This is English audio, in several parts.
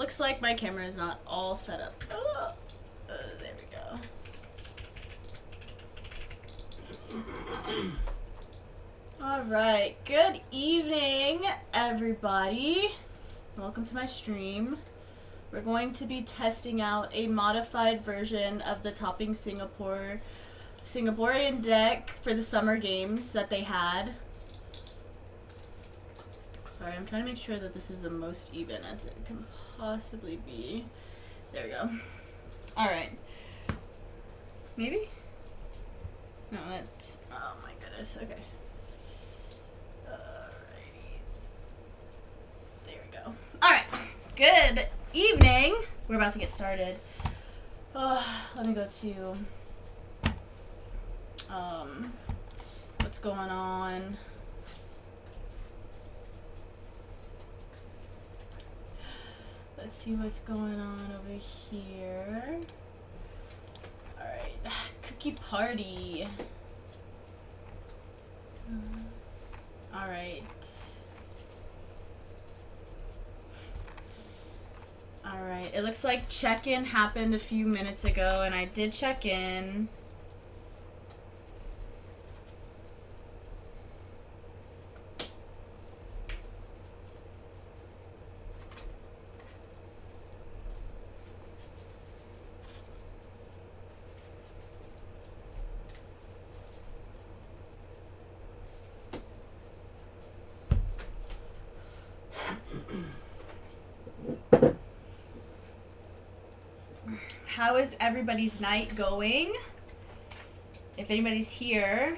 looks like my camera is not all set up. Oh, there we go. Alright, good evening, everybody. Welcome to my stream. We're going to be testing out a modified version of the Topping Singaporean deck for the summer games that they had. Sorry, I'm trying to make sure that this is the most even as it can possibly be. There we go. Alright. Maybe? No, that's... Oh my goodness, okay. Alrighty. There we go. Alright. Good evening. We're about to get started. Let me go to... what's going on? Let's see what's going on over here. Alright, cookie party. Alright. Alright, it looks like check-in happened a few minutes ago, and I did check in. How is everybody's night going? If anybody's here.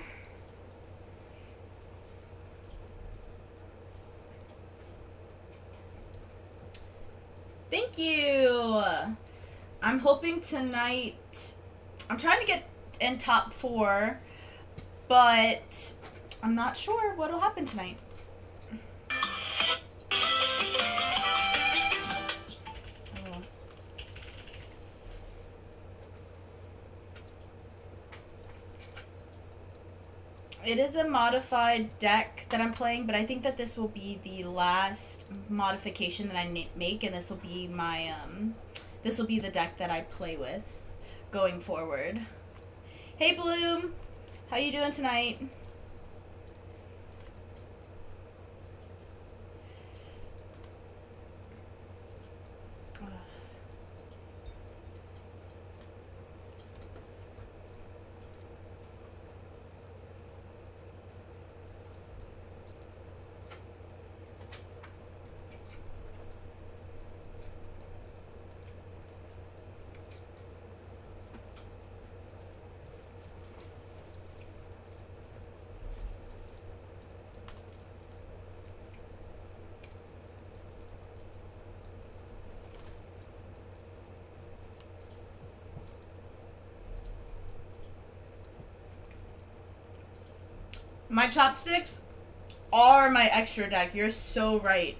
Thank you. I'm hoping tonight, I'm trying to get in top 4, but I'm not sure what'll happen tonight. It is a modified deck that I'm playing, but I think that this will be the last modification that I make, and this will be my, this will be the deck that I play with going forward. Hey Bloom! How you doing tonight? My chopsticks are my extra deck. You're so right.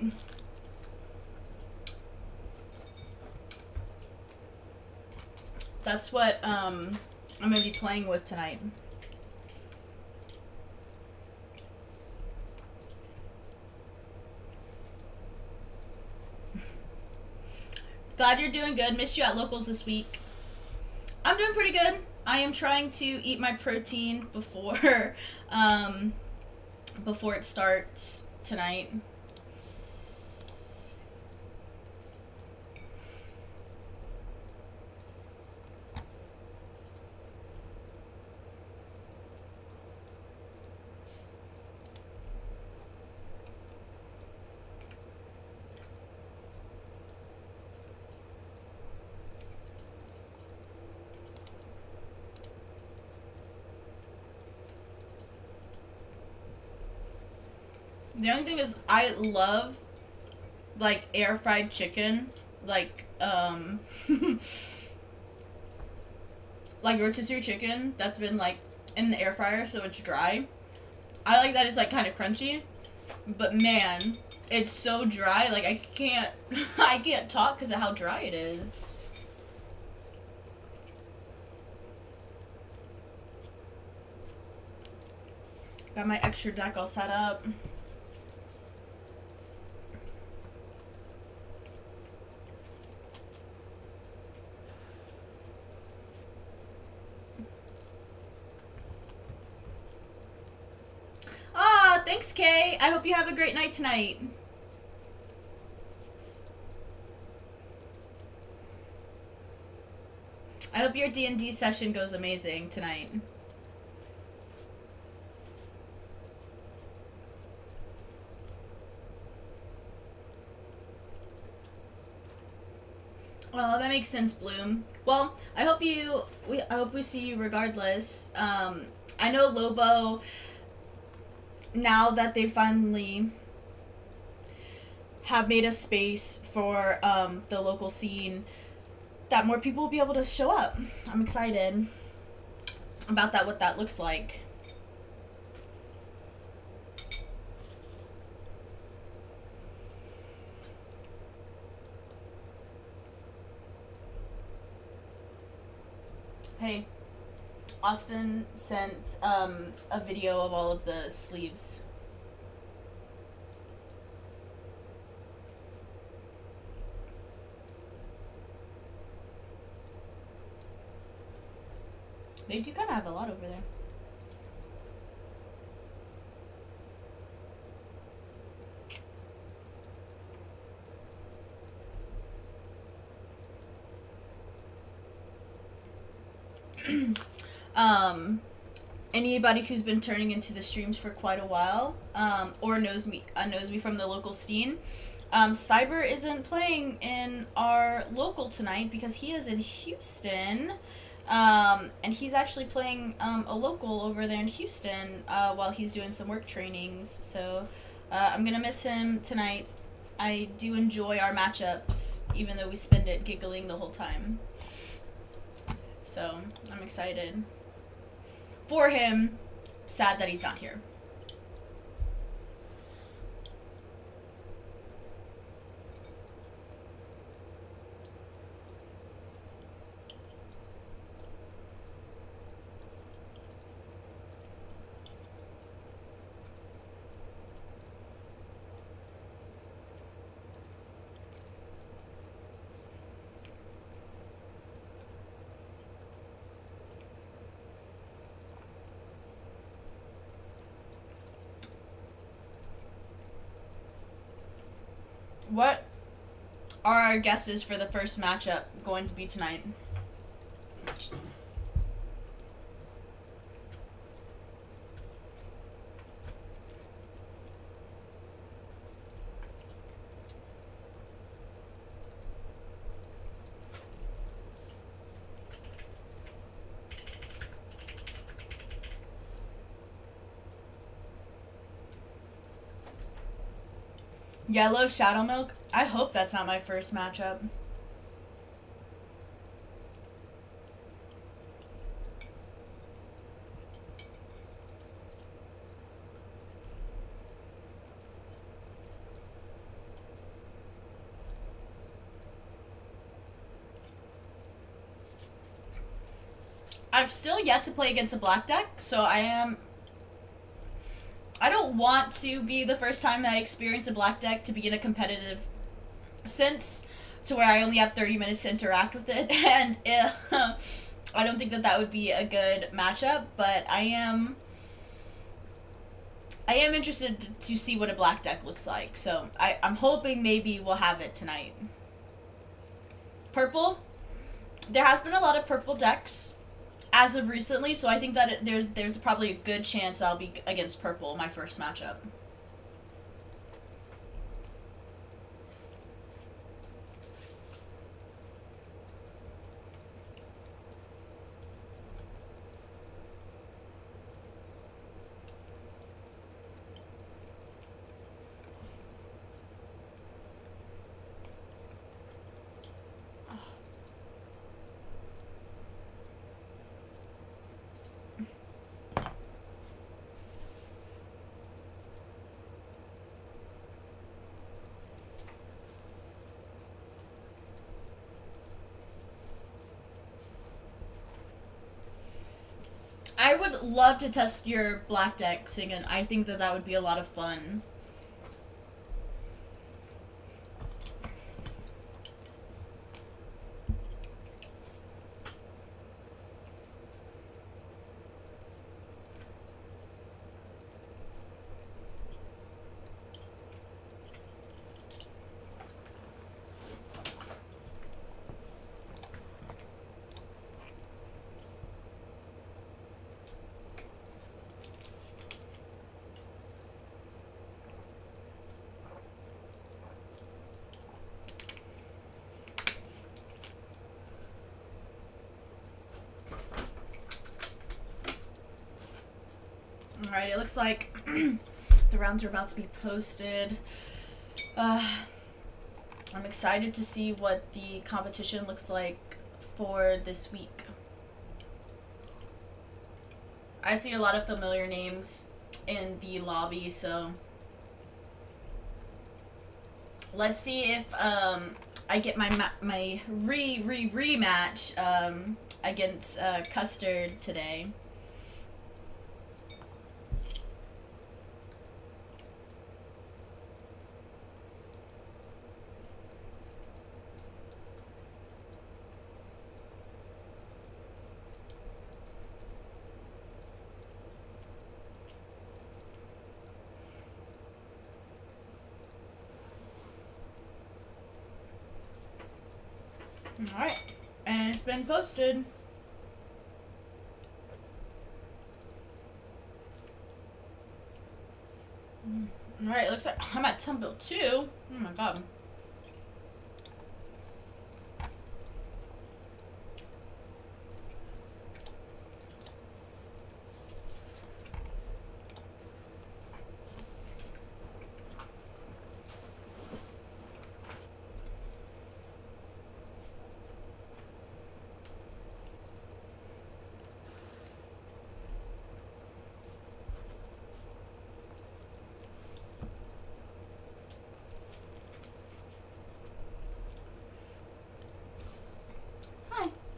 That's what I'm going to be playing with tonight. Glad you're doing good. Missed you at locals this week. I'm doing pretty good. I am trying to eat my protein before before it starts tonight. The only thing is, I love, like, air-fried chicken, like, like rotisserie chicken that's been, like, in the air fryer so it's dry. I like that it's, like, kind of crunchy, but man, it's so dry, like, I can't talk because of how dry it is. Got my extra deck all set up. thanks, Kay. I hope you have a great night tonight. I hope your D&D session goes amazing tonight. Oh, that makes sense, Bloom. Well, I hope we see you regardless. I know Lobo, now that they finally have made a space for the local scene, that more people will be able to show up. I'm excited about that, what that looks like. Hey, Austin sent a video of all of the sleeves. They do kind of have a lot over there. Anybody who's been turning into the streams for quite a while, or knows me from the local scene, Cyber isn't playing in our local tonight because he is in Houston, and he's actually playing a local over there in Houston while he's doing some work trainings. So I'm gonna miss him tonight. I do enjoy our matchups, even though we spend it giggling the whole time. So I'm excited for him. Sad that he's not here. What are our guesses for the first matchup going to be tonight? Yellow Shadow Milk? I hope that's not my first matchup. I've still yet to play against a black deck, so I don't want to be the first time that I experience a black deck to be in a competitive sense, to where I only have 30 minutes to interact with it, and I don't think that that would be a good matchup, but I am interested to see what a black deck looks like, so I'm hoping maybe we'll have it tonight. Purple? There has been a lot of purple decks as of recently, so I think that there's probably a good chance I'll be against purple my first matchup. I would love to test your black deck, Singen. I think that that would be a lot of fun. Alright, it looks like the rounds are about to be posted. I'm excited to see what the competition looks like for this week. I see a lot of familiar names in the lobby, so let's see if I get my rematch against Custard today. Alright, and it's been posted. Alright, it looks like I'm at 10 build 2. Oh my god.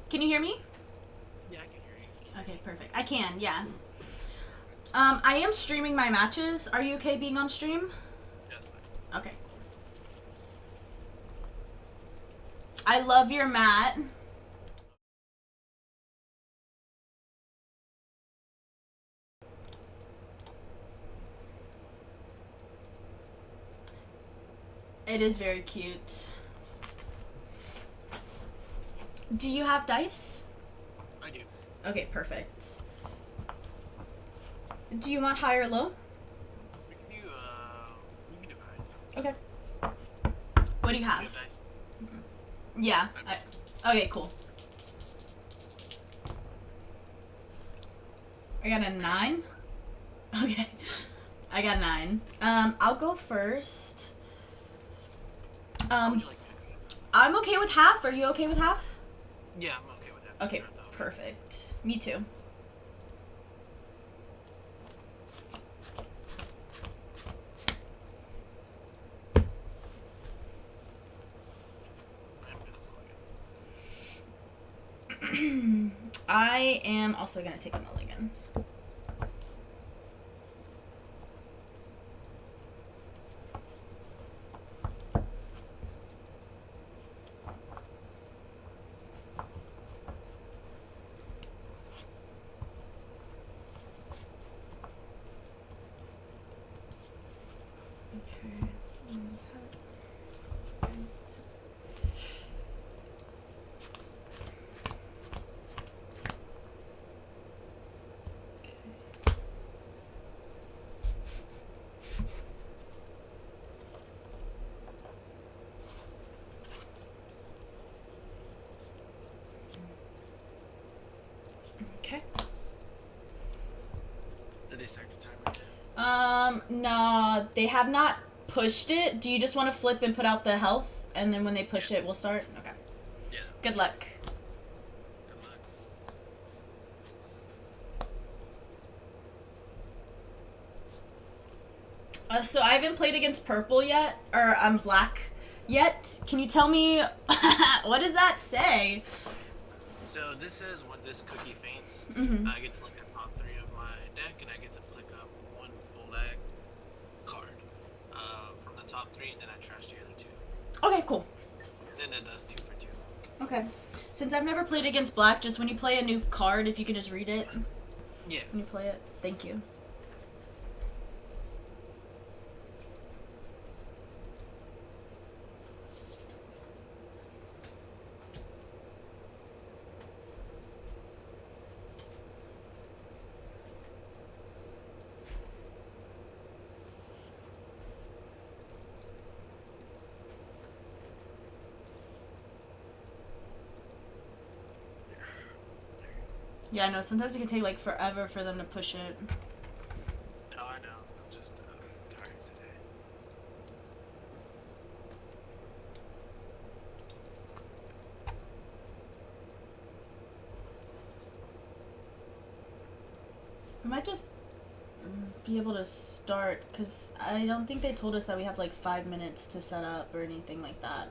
Can you hear me? Yeah, I can hear you. Okay, perfect. I can, yeah. I am streaming my matches. Are you okay being on stream? Yes, ma'am. Okay, cool. I love your mat. It is very cute. Do you have dice? I do. Okay, perfect. Do you want high or low? We can do high. Okay. What do you have? Do you have dice? Yeah. Okay, cool. I got a 9. Okay. I got 9. I'll go first. How would you like to? I'm okay with half. Are you okay with half? Yeah, I'm okay with that. Okay, Sure, though. perfect. Me too. I am also gonna take a mulligan. Okay. Okay. Did they start the timer yet? No, they have not pushed it. Do you just want to flip and put out the health, and then when they push it, we'll start? Okay. Yeah. Good luck. Good luck. So I haven't played against purple yet, or black yet. Can you tell me what does that say? So this is when this cookie faints. Mm-hmm. I get to look at the top 3 of my deck, and I get to pick up 1 black card from the top 3, and then I trash the other 2. Okay, cool. Then it does 2 for 2. Okay. Since I've never played against black, just when you play a new card, if you could just read it Yeah. when you play it. Thank you. Yeah, I know. Sometimes it can take like forever for them to push it. We might just be able to start, because I don't think they told us that we have like 5 minutes to set up or anything like that.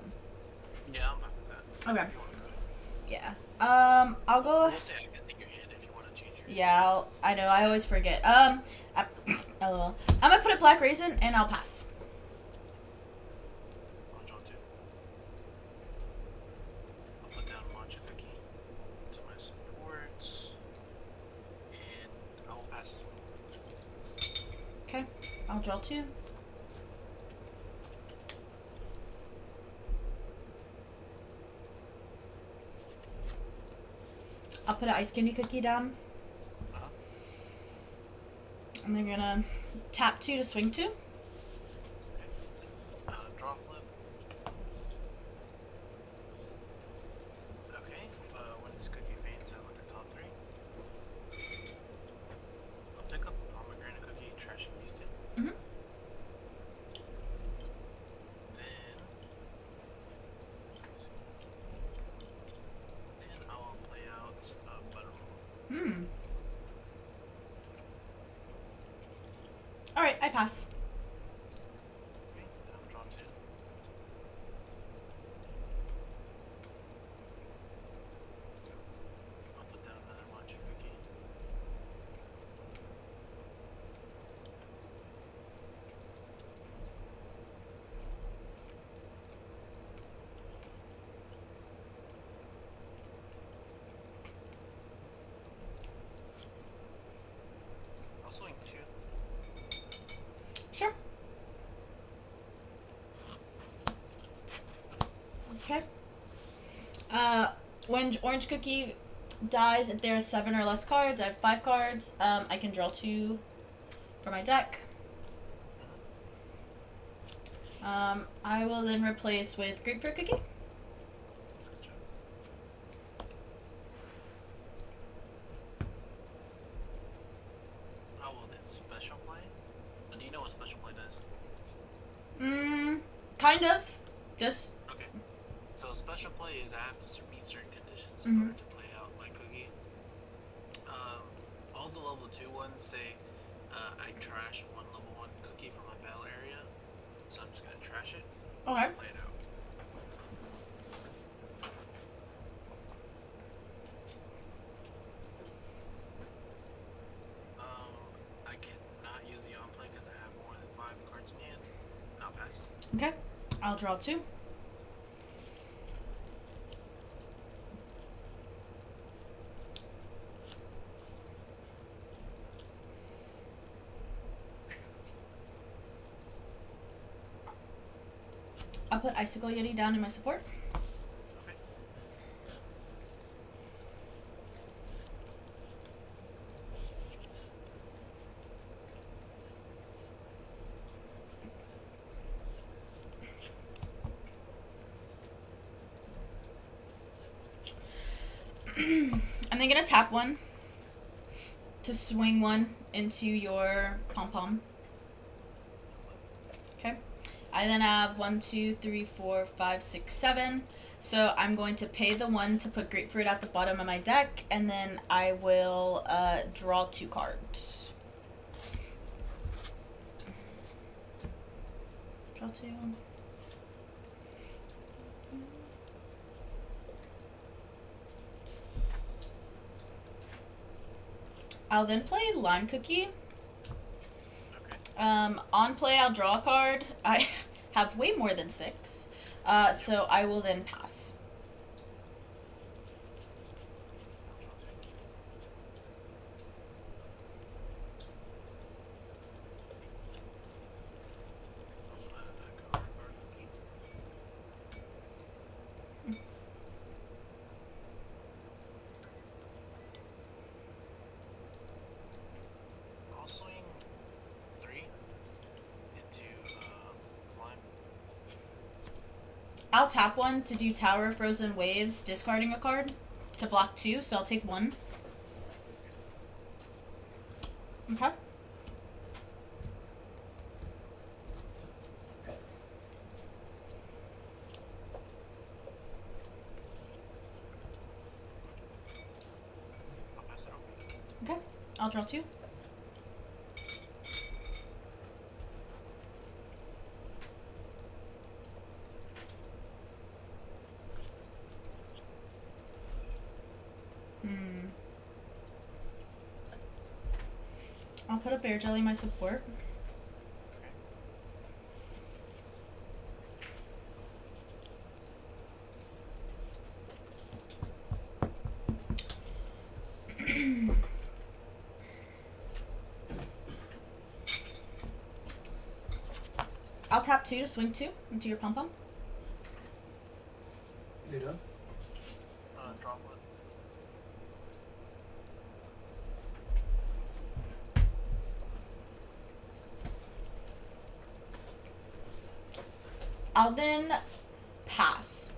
Yeah, I'm fine with that. Okay. If you wanna go ahead. Yeah. I'll go. We'll say I can take your hand if you want to change your hand. Yeah, I know, I always forget. LOL. I'm gonna put a black raisin and I'll pass. I'll draw 2. I'll put down matcha cookie to my supports. And I will pass as well. Okay, I'll draw 2. I'll put an ice candy cookie down. Uh-huh. And then gonna tap 2 to swing 2. Okay. Draw flip. Okay. When this cookie faints, I look at top 3. I'll pick up a pomegranate cookie, trash these 2. Mm-hmm. Then I will play out a butter roll. Alright, I pass. Okay, then I'll draw 2. I'll put down another matcha cookie. I'll swing 2. Sure. Okay. When orange cookie dies, if there are 7 or less cards, I have 5 cards. I can draw 2 for my deck. I will then replace with grapefruit cookie. Gotcha. I will then special play. Do you know what special play does? Kind of. Just. Okay. So special play is I have to meet certain conditions Mhm. in order to play out my cookie. All the level 2 ones say I trash one level 1 cookie from my battle area. So I'm just gonna trash it Okay. and play it out. I cannot use the on play because I have more than 5 cards in hand. And I'll pass. Okay. I'll draw 2. I'll put Icicle Yeti down in my support. Okay. I'm then gonna tap 1 to swing 1 into your pom pom. Okay. I then have 1, 2, 3, 4, 5, 6, 7. So I'm going to pay the 1 to put grapefruit at the bottom of my deck, and then I will draw 2 cards. Draw 2. I'll then play Lime Cookie. Okay. On play, I'll draw a card. I have way more than 6. So I will then pass. I'll swing 3 into lime. I'll tap 1 to do Tower of Frozen Waves, discarding a card to block 2, so I'll take 1. Okay. I'll pass it over. Okay. I'll draw 2. I'll put a bear jelly in my support. I'll tap 2 to swing 2 into your pom pom. You done? Drop one. I'll then pass.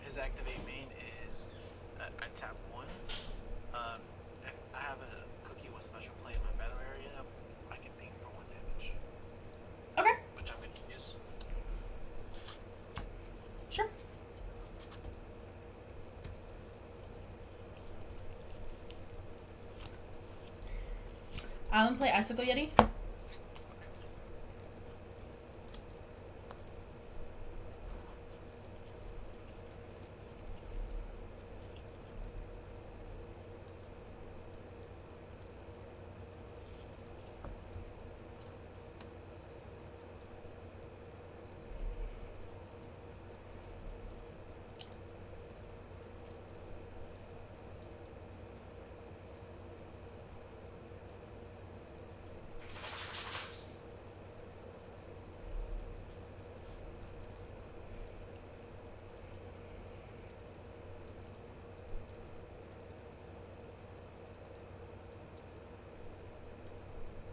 His activate main is I tap 1. If I have a cookie with special play in my battle area, I can ping for 1 damage. Okay. Which I'm gonna use. Sure. I'll then play Icicle Yeti.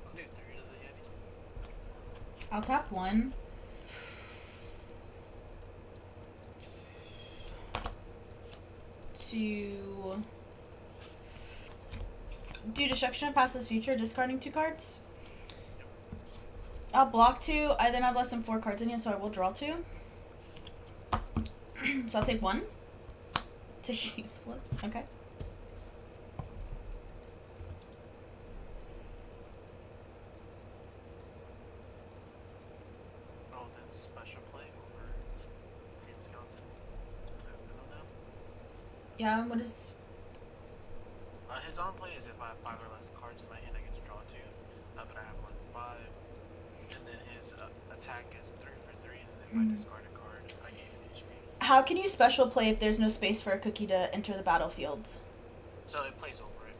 I'll do 3 to the Yeti. I'll tap 1. To do destruction of past future, discarding 2 cards. I'll block 2. I then have less than 4 cards in here, so I will draw 2. So I'll take 1. Okay. Oh, then special play over Green Skeleton. Yeah, what is... His on play is if I have 5 or less cards in my hand, I get to draw 2. Not that I have more than 5. And then his attack is 3 for 3, and then if I discard a card, I gain HP. How can you special play if there's no space for a cookie to enter the battlefield? So it plays over it.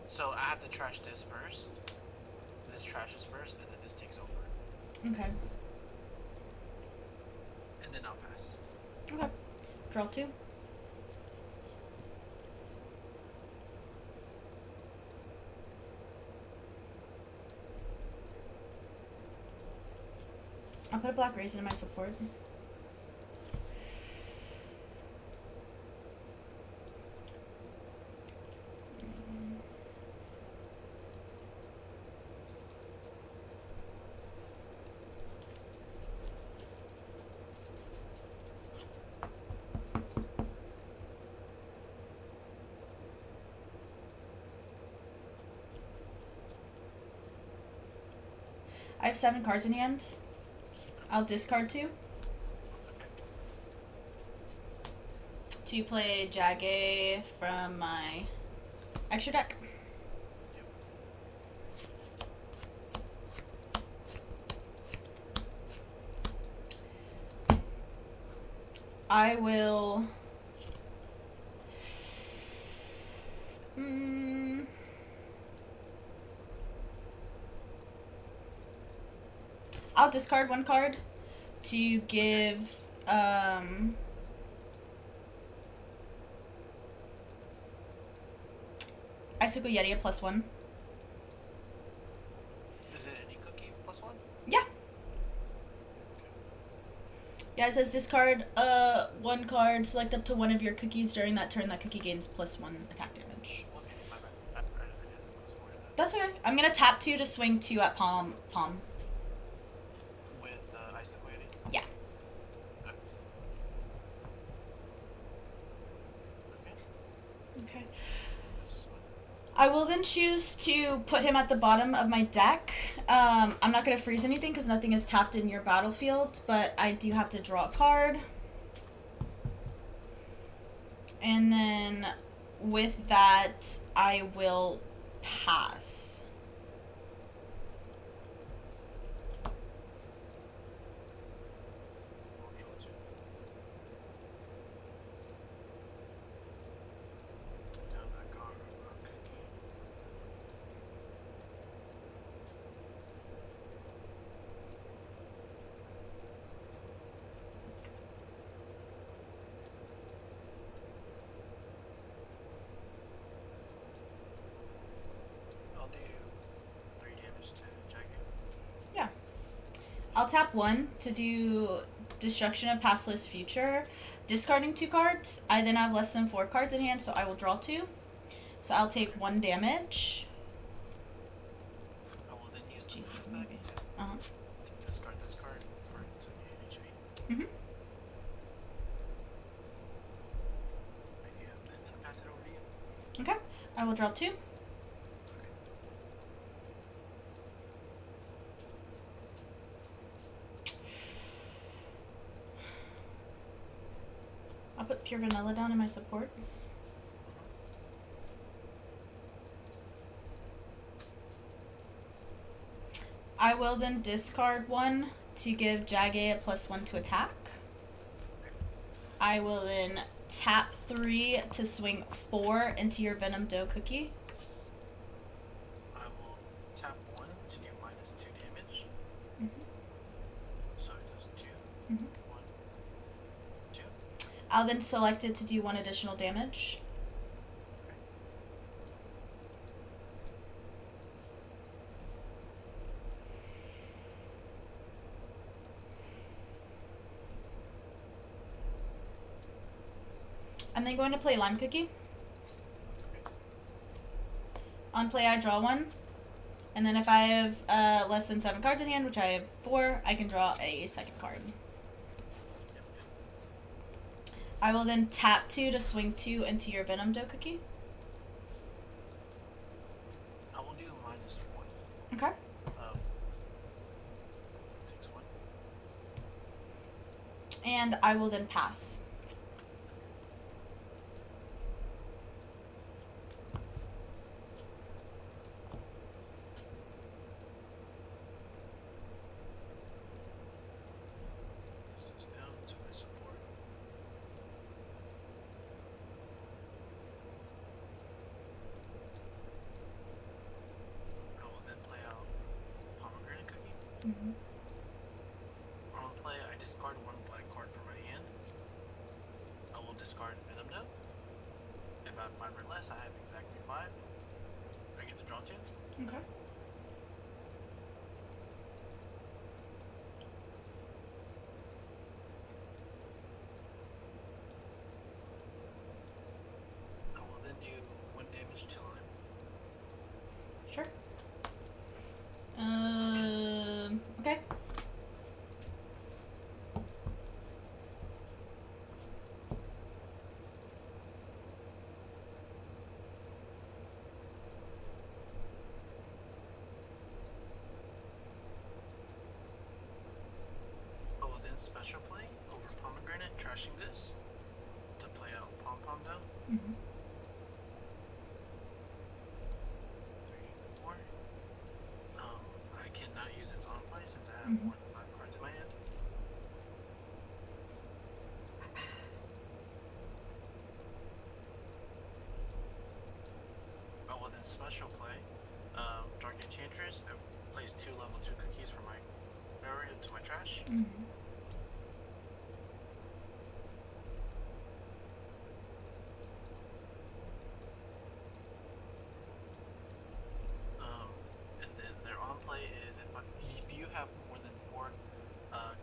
So I have to trash this first. This trashes first, and then this takes over. Okay. And then I'll pass. Okay. Draw 2. I'll put a black raisin in my support. I have 7 cards in hand. I'll discard 2. To play Jagge from my extra deck. I will... I'll discard 1 card to give Icicle Yeti a +1. Is it any cookie +1? Yeah. Yeah, it says discard 1 card, select up to 1 of your cookies during that turn. That cookie gains +1 attack damage. Okay, my bad. I didn't know it was more than that. That's okay. I'm gonna tap 2 to swing 2 at palm. With Icicle Yeti? Yeah. Okay. Okay. This one. I will then choose to put him at the bottom of my deck. I'm not gonna freeze anything because nothing is tapped in your battlefield, but I do have to draw a card. And then with that, I will pass. I'll draw 2. Down that card, cookie. I'll do 3 damage to Jackie. Yeah. I'll tap 1 to do Destruction of Past List Future, discarding 2 cards. I then have less than 4 cards in hand, so I will draw 2. So I'll take 1 damage. I will then use the Jesus, flip back maybe. to discard this card for it to gain HP. Mm-hmm. Right here, and then pass it over to you. Okay. I will draw 2. Okay. I'll put Pure Vanilla down in my support. I will then discard 1 to give Jage a +1 to attack. I will then tap 3 to swing 4 into your Venom Dough Cookie. I will tap 1 to do -2 damage. Mm-hmm. So it does 2. Mm-hmm. 1, 2. I'll then select it to do 1 additional damage. Okay. I'm then going to play Lime Cookie. On play, I draw 1. And then if I have less than 7 cards in hand, which I have 4, I can draw a second card. I will then tap 2 to swing 2 into your Venom Dough Cookie. I will do -1. Okay. Takes 1. And I will then pass. This is down to my support. I will then play out Pomegranate Cookie. Mm-hmm. On play, I discard 1 black card from my hand. I will discard Venom Dough. If I have 5 or less, I have exactly 5. I get to draw 2. Okay. I will then do 1 damage to Lime. Sure. Okay. I will then special play over Pomegranate, trashing this to play out Pom Pom Dough. Mm-hmm. 3, 4. I cannot use its on play since I have Mhm. more than 5 cards in my hand. I will then special play Dark Enchantress. I place 2 level 2 cookies from my area to my trash. Mm-hmm. And then their on play is if you have more than 4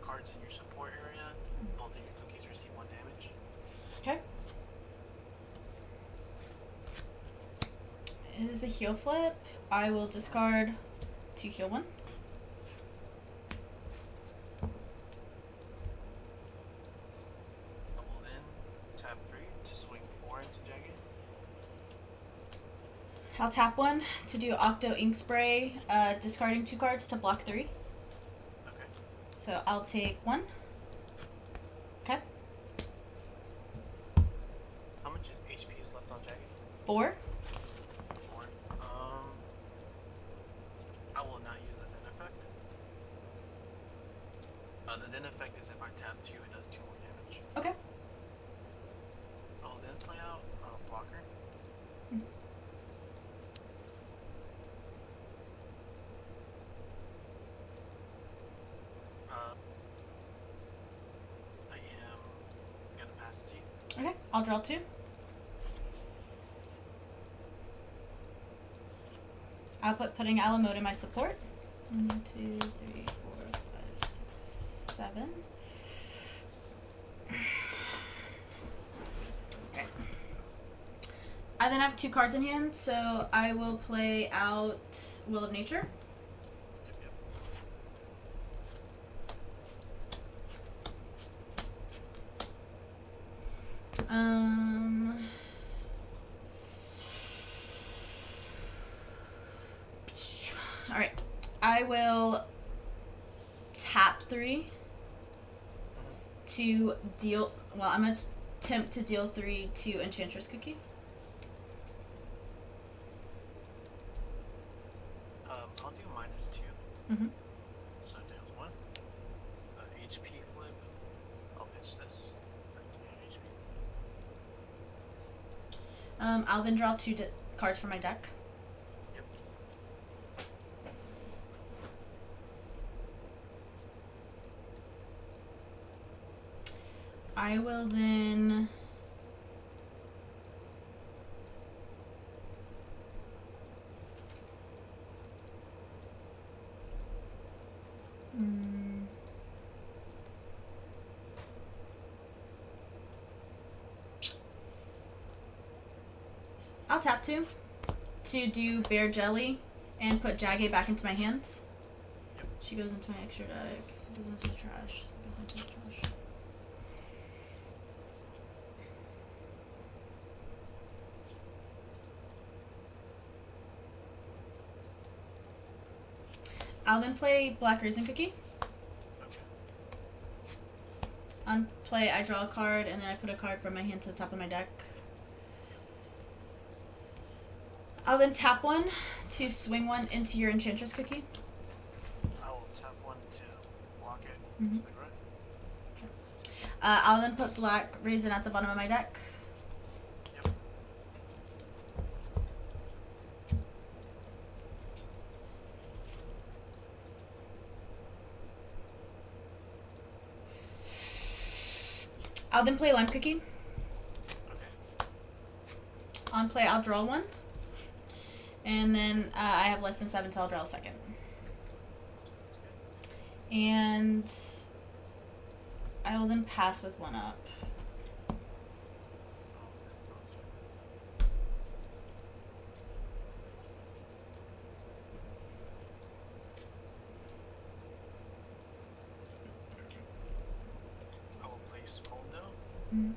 cards in your support area, both of your cookies receive 1 damage. Okay. It is a heal flip. I will discard 2 heal 1. I will then tap 3 to swing 4 into Jagged. I'll tap 1 to do Octo Ink Spray, discarding 2 cards to block 3. Okay. So I'll take 1. Okay. How much HP is left on Jagged? 4. 4. I will not use the Den effect. The Den effect is if I tap 2, it does 2 more damage. Okay. I will then play out Blocker. Mm. I am gonna pass the T. Okay. I'll draw 2. I'll putting Ala mode in my support. 1, 2, 3, 4, 5, 6, 7. Okay. I then have 2 cards in hand, so I will play out Will of Nature. Yep, yep. All right. I will tap 3 to deal. Well, I'm gonna attempt to deal 3 to Enchantress Cookie. I'll do -2. Mm-hmm. So it deals 1. HP flip. I'll pitch this. Right to HP. I'll then draw 2 cards from my deck. Yep. I will then I'll tap 2 to do Bear Jelly and put Jaggy back into my hand. Yep. She goes into my extra deck. It goes into the trash. It goes into the trash. I'll then play Black Raisin Cookie. Okay. On play, I draw a card, and then I put a card from my hand to the top of my deck. I'll then tap 1 to swing 1 into your Enchantress Cookie. I will tap 1 to block it Mhm. to the right. I'll then put Black Raisin at the bottom of my deck. Yep. I'll then play Lime Cookie. Okay. On play, I'll draw 1. And then I have less than 7, so I'll draw a second. And I will then pass with 1 up. I will place Hondo. Mm-hmm.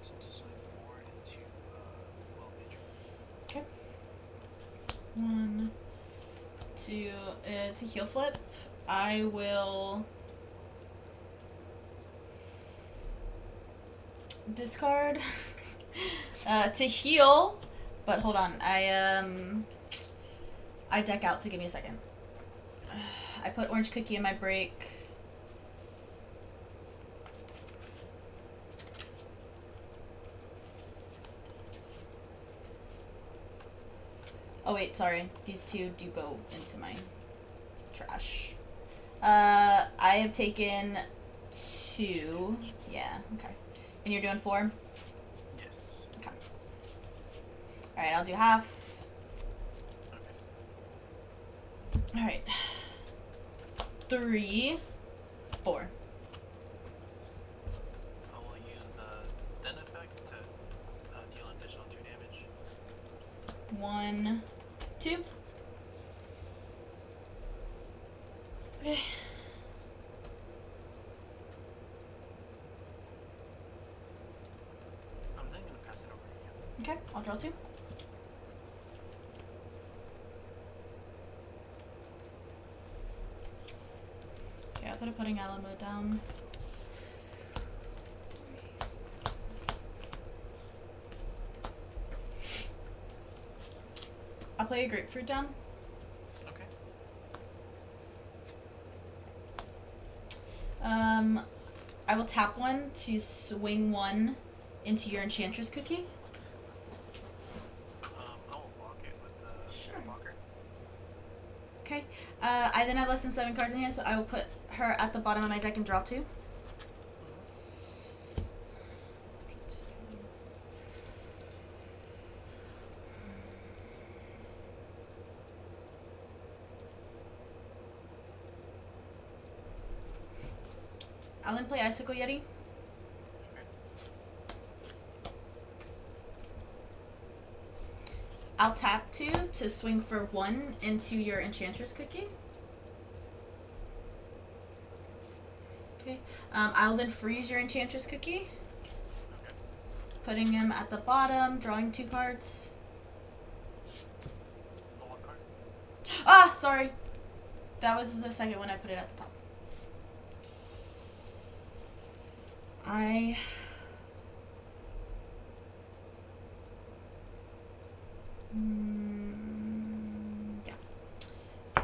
To swing forward into Will of Nature. Okay. 1, 2, to heal flip. I will discard to heal, but hold on. I deck out, so give me a second. I put Orange Cookie in my break. Oh wait, sorry. These two do go into my trash. I have taken 2. Yeah, okay. And you're doing 4? Yes. Okay. Alright, I'll do half. Okay. Alright. 3, 4. I will use the den effect to deal an additional 2 damage. 1, 2. Okay. I'm then gonna pass it over to you. Okay, I'll draw 2. Okay, I'll put a pudding Alamo down. I'll play a grapefruit down. Okay. I will tap 1 to swing 1 into your Enchantress cookie. I will block it with the Sure. blocker. Okay. I then have less than 7 cards in hand, so I will put her at the bottom of my deck and draw 2. I'll then play Icicle Yeti. I'll tap 2 to swing for 1 into your Enchantress cookie. Okay. I'll then freeze your Enchantress cookie. Okay. Putting him at the bottom, drawing 2 cards. Pull 1 card. Ah, sorry. That was the second one I put it at the top. Yeah.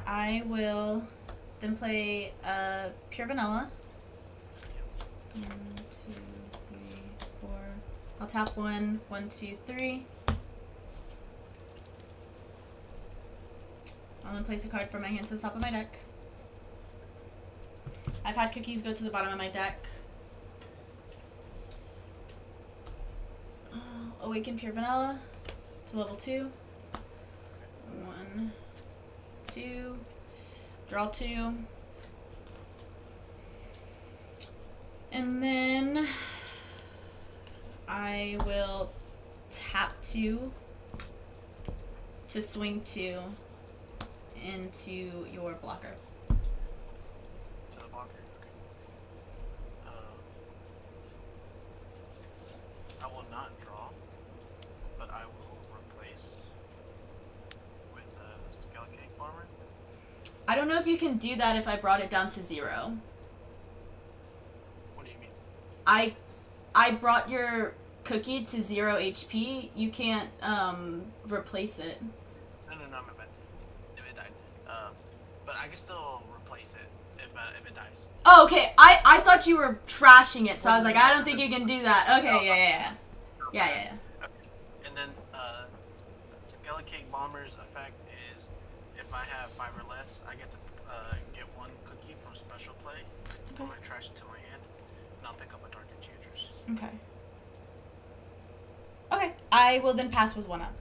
I will then play Pure Vanilla. 1, 2, 3, 4. I'll tap 1, 1, 2, 3. I'll then place a card from my hand to the top of my deck. I've had cookies go to the bottom of my deck. Awaken Pure Vanilla to level 2. 1, 2. Draw 2. And then I will tap 2 to swing 2 into your blocker. To the blocker. Okay. I will not draw, but I will replace with the Skeleton Cake Bomber. I don't know if you can do that if I brought it down to 0. What do you mean? I brought your cookie to 0 HP. You can't replace it. No, my bad. If it died. But I can still replace it if it dies. Oh, okay. I thought you were trashing it, so I was like, I don't think you can do that. Okay, yeah. Okay. And then Skeleton Cake Bomber's effect is if I have 5 or less, I get to get 1 cookie from special play from my trash to my hand, and I'll pick up a Dark Enchantress. Okay. Okay. I will then pass with 1 up.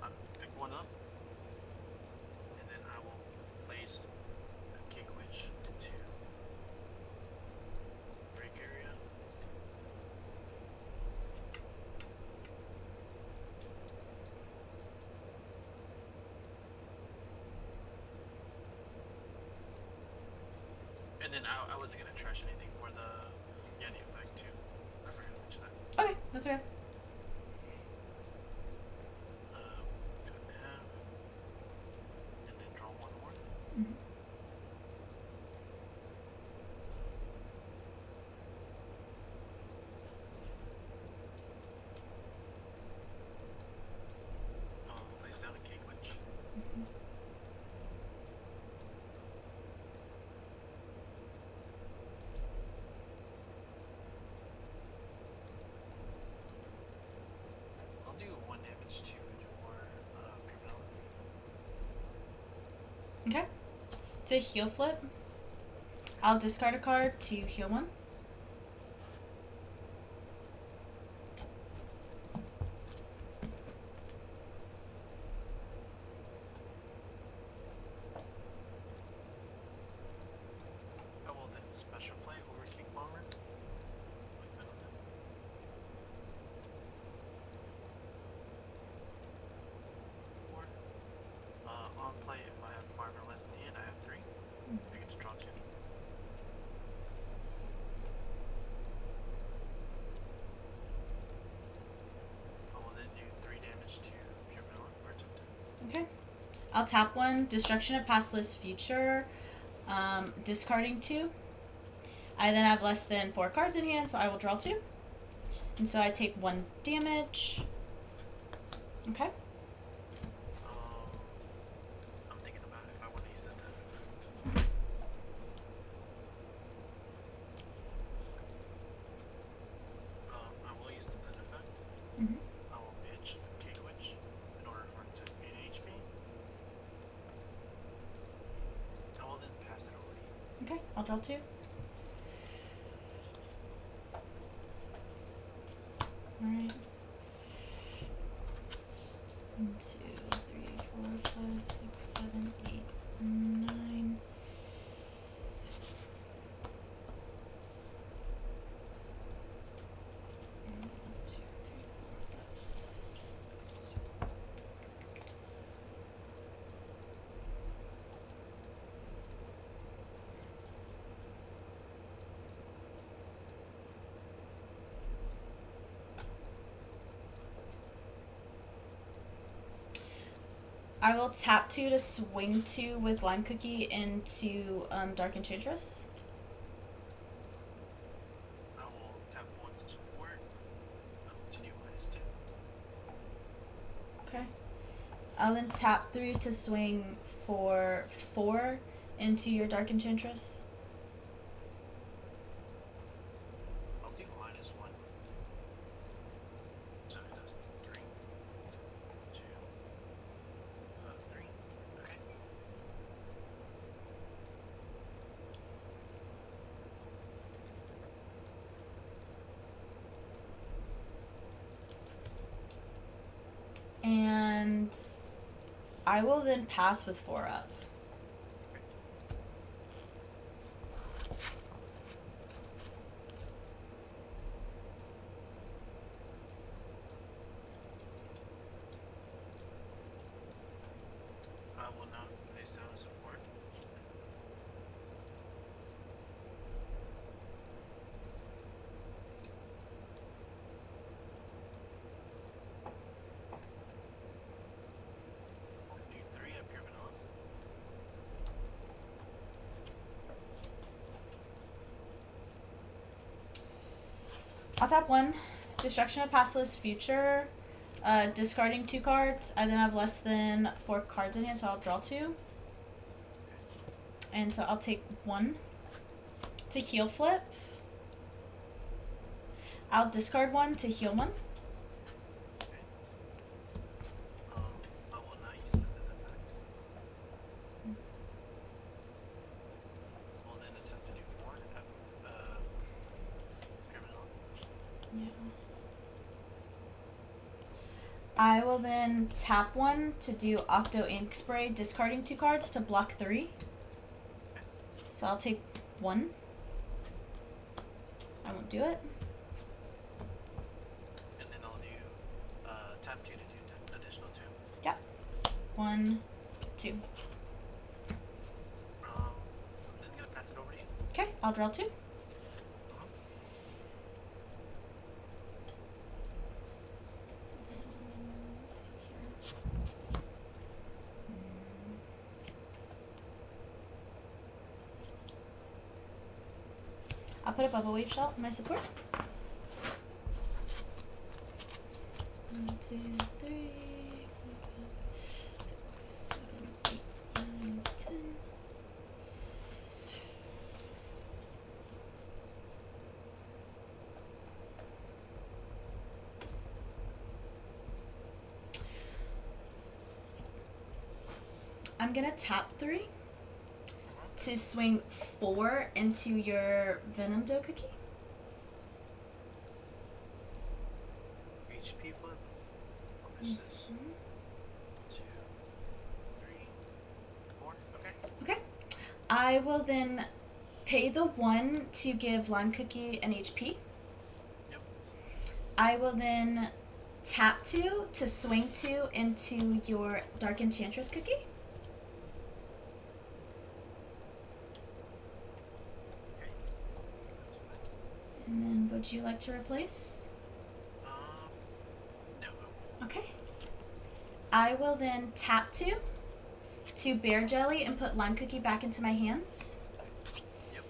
I pick 1 up, and then I will place a Cake Witch into break area. And then I wasn't gonna trash anything for the Yeti effect too. I forgot to mention that. Okay, that's okay. 2.5, and then draw 1 more. Mm-hmm. Place down a Cake Witch. Mm-hmm. Okay. To heal flip, I'll discard a card to heal one. I will then special play Overkick Bomber with Venom. Four. On play, if I have 5 or less in hand, I have 3. I get to draw 2. I will then do 3 damage to Pure Vanilla or Tempted. Okay. I'll tap one, Destruction of Past List Future, discarding 2. I then have less than 4 cards in hand, so I will draw 2. And so I take 1 damage. Okay. I'm thinking about if I want to use that. I will use the then effect. Mm-hmm. I will pitch K-Twitch in order for it to gain HP. I will then pass it over to you. Okay, I'll draw 2. Alright. 1, 2, 3, 4, 5, 6, 7, 8, 9. And 1, 2, 3, 4, 5, 6. I will tap 2 to swing 2 with Lime Cookie into Dark Enchantress. I will tap 1 to support. Continue -2. Okay. I'll then tap 3 to swing for 4 into your Dark Enchantress. I'll do -1. So it does 3, 2, 3. Okay. And I will then pass with 4 up. I will not face down a support. Do 3 at Pure Vanilla. I'll tap 1, Destruction of Past List Future, discarding 2 cards. I then have less than 4 cards in hand, so I'll draw 2. And so I'll take 1 to heal flip. I'll discard 1 to heal 1. Okay. I will not use the then effect. We'll then attempt to do 4 at Pure Vanilla. Yeah. I will then tap 1 to do Octo Ink Spray, discarding 2 cards to block 3. So I'll take 1. I won't do it. And then I'll do tap 2 to do additional 2. Yep. 1, 2. I'm then gonna pass it over to you. Okay, I'll draw 2. Let's see here. I'll put a bubble wave shell in my support. 1, 2, 3, 4, 5, 6, 7, 8, 9, 10. I'm gonna tap 3 Mm-hmm. to swing 4 into your Venom Dough Cookie. HP flip. How much is this? Mhm. 2, 3, 4. Okay. Okay. I will then pay the 1 to give Lime Cookie an HP. Yep. I will then tap 2 to swing 2 into your Dark Enchantress Cookie. Okay. And then would you like to replace? No. Okay. I will then tap 2 to Bear Jelly and put Lime Cookie back into my hands. Yep.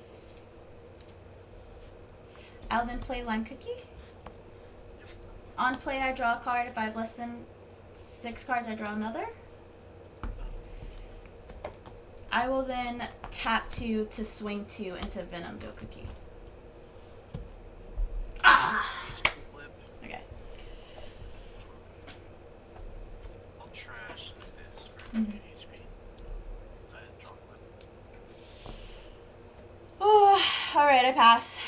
I'll then play Lime Cookie. Yep. On play, I draw a card. If I have less than 6 cards, I draw another. I will then tap 2 to swing 2 into Venom Dough Cookie. Ah! HP flip. Okay. I'll trash this for Mhm. HP. Draw flip. Oh, alright, I pass.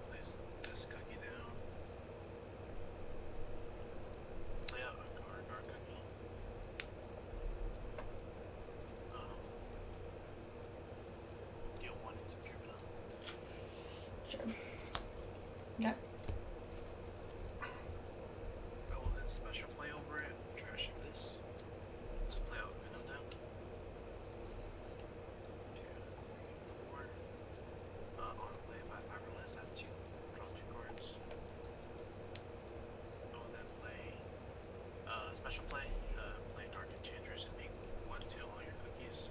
Place this cookie down. Play out a card or a cookie. Deal 1 into Tribuna. Sure. Okay. I will then special play over it, trashing this. To play out Venom down. 2, 3, 4. On play, if I have 5 or less, I have 2. Draw 2 cards. I will then play special play, play Dark Enchantress and make 1 to all your cookies.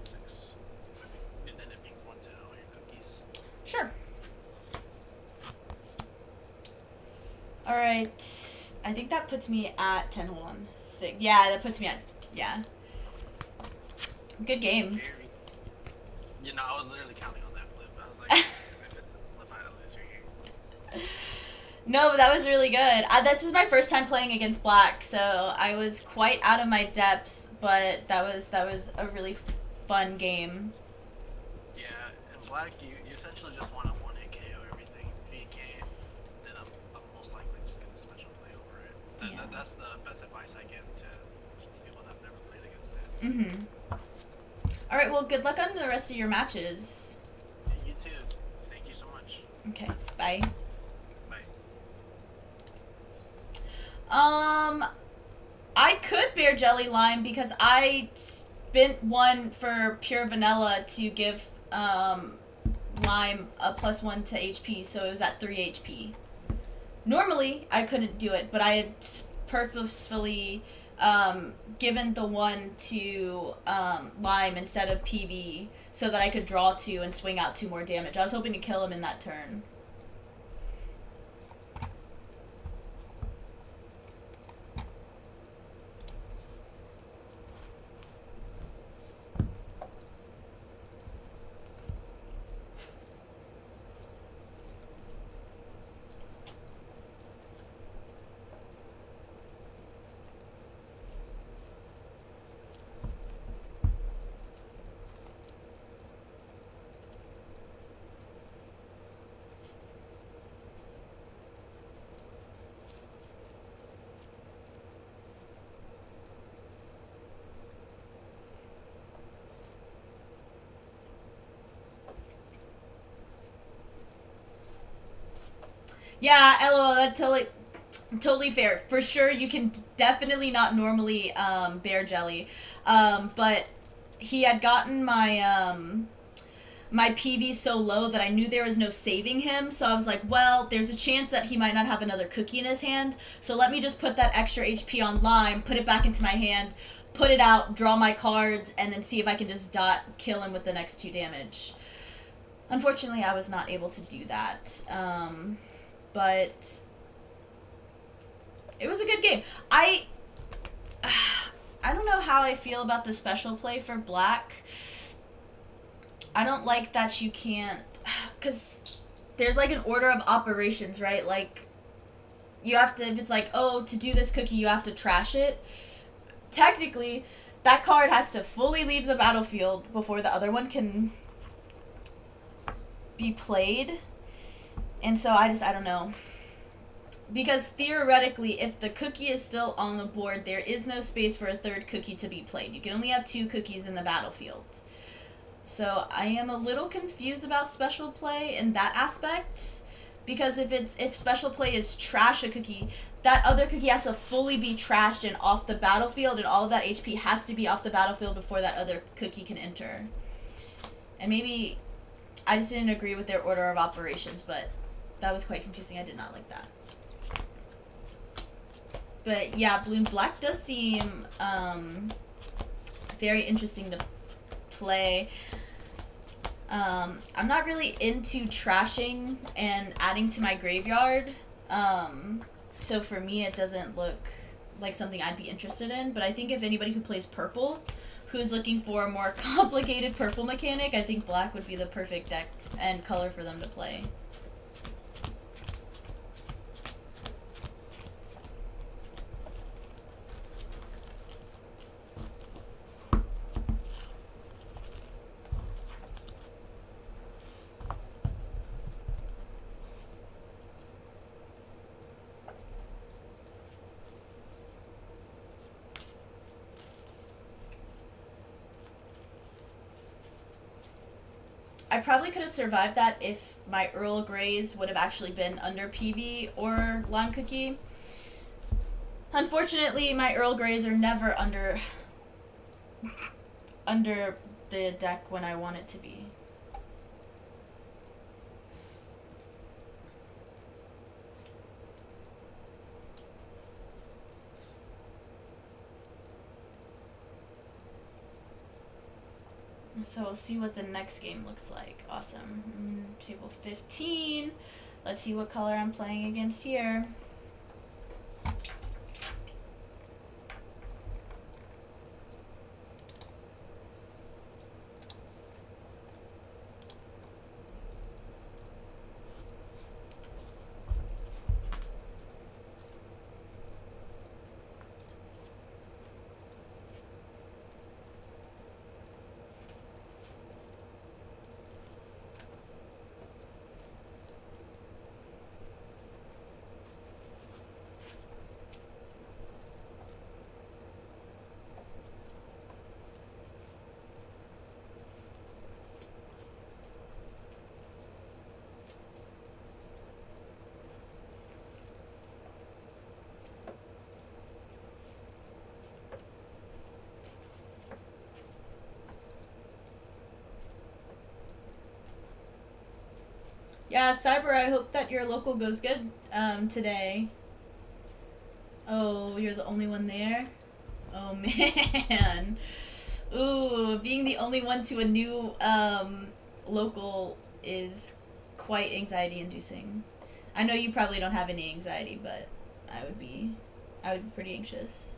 Six. And then it makes 1 to all your cookies. Sure. Alright. I think that puts me at 10. Hold on. 6. Yeah, that puts me at. Yeah. Good game. Very. You know, I was literally counting on that flip. I was like, if I miss the flip, I lose right here. No, but that was really good. This is my first time playing against Black, so I was quite out of my depths, but that was a really fun game. Yeah, in Black, you essentially just want to one-hit KO everything. If you can't, then I'm most likely just going to special play over it. Yeah. That's the best advice I give to people that have never played against it. Mm-hmm. Alright, well, good luck on the rest of your matches. You too. Thank you so much. Okay, bye. Bye. I could Bear Jelly Lime because I spent 1 for pure vanilla to give Lime a +1 to HP, so it was at 3 HP. Normally, I couldn't do it, but I had purposefully given the 1 to Lime instead of PV so that I could draw 2 and swing out 2 more damage. I was hoping to kill him in that turn. Yeah, LOL, that's totally fair. For sure, you can definitely not normally Bear Jelly. But he had gotten my my PV so low that I knew there was no saving him, so I was like, well, there's a chance that he might not have another cookie in his hand, so let me just put that extra HP on Lime, put it back into my hand, put it out, draw my cards, and then see if I can just kill him with the next 2 damage. Unfortunately, I was not able to do that. But it was a good game. I don't know how I feel about the special play for Black. I don't like that you can't, because there's like an order of operations, right? Like, you have to, if it's like, oh, to do this cookie, you have to trash it. Technically, that card has to fully leave the battlefield before the other one can be played. And so I don't know. Because theoretically, if the cookie is still on the board, there is no space for a third cookie to be played. You can only have 2 cookies in the battlefield. So I am a little confused about special play in that aspect. Because if special play is trash a cookie, that other cookie has to fully be trashed and off the battlefield, and all of that HP has to be off the battlefield before that other cookie can enter. And maybe I just didn't agree with their order of operations, but that was quite confusing. I did not like that. But yeah, blue and black does seem very interesting to play. I'm not really into trashing and adding to my graveyard. So for me, it doesn't look like something I'd be interested in. But I think if anybody who plays purple, who's looking for a more complicated purple mechanic, I think black would be the perfect deck and color for them to play. I probably could have survived that if my Earl Greys would have actually been under PV or Lime Cookie. Unfortunately, my Earl Greys are never under the deck when I want it to be. So we'll see what the next game looks like. Awesome. Table 15. Let's see what color I'm playing against here. Yeah, Cyber, I hope that your local goes good today. Oh, you're the only one there? Oh, man. Ooh, being the only one to a new local is quite anxiety-inducing. I know you probably don't have any anxiety, but I would be pretty anxious.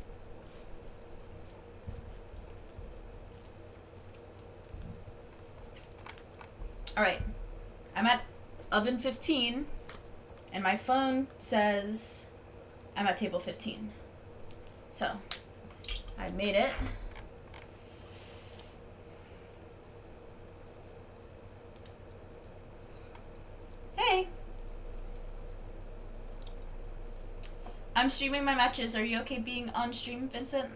Alright. I'm at oven 15, and my phone says I'm at table 15. So, I made it. Hey! I'm streaming my matches. Are you okay being on stream, Vincent?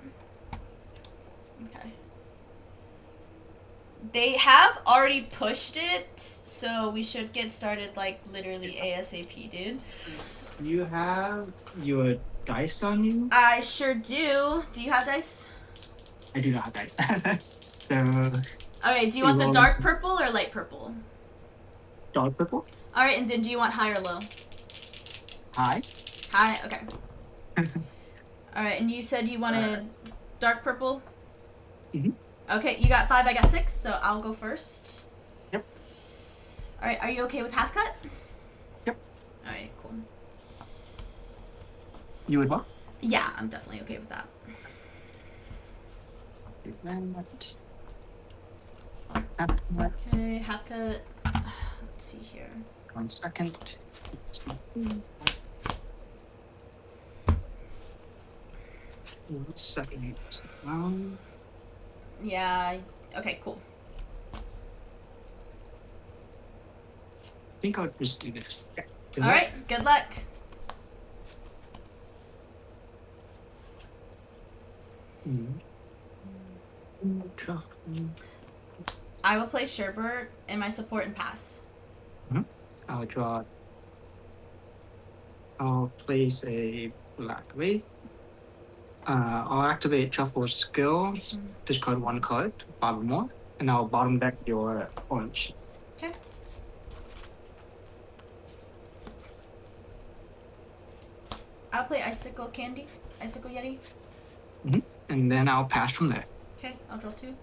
Okay. They have already pushed it, so we should get started, like, literally ASAP, dude. Do you have your dice on you? I sure do. Do you have dice? I do not have dice. So... Alright, do you want the dark purple or light purple? Dark purple? Alright, and then do you want high or low? High. High? Okay. Alright, and you said you wanted dark purple? Mm-hmm. Okay, you got 5, I got 6, so I'll go first. Yep. Alright, are you okay with half cut? Yep. Alright, cool. You would what? Yeah, I'm definitely okay with that. half cut. Okay, half cut. Let's see here. 1 second. 1 second. Yeah. Okay, cool. I think I'll just do this. Yeah. Good All luck. right, good luck. I will play Sherbert in my support and pass. I'll draw. I'll place a black wave. I'll activate Shuffle Skills, discard 1 card, 5 or more, and I'll bottom deck your orange. Okay. I'll play Icicle Yeti. And then I'll pass from there. Okay, I'll draw 2.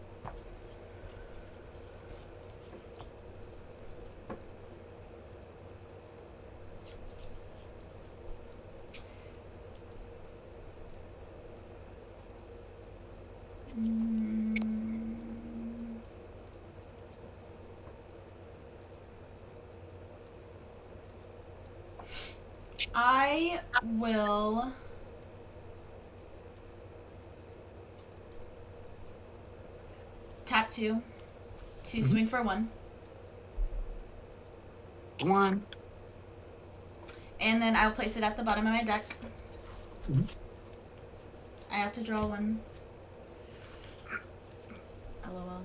I will tap 2 to swing for 1. 1. And then I'll place it at the bottom of my deck. I have to draw 1. LOL.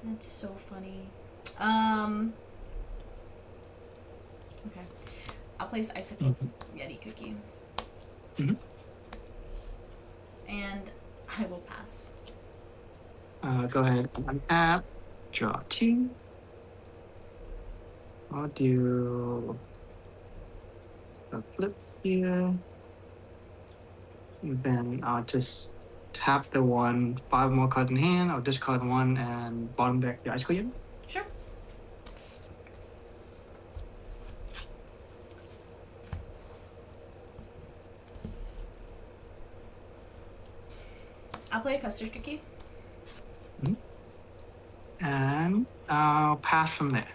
That's so funny. Okay. I'll place Icicle Yeti Cookie. And I will pass. Go ahead and untap. Draw 2. I'll do a flip here. And then I'll just tap the 1, 5 more cards in hand. I'll discard 1 and bottom deck the Icicle Yeti. Sure. I'll play a custard cookie. And I'll pass from there.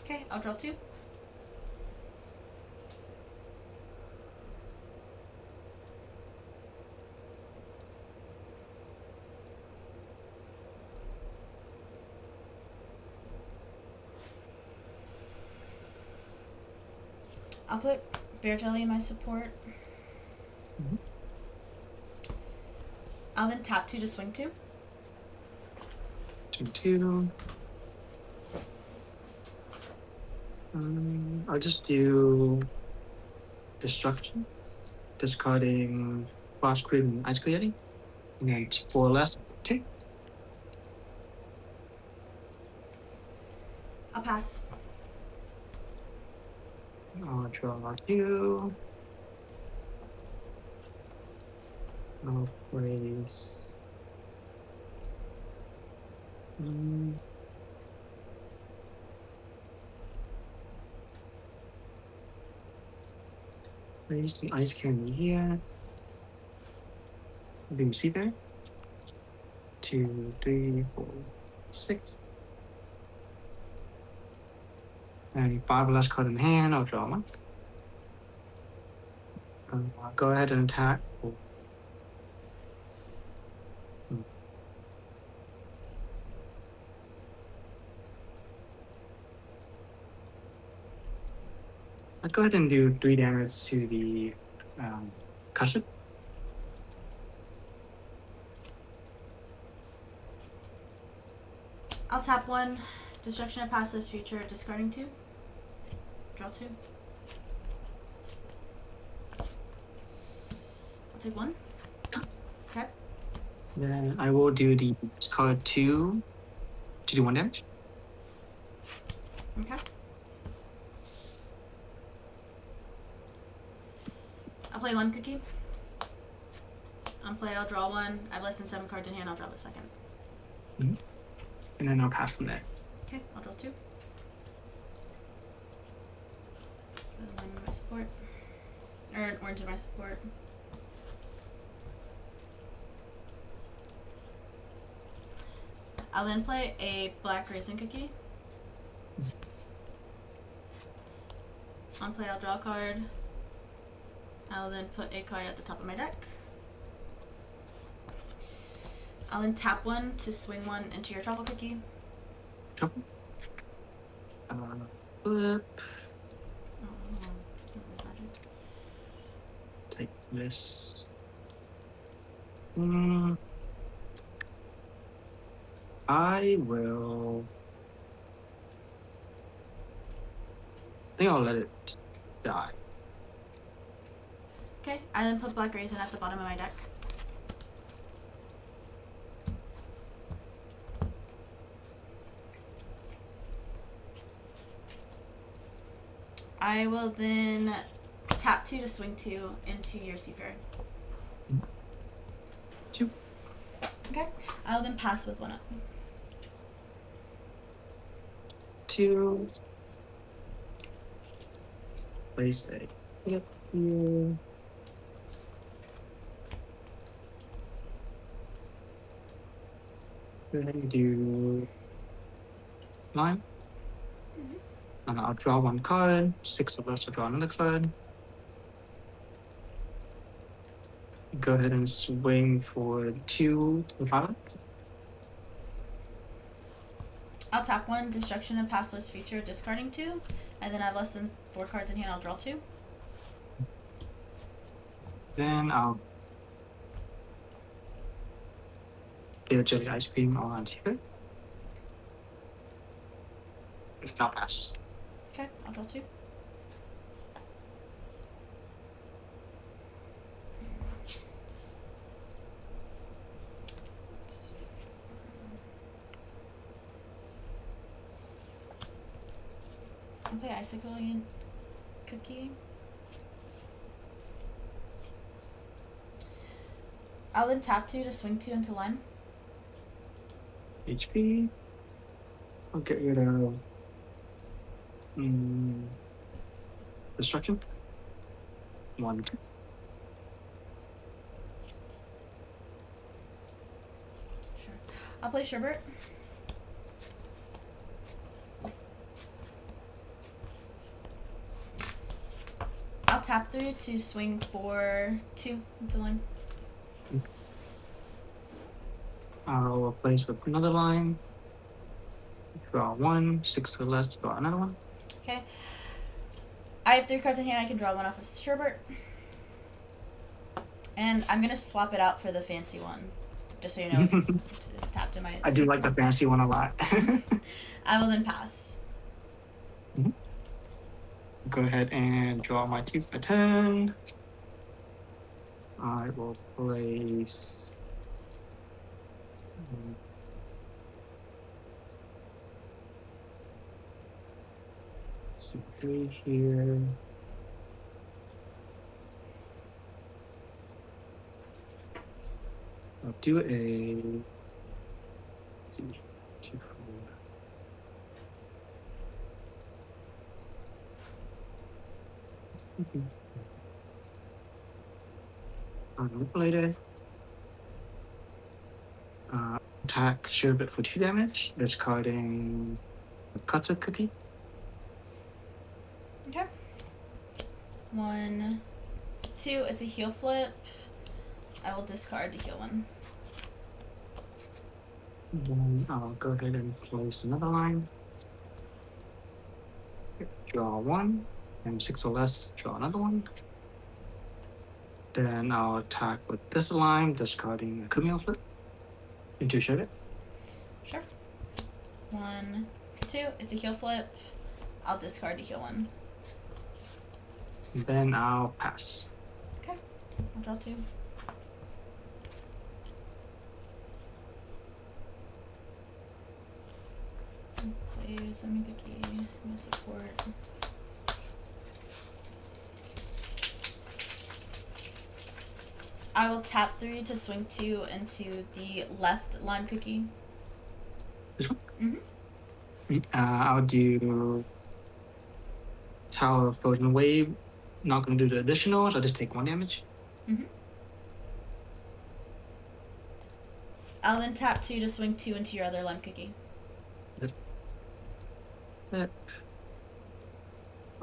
Okay, I'll draw 2. I'll put Bear Jelly in my support. I'll then tap 2 to swing 2. 2. I'll just do Destruction, discarding Flash Creed and Icicle Yeti. And then 4 less. Okay. I'll pass. I'll draw 2. I'll place. Place the ice candy here. Do you see there? 2, 3, 4, 6. And 5 less card in hand. I'll draw 1. I'll go ahead and attack. Let's go ahead and do 3 damage to the custard. I'll tap 1. Destruction of past this future, discarding 2. Draw 2. I'll take 1. Okay. Then I will do the card 2 to do 1 damage. Okay. I'll play Lime Cookie. I'll draw 1. I have less than 7 cards in hand. I'll draw the second. And then I'll pass from there. Okay, I'll draw 2. Put a lime in my support. Or an orange in my support. I'll then play a black raisin cookie. On play, I'll draw a card. I'll then put a card at the top of my deck. I'll then tap one to swing one into your truffle cookie. Truffle. Flip. Oh, this is magic. Take this. I will. I think I'll let it die. Okay, I then put black raisin at the bottom of my deck. I will then tap 2 to swing 2 into your Seafarer. 2. Okay, I will then pass with 1 up. 2. Place a hit here. Go ahead and do 9. And I'll draw 1 card. 6 of us will draw another card. Go ahead and swing for 2 to the bottom. I'll tap 1, destruction and pass list feature, discarding 2, and then I have less than 4 cards in hand, I'll draw 2. Then I'll do a jelly ice cream on secret. I'll pass. Okay, I'll draw 2. I'll play icicle and cookie. I'll then tap 2 to swing 2 into lime. HP. I'll get rid of destruction. 1. Sure. I'll play sherbet. I'll tap 3 to swing for 2 into lime. I'll replace with another line. Draw 1. 6 to the left. Draw another one. Okay. I have 3 cards in hand. I can draw 1 off of sherbet. And I'm gonna swap it out for the fancy one, just so you know. It's tapped in my. I do like the fancy one a lot. I will then pass. Go ahead and draw my 2 for 10. I will place. Some 3 here. I'll do a. Let's see, 2, 4. Manipulated. Attack sherbet for 2 damage, discarding a cuts cookie. Okay. 1, 2. It's a heal flip. I will discard the heal one. Then I'll go ahead and place another line. Draw 1, and 6 or less, draw another one. Then I'll attack with this line, discarding a Kumio flip into sherbet. Sure. 1, 2. It's a heal flip. I'll discard the heal one. Then I'll pass. Okay. I'll draw 2. Play semi cookie. No support. I will tap 3 to swing 2 into the left lime cookie. This one? Mm-hmm. I'll do Tower of Frozen Wave. Not going to do the additionals. I'll just take 1 damage. Mm-hmm. I'll then tap 2 to swing 2 into your other lime cookie. I'll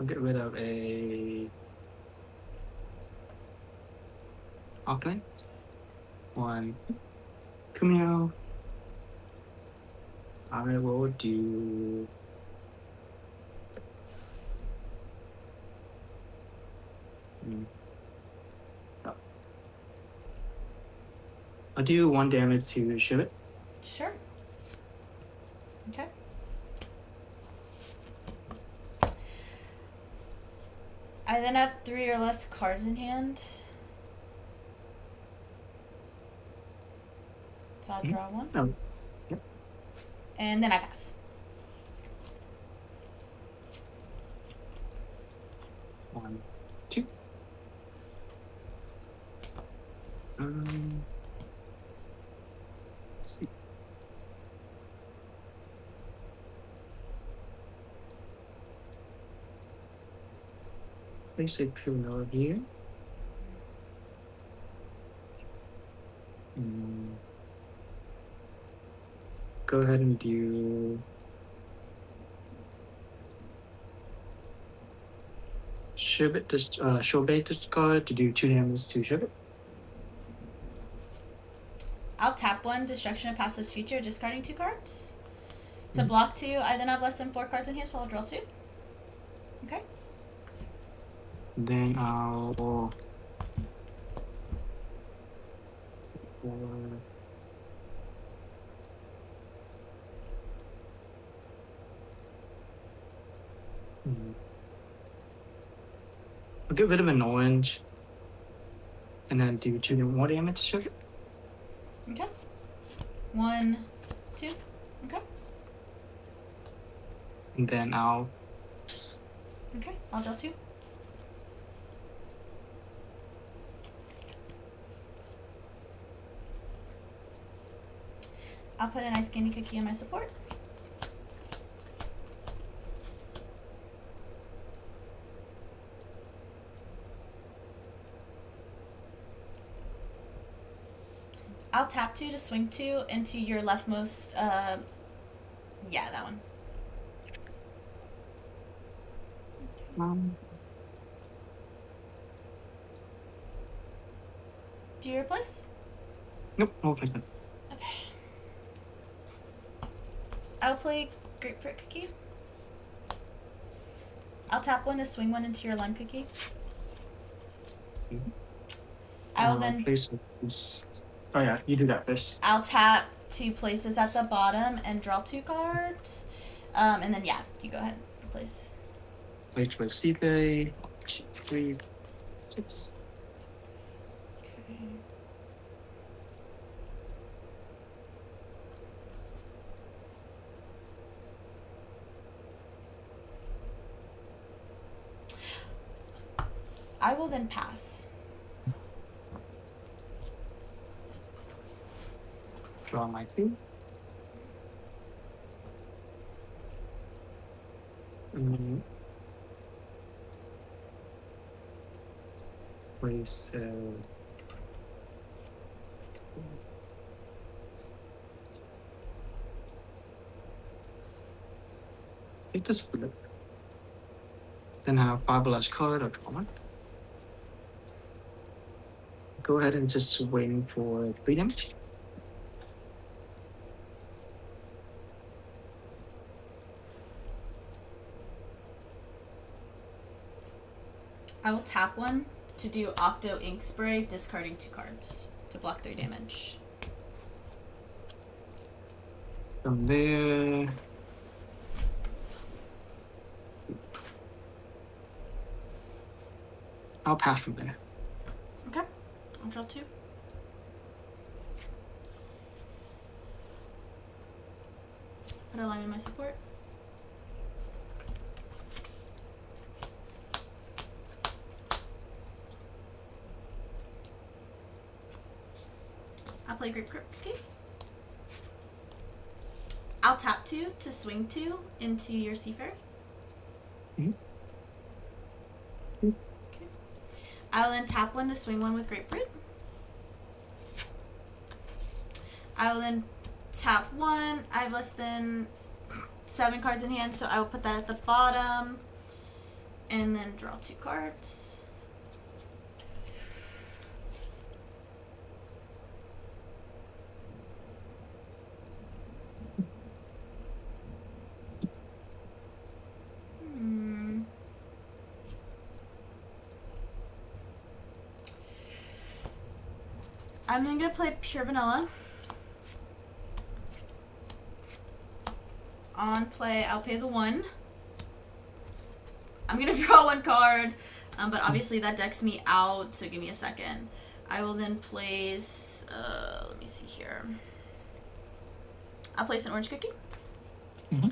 get rid of a Auckland. 1 Kumio. I will do I'll do 1 damage to Shivit. Sure. Okay. I then have 3 or less cards in hand. So I'll draw 1. Oh, yep. And then I pass. 1, 2. Let's see. Place a pillar here. Go ahead and do Shivit, Shobei discard to do 2 damage to Shivit. I'll tap 1, Destruction of Past Lives Future, discarding 2 cards. To block 2, I then have less than 4 cards in hand, so I'll draw 2. Okay. Then I'll I'll get rid of an orange and then do 2 more damage to Shivit. Okay. 1, 2. Okay. And then I'll Okay. I'll draw 2. I'll put an ice candy cookie in my support. I'll tap 2 to swing 2 into your leftmost, yeah, that one. Do you replace? Nope, no replacement. Okay. I'll play grapefruit cookie. I'll tap 1 to swing 1 into your lime cookie. I will then place this. Oh yeah, you do that first. I'll tap 2 places at the bottom and draw 2 cards. And then yeah, you go ahead. Replace. Place with Seaplay. 2, 3, 6. Okay. I will then pass. Draw my 2. Place take this flip. Then have 5 less card or comment. Go ahead and just swing for 3 damage. I will tap 1 to do Octo Ink Spray, discarding 2 cards to block 3 damage. From there, I'll pass from there. Okay. I'll draw 2. Put a line in my support. I'll play grapefruit cookie. I'll tap 2 to swing 2 into your sea fairy. Okay. I'll then tap 1 to swing 1 with grapefruit. I will then tap 1. I have less than 7 cards in hand, so I will put that at the bottom. And then draw 2 cards. I'm then gonna play Pure Vanilla. On play, I'll pay the 1. I'm gonna draw 1 card, but obviously that decks me out, so give me a second. I will then place, let me see here. I'll place an orange cookie. Mm-hmm.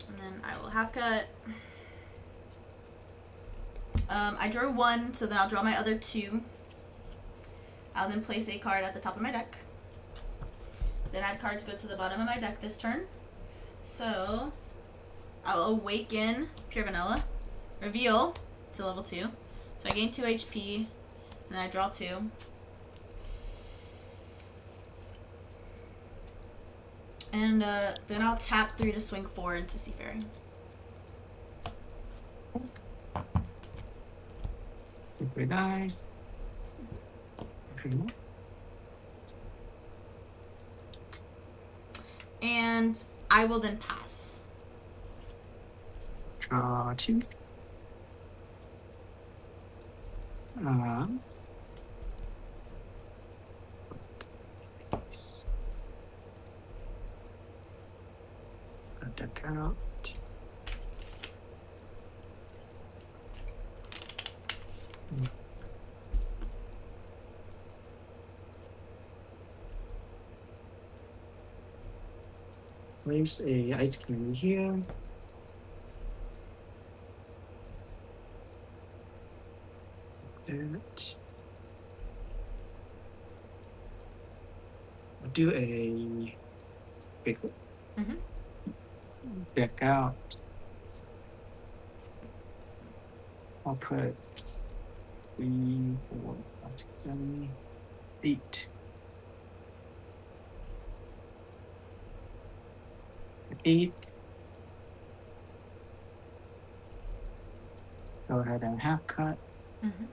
And then I will half cut. I drew 1, so then I'll draw my other 2. I'll then place a card at the top of my deck. Then add cards go to the bottom of my deck this turn. So I'll awaken Pure Vanilla, reveal to level 2. So I gain 2 HP, and I draw 2. And then I'll tap 3 to swing 4 into Seafaring. Very nice. And I will then pass. Draw 2. Deck out. Place a ice cube here. That. I'll do a big one. Mm-hmm. Deck out. I'll put 3, 4, 5, 6, 7, 8. 8. Go ahead and half cut. Mm-hmm.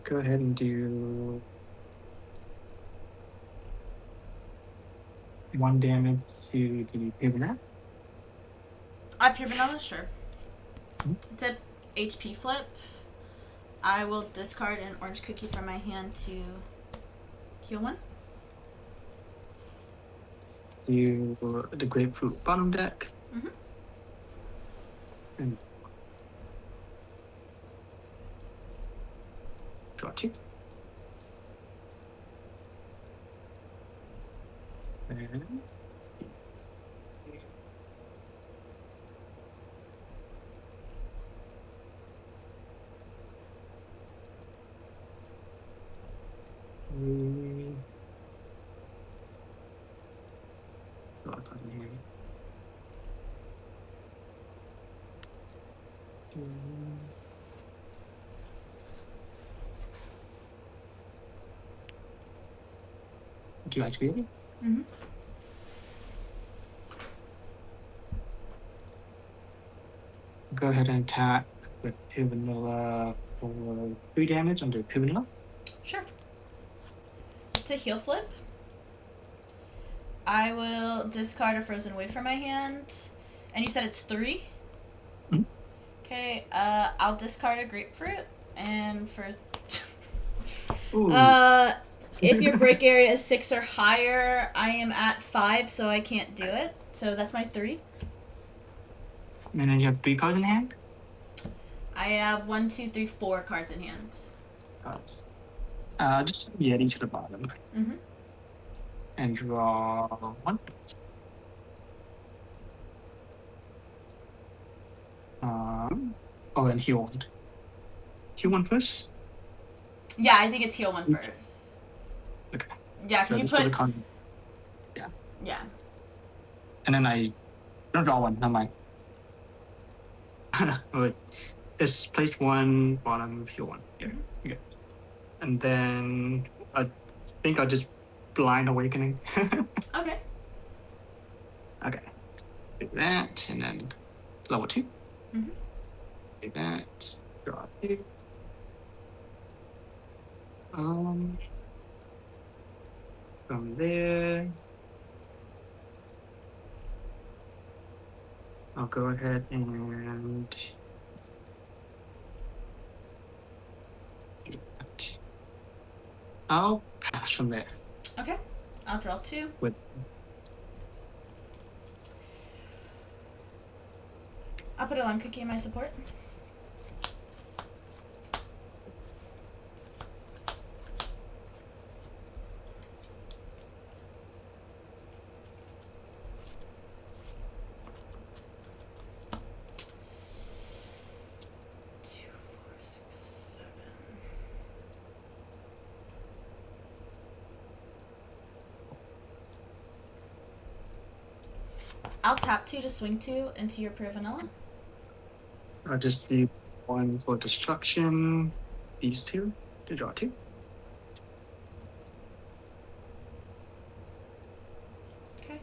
Go ahead and do 1 damage to the pivot. Pure Vanilla, sure. It's a HP flip. I will discard an orange cookie from my hand to heal 1. Do the grapefruit bottom deck. Mm-hmm. And draw 2. And do you actually have it? Mm-hmm. Go ahead and attack with Pivanilla for 3 damage under Pivanilla. Sure. It's a heal flip. I will discard a frozen wave from my hand. And you said it's 3? Mm-hmm. Okay, I'll discard a grapefruit. And for... Ooh. If your break area is 6 or higher, I am at 5, so I can't do it. So that's my 3. And then you have 3 cards in hand? I have 1, 2, 3, 4 cards in hand. Cards. Just Yeti to the bottom. Mm-hmm. And draw 1. And heal 1. heal one first? Yeah, I think it's heal one first. Okay. Yeah, So because you just put a put. con. Yeah. And then I don't draw one. Never mind. Wait. Just place one, bottom, heal one. Yeah. Mhm. Okay. And then I think I'll just blind awakening. Okay. Okay. Do that, and then level 2. Mhm. Do that. Draw 2. From there, I'll go ahead and do that. I'll pass from there Okay. I'll draw 2. with I'll put a lime cookie in my support. Two, four, six, seven. I'll tap 2 to swing 2 into your pure vanilla. I'll just do one for destruction. These 2 to draw 2. Okay.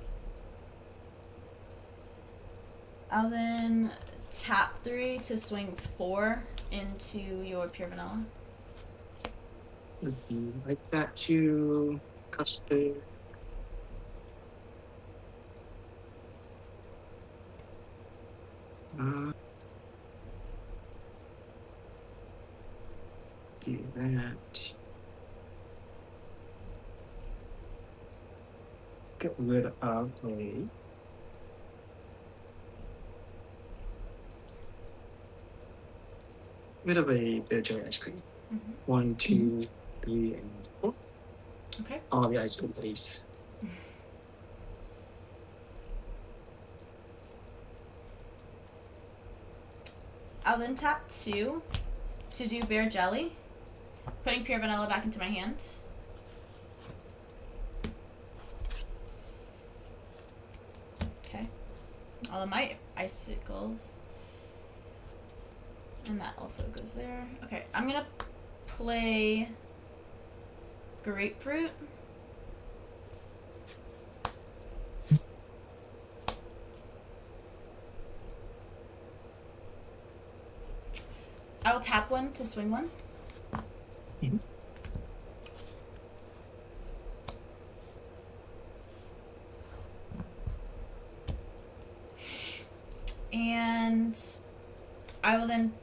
I'll then tap 3 to swing 4 into your pure vanilla. Would you like that to custard? Do that. Get rid of a bit of ice cream. Mhm. 1, 2, 3, and 4. Okay. All the ice cream, please. I'll then tap 2 to do bear jelly, putting pure vanilla back into my hand. Okay. All of my icicles. And that also goes there. Okay, I'm gonna play grapefruit. I'll tap 1 to swing 1. Mhm. And I will then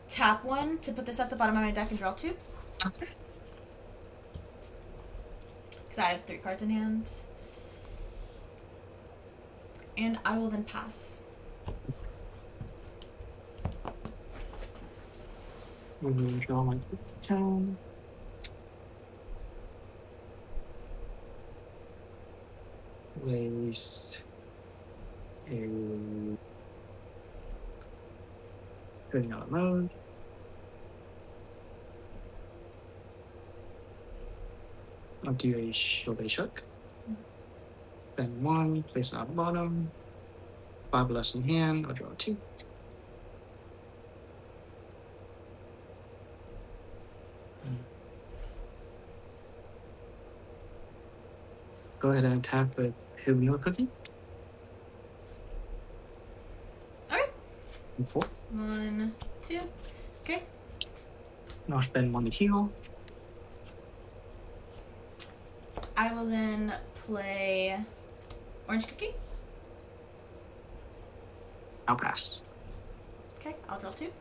tap 1 to put this at the bottom of my deck and draw 2. Okay. Because I have 3 cards in hand. And I will then pass. Draw my town. Place a putting out mode. I'll do a shoulder shook. Then 1, place it on the bottom. 5 less in hand, I'll draw 2. Go ahead and tap with vanilla cookie. Alright. And 4. 1, 2. Okay. And I'll spend 1 to heal. I will then play orange cookie. I'll pass. Okay, I'll draw 2.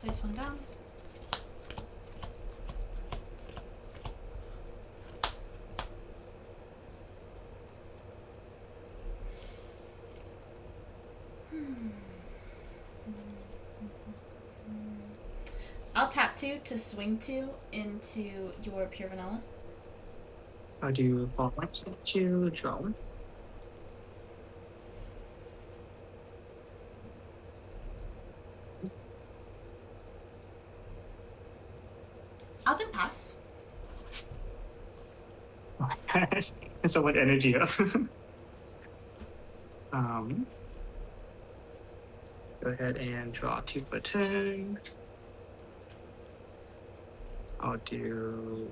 Place 1 down. I'll tap 2 to swing 2 into your pure vanilla. I'll do 4 points to draw 1. Oh my gosh, there's so much energy up. Go ahead and draw 2 for turn. I'll do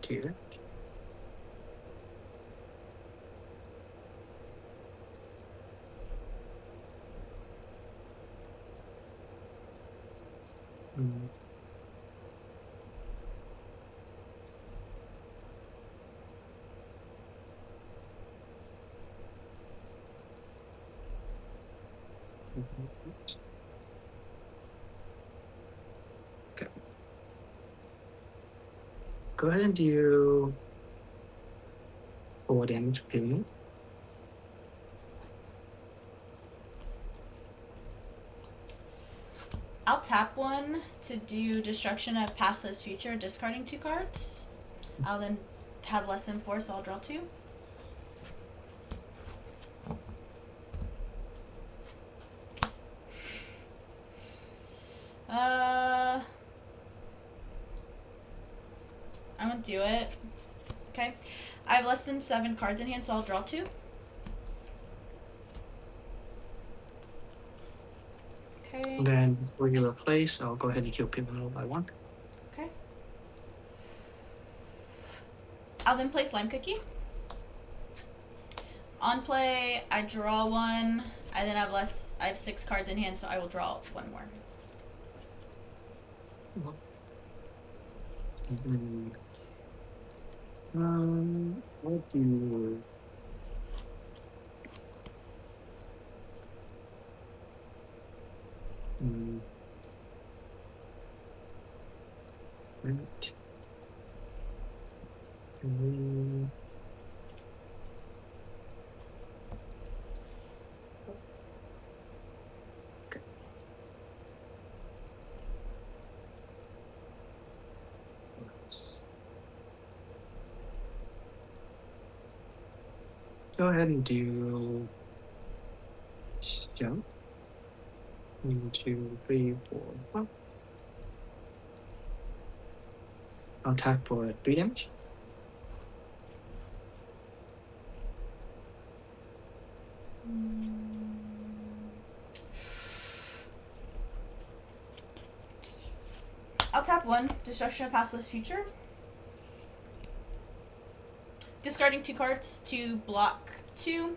two. Mm. Okay. Go ahead and do 4 damage period. I'll tap one to do destruction of past, less, future, discarding 2 cards. I'll then have less than 4, so I'll draw 2. I'm gonna do it. Okay. I have less than 7 cards in hand, so I'll draw 2. Okay. And then before you replace, I'll go ahead and kill Pivotal by 1. Okay. I'll then play Slime Cookie. On play, I draw 1. I then have I have 6 cards in hand, so I will draw 1 more. What do you... Right. Can we... Okay. Go ahead and do jump. 1, 2, 3, 4, 5. I'll attack for 3 damage. I'll tap 1, destruction of past, less, future. Discarding 2 cards to block 2.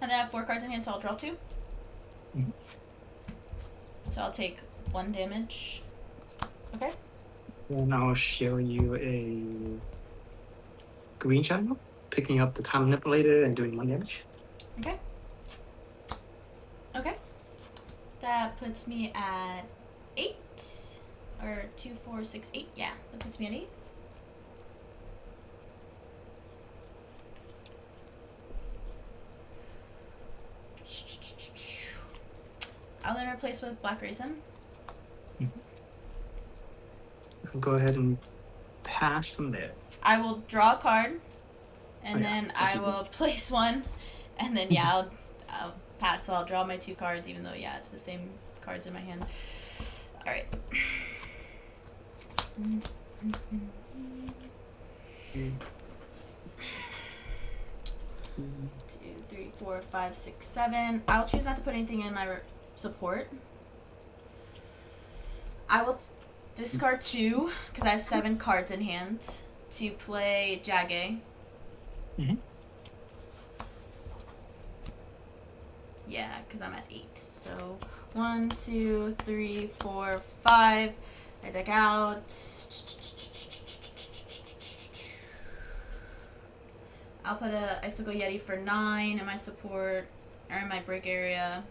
And then I have 4 cards in hand, so I'll draw 2. Mhm. So I'll take 1 damage. Okay. Then I'll show you a green shadow, picking up the time manipulator and doing 1 damage. Okay. Okay. That puts me at 8. Or 2, 4, 6, 8. Yeah, that puts me at 8. I'll then replace with Black Raisin. I'll go ahead and pass from there. I will draw a card, and Oh, yeah. then I will place 1, and then yeah, I'll pass. So I'll draw my 2 cards, even though yeah, it's the same cards in my hand. All right. 2, 3, 4, 5, 6, 7. I'll choose not to put anything in my support. I will discard 2 because I have 7 cards in hand to play Jage. Mhm. Yeah, because I'm at 8. So 1, 2, 3, 4, 5. I deck out. I'll put a Icicle Yeti for 9 in my support, or in my break area.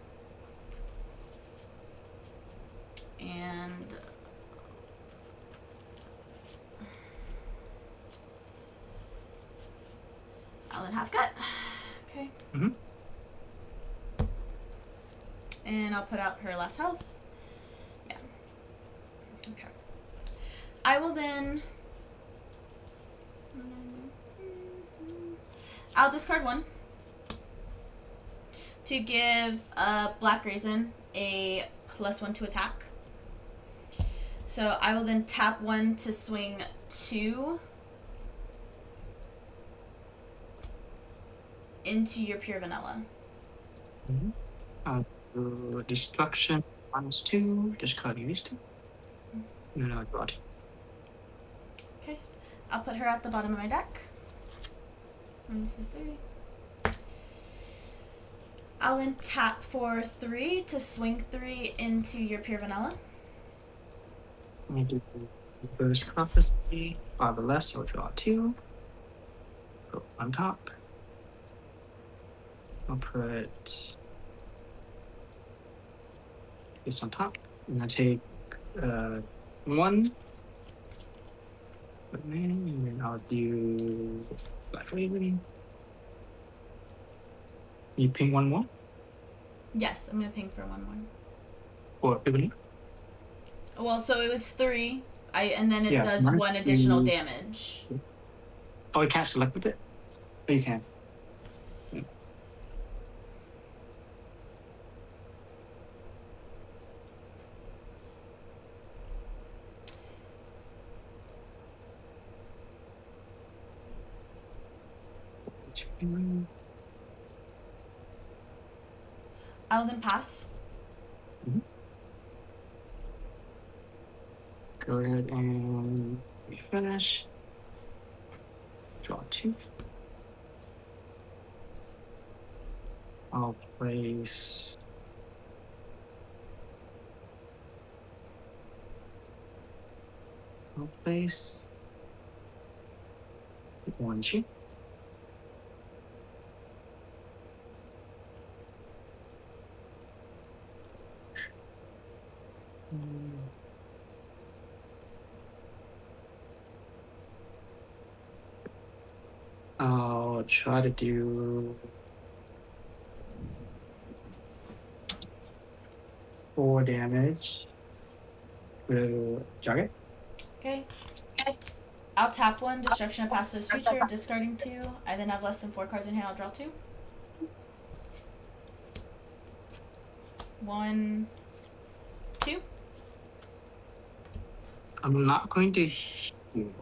And I'll then half cut. Okay. Mhm. And I'll put out her last health. Yeah. Okay. I will then... I'll discard 1. to give Black Raisin a +1 to attack. So I will then tap 1 to swing 2 into your pure vanilla. Destruction -2. Discard you used to. No, God. Okay. I'll put her at the bottom of my deck. 1, 2, 3. I'll then tap for 3 to swing 3 into your pure vanilla. I'm going to do Reverse Prophecy. 5 or less, so I'll draw 2. Go on top. I'll put this on top. And I take 1. And then I'll do Black Raven. You ping 1 more? Yes, I'm gonna ping for 1 more. Or Ebony? Well, so it was 3. And then it Yeah, does mine's 1 additional 3. damage. Oh, you can't select with it? Oh, you can. Yeah. I'll then pass. Go ahead and finish. Draw 2. I'll place one sheet. I'll try to do 4 damage to target. Okay. I'll tap 1, destruction of past this future, discarding 2. I then have less than 4 cards in hand, I'll draw 2. 1, 2. I'm not going to heal.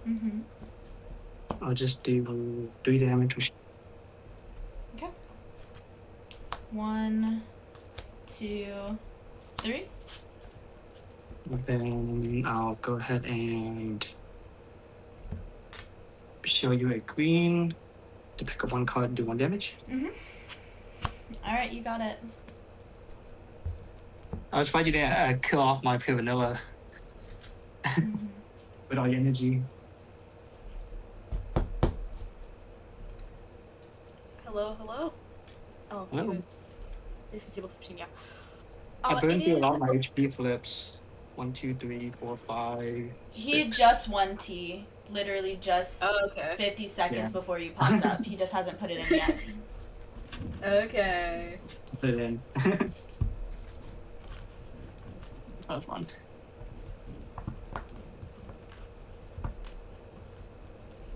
Mm-hmm. I'll just do 3 damage. Okay. 1, 2, 3. Then I'll go ahead and show you a green to pick up 1 card and do 1 damage. Mm-hmm. Alright, you got it. I was surprised you didn't kill off my pure vanilla with all your energy. Hello. Oh, Hello. anyway. This is your pushing, yeah. I burned it through a is- lot of my HP flips. 1, 2, 3, 4, 5, 6. He had just won T. Literally just Oh, okay. 50 seconds Yeah. before you popped up. He just hasn't put it in yet. Okay. Put it in. That was fun.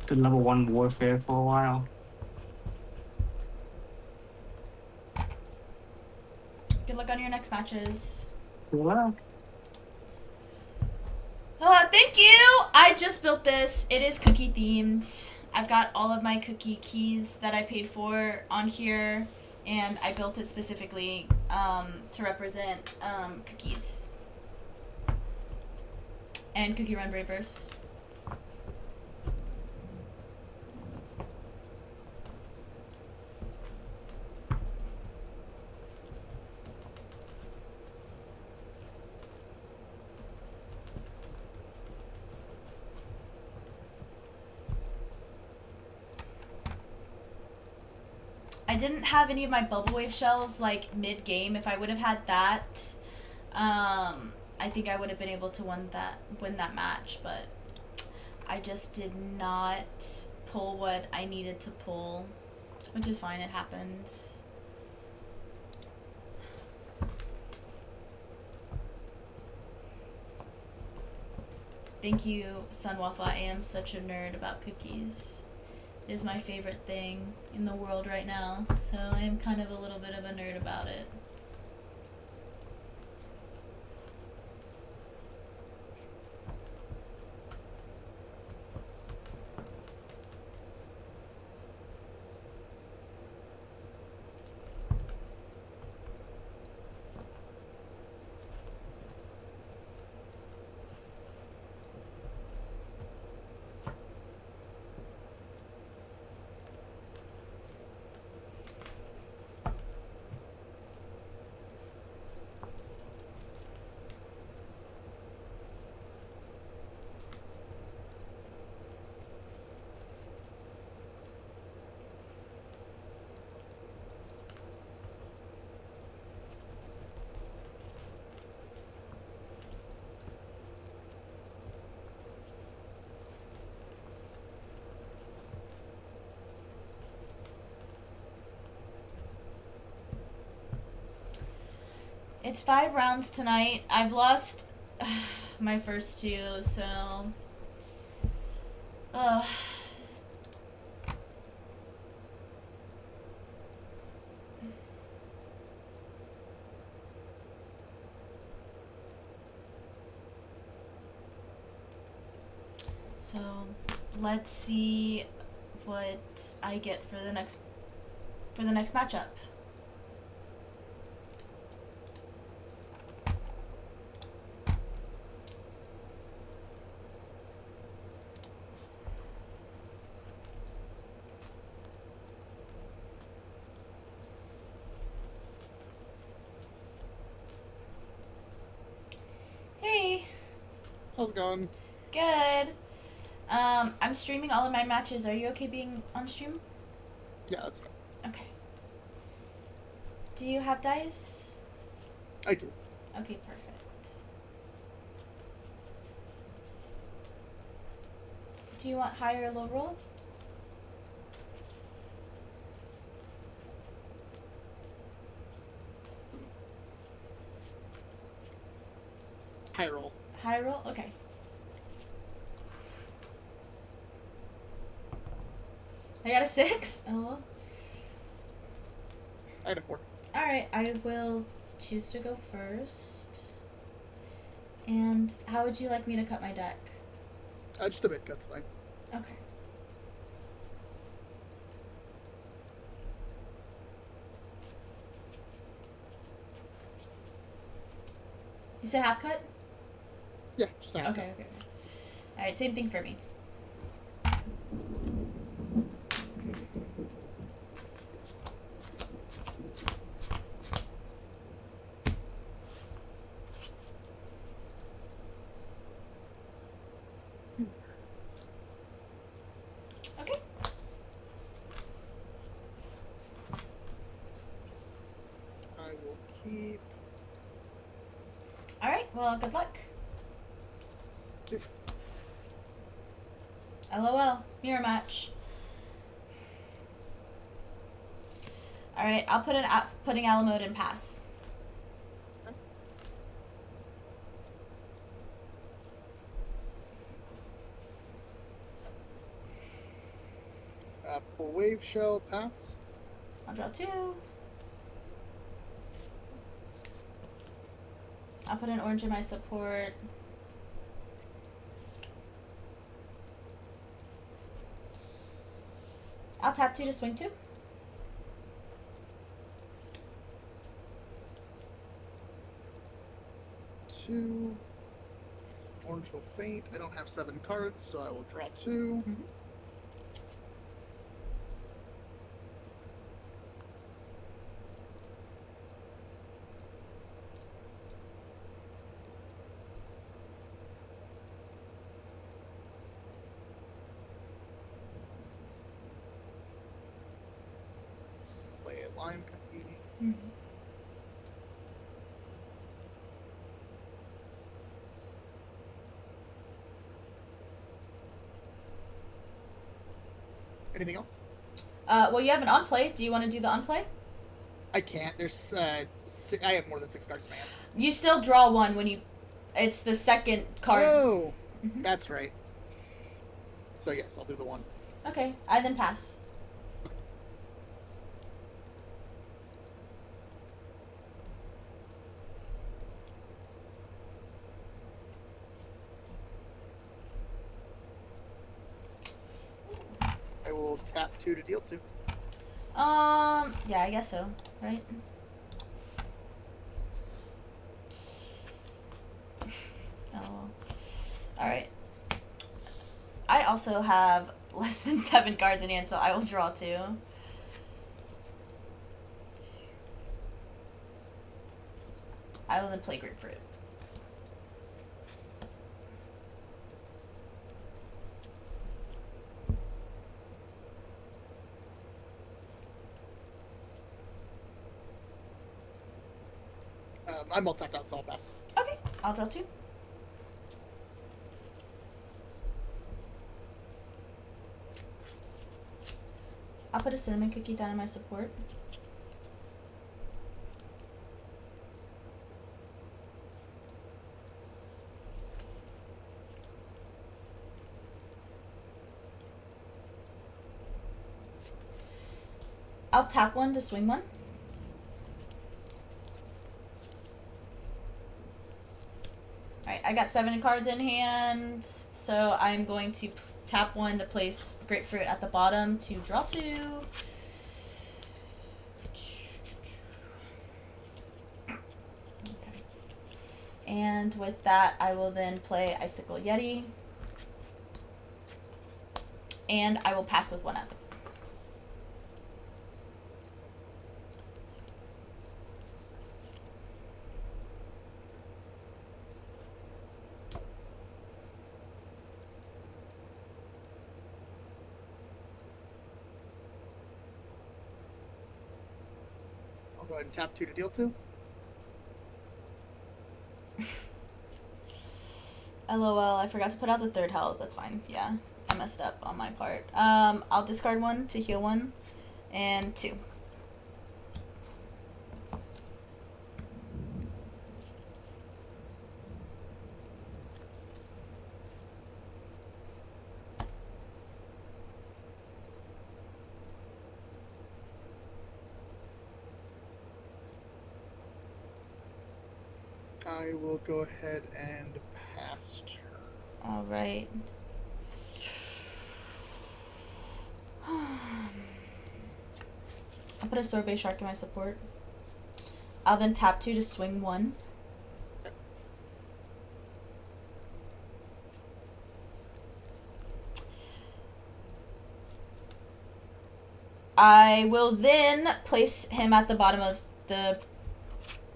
Did level 1 warfare for a while. Good luck on your next matches. Well, Thank you! I just built this. It is cookie themed. I've got all of my cookie keys that I paid for on here, and I built it specifically to represent cookies. And Cookie Run Braverse. I didn't have any of my bubble wave shells like mid game. If I would have had that, I think I would have been able to win that match, but I just did not pull what I needed to pull, which is fine. It happens. Thank you, Sunwaffle. I am such a nerd about cookies. is my favorite thing in the world right now, so I am kind of a little bit of a nerd about it. It's 5 rounds tonight. I've lost my first 2, so... So, let's see what I get for the next matchup. Hey, How's it going? good. I'm streaming all of my matches. Are you okay being on stream? Yeah, that's fine. Okay. Do you have dice? I do. Okay, perfect. Do you want high or low roll? High roll. High roll? Okay. I got a 6? Oh. I had a 4. Alright, I will choose to go first. And how would you like me to cut my deck? Just a bit, that's fine. Okay. You said half cut? Yeah, just a half. Okay. Alright, same thing for me. Okay. I will keep. Alright, well, good luck. LOL. Mirror match. Alright, I'll put putting Alamo mode in pass. Apple Wave Shell, pass. I'll draw 2. I'll put an orange in my support. I'll tap 2 to swing 2. Two. Orange will faint. I don't have 7 cards, so I will draw 2. Mhm. Play a lime copy. Mm-hmm. Anything else? Well, you have an on play. Do you want to do the on play? I can't. There's I have more than 6 cards in my hand. You still draw 1 when you. It's the second card. Oh, Mhm. that's right. So yes, I'll do the 1. Okay, I then pass. I will tap 2 to deal 2. Yeah, I guess so, right? Oh, alright. I also have less than 7 cards in hand, so I will draw 2. I will then play Grapefruit. I'm all tapped out, so I'll pass. Okay, I'll draw 2. I'll put a cinnamon cookie down in my support. I'll tap 1 to swing 1. Alright, I got 7 cards in hand, so I'm going to tap 1 to place Grapefruit at the bottom to draw 2. Okay. And with that, I will then play Icicle Yeti. And I will pass with 1 up. I'll go ahead and tap 2 to deal 2. LOL, I forgot to put out the 3rd health. That's fine. Yeah, I messed up on my part. I'll discard 1 to heal 1, and 2. I will go ahead and pass turn. Alright. I'll put a Sorbet Shark in my support. I'll then tap 2 to swing 1. I will then place him at the bottom of the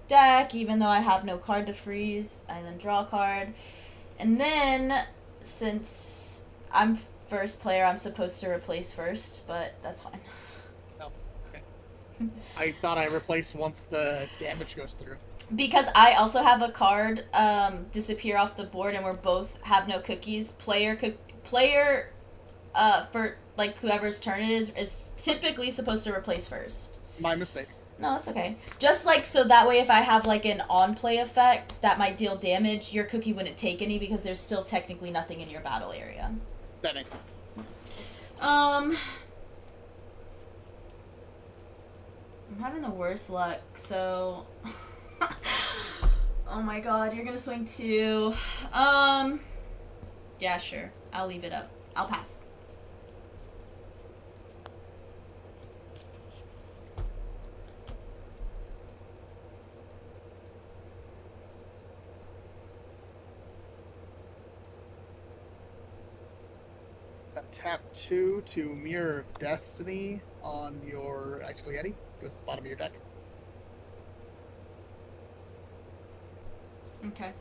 deck, even though I have no card to freeze. I then draw a card. And then, since I'm first player, I'm supposed to replace first, but that's fine. Oh, okay. I thought I replaced once the damage goes through. Because I also have a card disappear off the board, and we're both have no cookies. Player, for like whoever's turn it is typically supposed to replace first. My mistake. No, that's okay. Just like so that way, if I have like an on-play effect that might deal damage, your cookie wouldn't take any because there's still technically nothing in your battle area. That makes sense. I'm having the worst luck, so oh my god, you're gonna swing 2. Yeah, sure. I'll leave it up. I'll pass. Tap 2 to Mirror of Destiny on your Icicle Yeti. Goes to the bottom of your deck. Okay.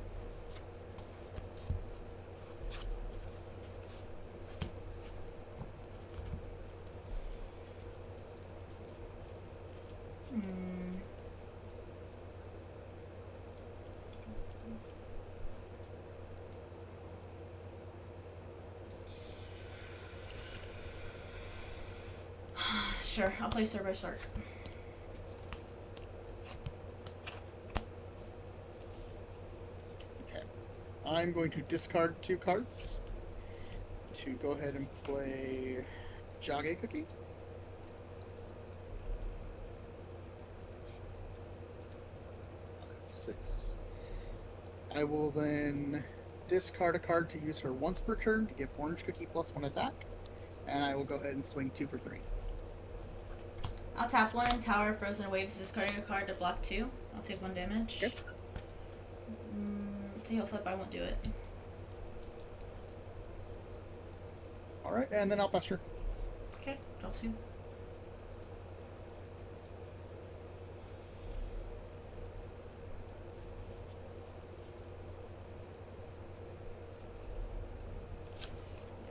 Sure, I'll play Cerberus Shark. Okay. I'm going to discard 2 cards to go ahead and play Jage Cookie. Six. I will then discard a card to use her once per turn to give Orange Cookie +1 attack. And I will go ahead and swing 2 for 3. I'll tap 1, Tower of Frozen Waves, discarding a card to block 2. I'll take 1 damage. Okay. Tail flip, I won't do it. Alright, and then I'll pass her. Okay, draw 2. Yeah,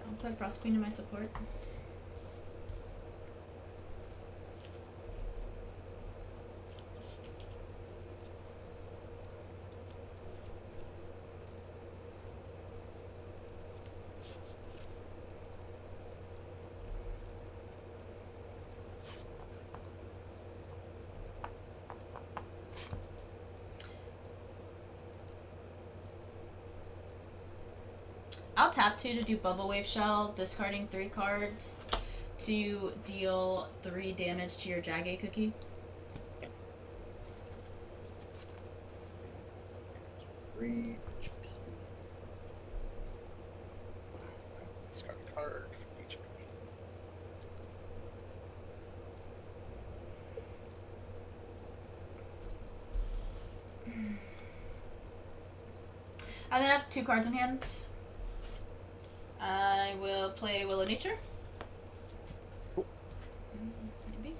I'll put Frost Queen in my support. I'll tap 2 to do Bubble Wave Shell, discarding 3 cards to deal 3 damage to your Jage Cookie. Three HP. Discard a card. HP. I then have 2 cards in hand. I will play Will of Nature. Cool. Maybe.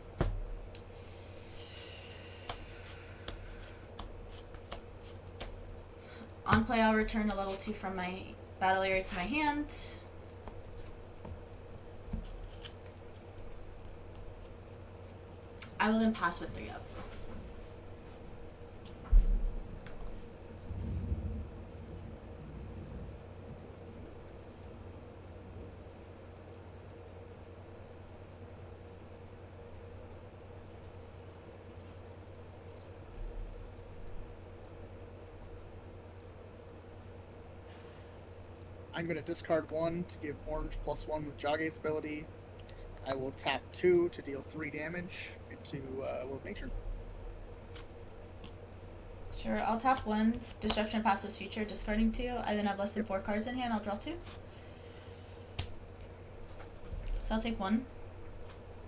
On play, I'll return a level 2 from my battle area to my hand. I will then pass with 3 up. I'm going to discard 1 to give Orange +1 with Jage's ability. I will tap 2 to deal 3 damage into Will of Nature. Sure, I'll tap 1. Destruction passes future, discarding 2. I then have less than 4 cards in hand. I'll draw 2. So I'll take 1.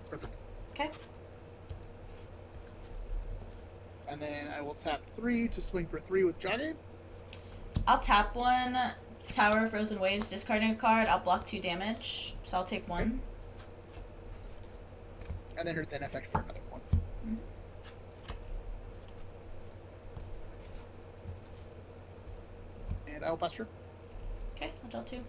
Perfect. Okay. And then I will tap 3 to swing for 3 with Jage. I'll tap 1. Tower of Frozen Waves, discarding a card. I'll block 2 damage. So I'll take 1. And then her then effect for another 1. And I'll pass her. Okay, I'll draw 2.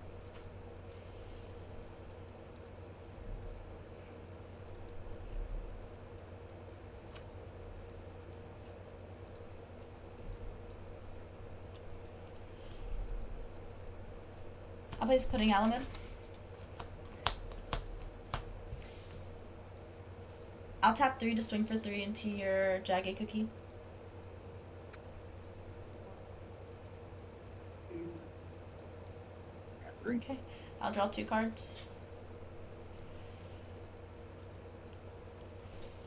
I'll place Pudding Alamid. I'll tap 3 to swing for 3 into your Jage Cookie. Okay, I'll draw 2 cards.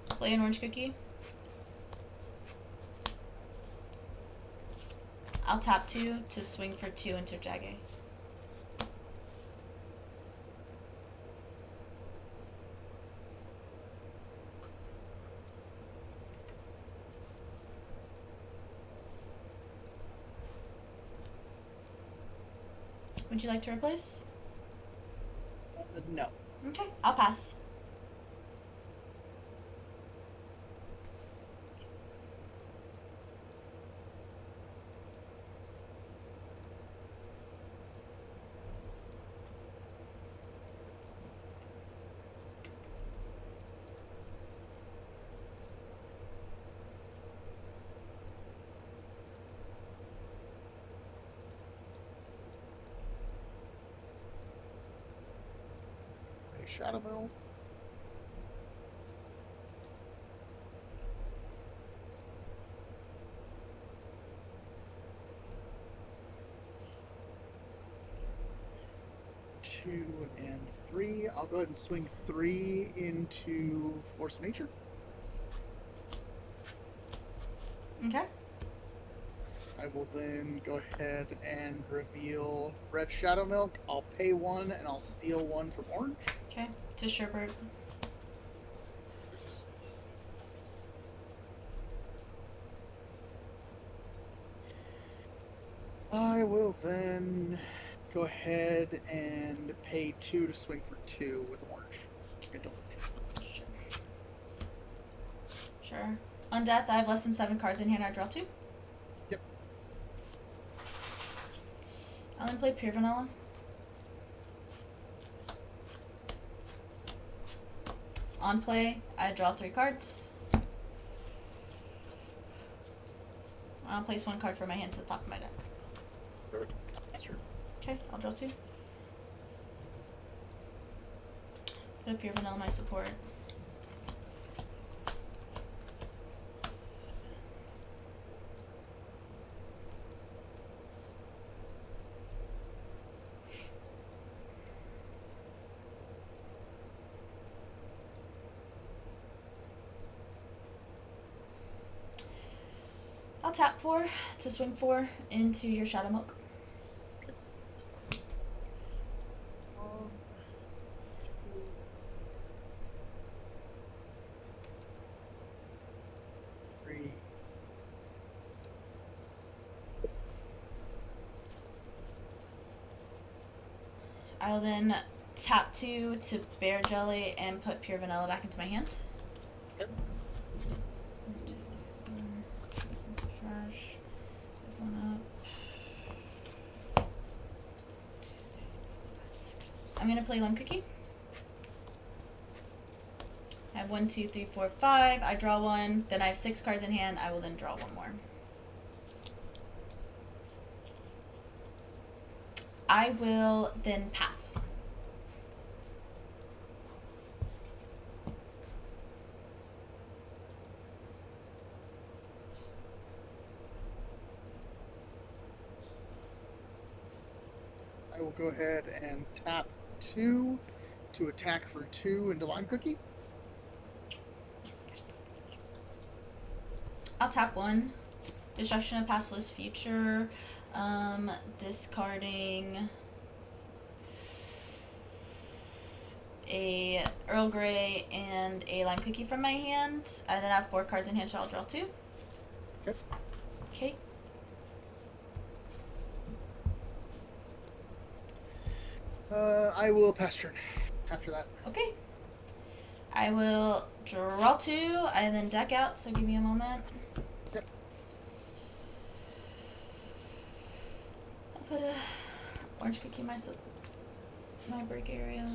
Play an Orange Cookie. I'll tap 2 to swing for 2 into Jage. Would you like to replace? No. Okay, I'll pass. Shadow Mill. 2, and 3. I'll go ahead and swing 3 into Force of Nature. Okay. I will then go ahead and reveal Red Shadow Milk. I'll pay 1 and I'll steal 1 from Orange. Okay. To Sherbert. I will then go ahead and pay 2 to swing for 2 with Orange. I don't. Sure. Sure. On death, I have less than 7 cards in hand. I draw 2. Yep. I'll then play Pure Vanilla. On play, I draw 3 cards. I'll place 1 card from my hand to the top of my deck. Sure. Okay, I'll draw 2. Put a Pure Vanilla my support. 7. I'll tap 4 to swing 4 into your Shadow Milk. Um, 2, 3. I'll then tap 2 to Bear Jelly and put Pure Vanilla back into my hand. Yep. 1, 2, 3, 4. This is trash. Move 1 up. I'm gonna play Lime Cookie. I have 1, 2, 3, 4, 5. I draw 1. Then I have 6 cards in hand. I will then draw 1 more. I will then pass. I will go ahead and tap 2 to attack for 2 into Lime Cookie. I'll tap 1. Destruction of Pastless Future. Discarding a Earl Grey and a Lime Cookie from my hand. I then have 4 cards in hand, so I'll draw 2. Okay. Okay. I will pass turn after that. Okay. I will draw 2. I then deck out, so give me a moment. Yep. I'll put a orange cookie in my break area.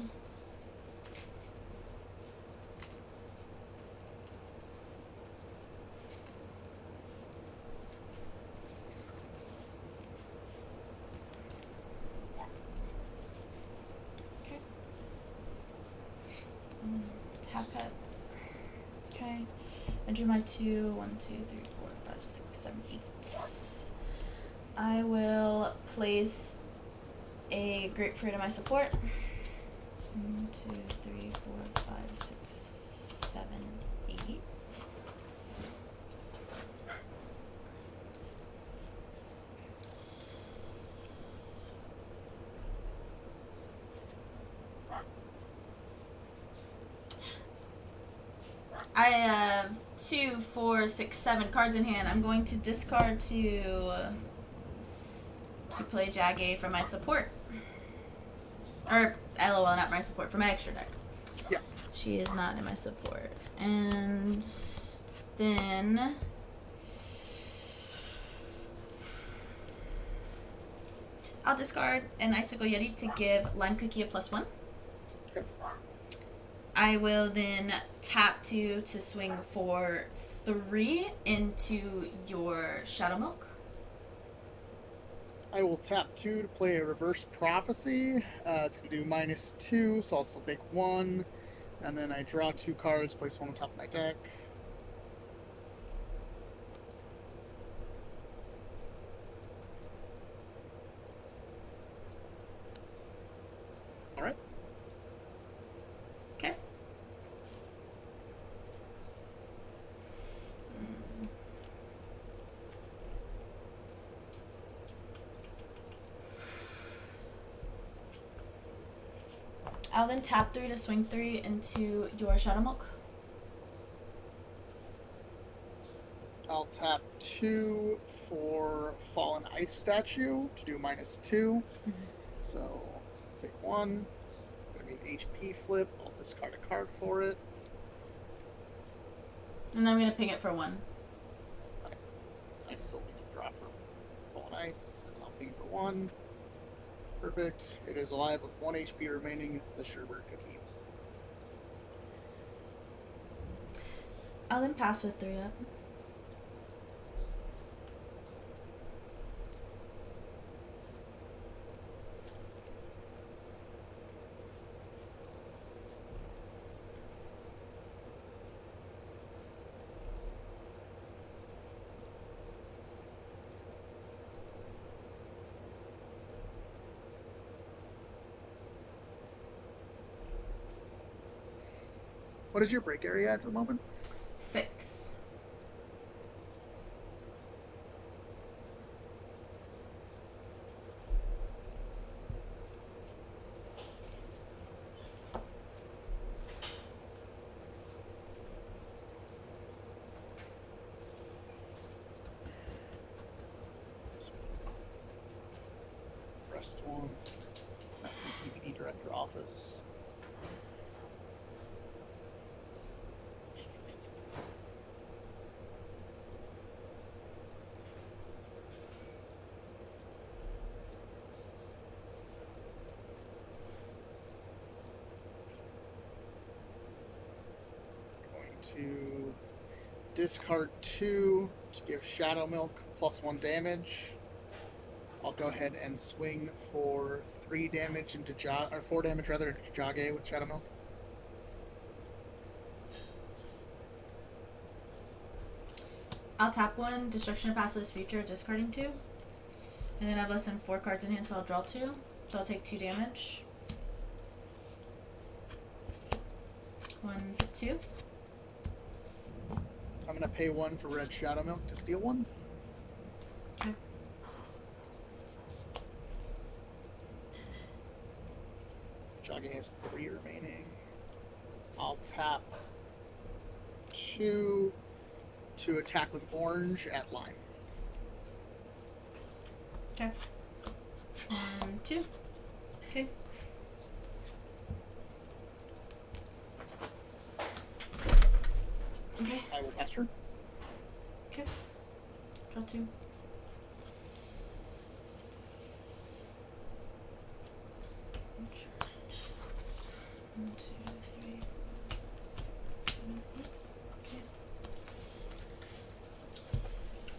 Okay. Half cut. Okay. I drew my 2. 1, 2, 3, 4, 5, 6, 7, 8. I will place a grapefruit in my support. 1, 2, 3, 4, 5, 6, 7, 8. I have 2, 4, 6, 7 cards in hand. I'm going to discard to play Jaggy from my support. Or, LOL, not my support, from my extra deck. Yeah. She is not in my support. And then I'll discard an Icicle Yeti to give Lime Cookie a +1. Okay. I will then tap 2 to swing for 3 into your Shadow Milk. I will tap 2 to play a Reverse Prophecy. It's going to do -2, so I'll still take 1. And then I draw 2 cards, place 1 on top of my deck. Alright. I'll then tap 3 to swing 3 into your Shadow Milk. I'll tap 2 for Fallen Ice Statue to do -2. So take 1. It's gonna be an HP flip. I'll discard a card for it. And then I'm going to ping it for 1. I still need to draw for Fallen Ice, and I'll ping for 1. Perfect. It is alive with 1 HP remaining. It's the sherbet cookie. I'll then pass with 3 up. What is your break area at the moment? 6. Rest 1. That's the TPD Director Office. To discard 2 to give Shadow Milk +1 damage. I'll go ahead and swing for 3 damage into or 4 damage rather into Jage with Shadow Milk. I'll tap 1, Destruction of Passless Future, discarding 2. And then I have less than 4 cards in hand, so I'll draw 2. So I'll take 2 damage. 1, 2. I'm going to pay 1 for red Shadow Milk to steal 1. Okay. Jage has 3 remaining. I'll tap 2 to attack with orange at line. Okay. 1, 2. Okay. Okay. I will pass turn. Okay. Draw 2. One, two, three, four, 6, 7, 8. Okay.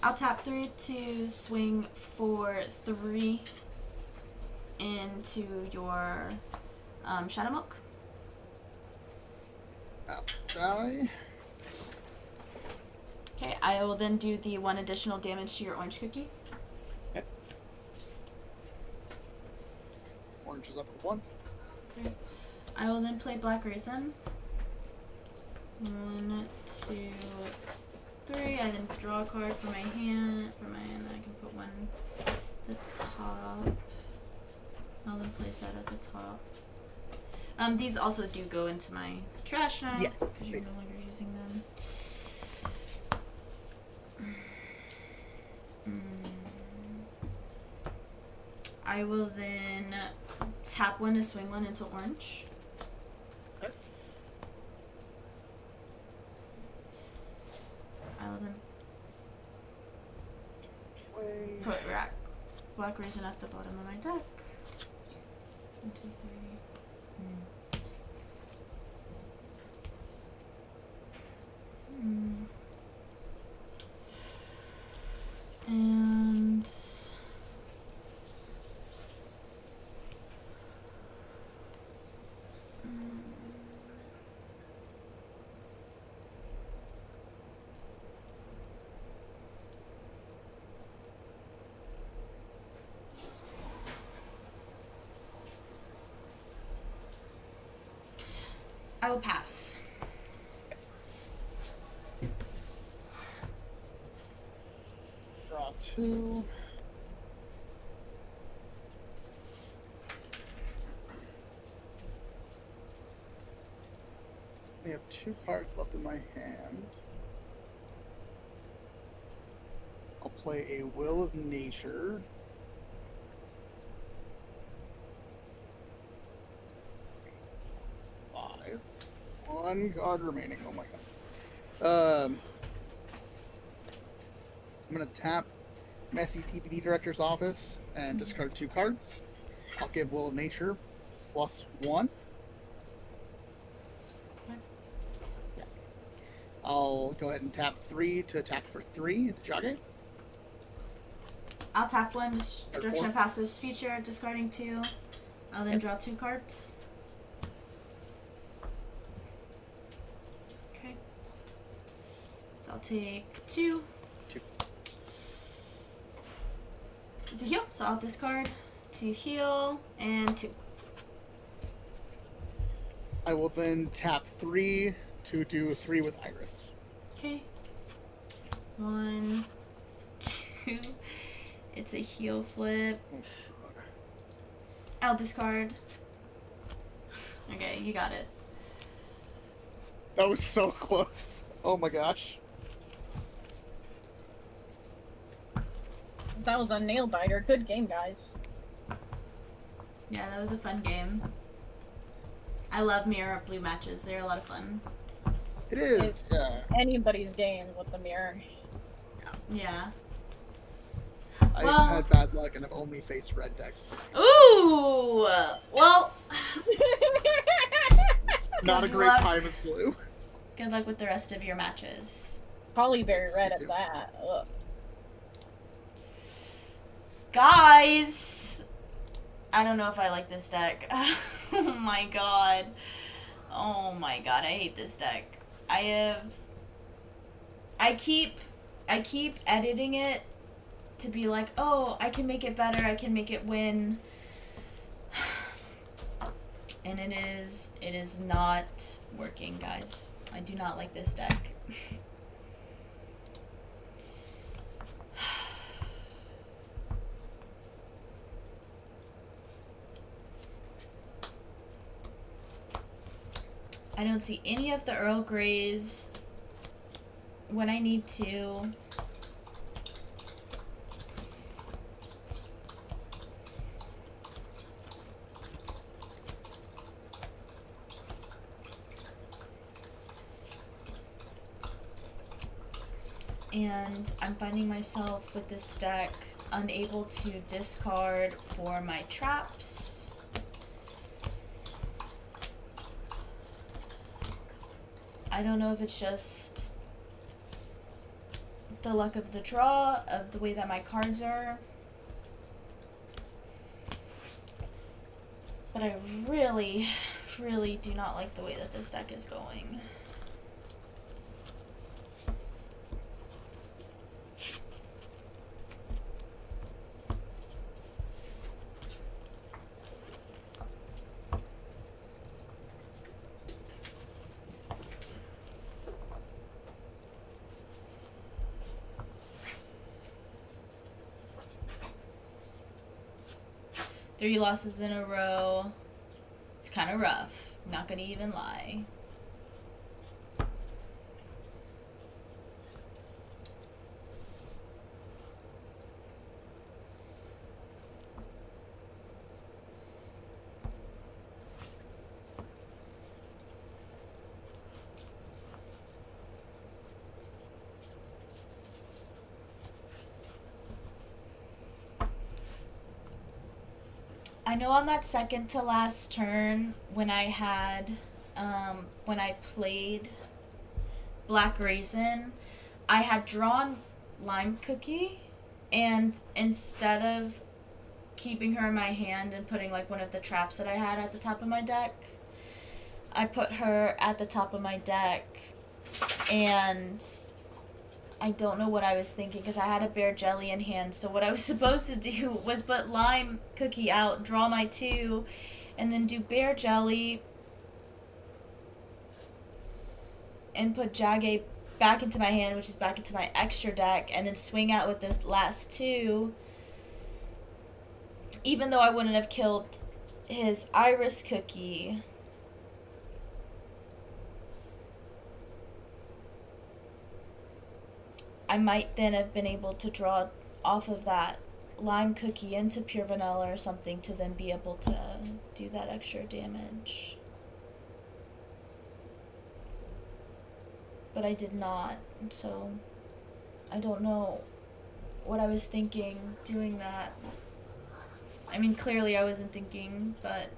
I'll tap 3 to swing for 3 into your Shadow Milk. I'll die. Okay, I will then do the 1 additional damage to your orange cookie. Okay. Orange is up at 1. Okay. I will then play Black Raisin. 1, 2, 3. I then draw a card for my hand. I can put 1 at the top. I'll then place that at the top. These also do go into my trash now. Yes, Because you're no longer using them. I will then tap 1 to swing 1 into orange. Okay. I will then Play. put Black Raisin at the bottom of my deck. 1, 2, 3. And I will pass. Draw 2. 2 cards left in my hand. I'll play a Will of Nature. Five. 1 card remaining. Oh my god. I'm gonna tap Messy TPD Director's Office and discard 2 cards. I'll give Will of Nature +1. Okay. Yeah. I'll go ahead and tap 3 to attack for 3 into Jage. I'll tap 1, Or direction 4. of passive's future, discarding 2. I'll then draw 2 cards. Okay. So I'll take 2. 2. To heal, so I'll discard 2 heal and 2. I will then tap 3 to do 3 with Iris. Okay. 1, 2. It's a heal flip. I'll discard. Okay, you got it. That was so close. Oh my gosh. That was a nail biter. Good game, guys. Yeah, that was a fun game. I love mirror up blue matches. They're a lot of fun. It is, It's yeah. anybody's game with the mirror. Yeah. I've Well- had bad luck and I've only faced red decks. Ooh! Well, Not a Good great luck. time as blue. good luck with the rest of your matches. Hollyberry Yes, red you at too. that. Ugh. Guys! I don't know if I like this deck. Oh my god. Oh my god, I hate this deck. I keep editing it to be like, oh, I can make it better, I can make it win. And it is not working, guys. I do not like this deck. I don't see any of the Earl Greys when I need to. And I'm finding myself with this deck unable to discard for my traps. I don't know if it's just the luck of the draw, of the way that my cards are. But I really, really do not like the way that this deck is going. Three losses in a row. It's kind of rough. Not gonna even lie. I know on that second to last turn when I had, when I played Black Raisin, I had drawn Lime Cookie, and instead of keeping her in my hand and putting like one of the traps that I had at the top of my deck, I put her at the top of my deck, and I don't know what I was thinking because I had a Bear Jelly in hand. So what I was supposed to do was put Lime Cookie out, draw my 2, and then do Bear Jelly and put Jage back into my hand, which is back into my extra deck, and then swing out with this last 2. Even though I wouldn't have killed his Iris Cookie. I might then have been able to draw off of that lime cookie into pure vanilla or something to then be able to do that extra damage. But I did not, so I don't know what I was thinking doing that. I mean, clearly I wasn't thinking, but...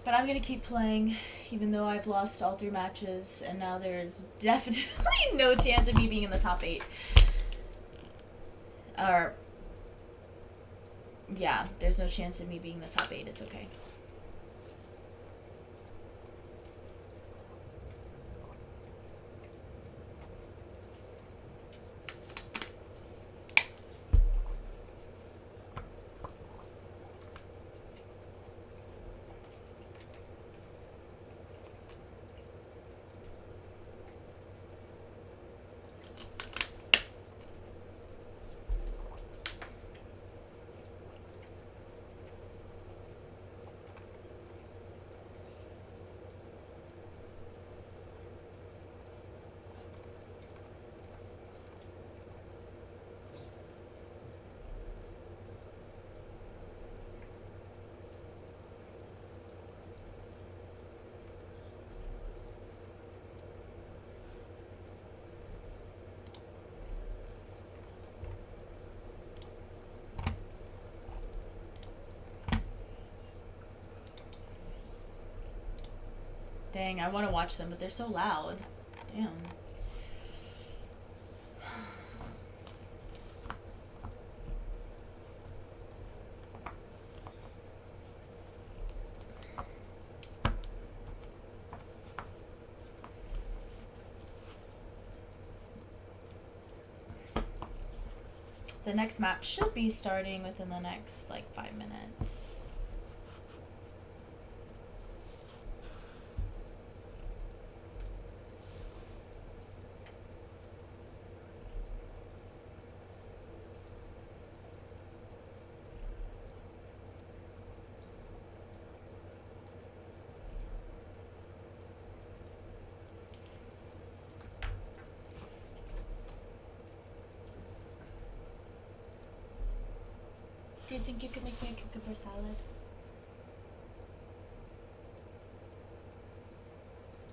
But I'm gonna keep playing, even though I've lost all 3 matches, and now there's definitely no chance of me being in the top 8. Or, yeah, there's no chance of me being in the top 8, it's okay. Dang, I want to watch them, but they're so loud. Damn. The next match should be starting within the next, like, 5 minutes. Do you think you could make me a cucumber salad?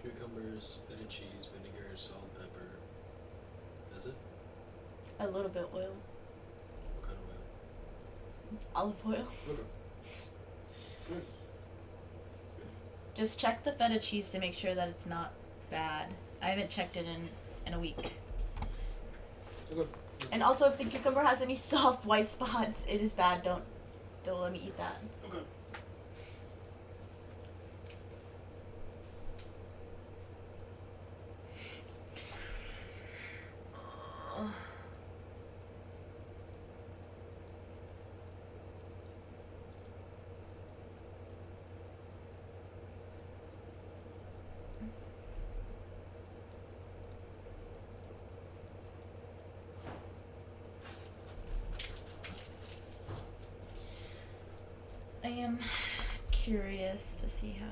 Cucumbers, feta cheese, vinegar, salt, pepper. That's it? A little bit oil. What kind of oil? Olive oil. Okay. Good. Just check the feta cheese to make sure that it's not bad. I haven't checked it in a week. Okay. And also, if the cucumber has any soft white spots, it is bad. Don't let me eat that. Okay. I am curious to see how.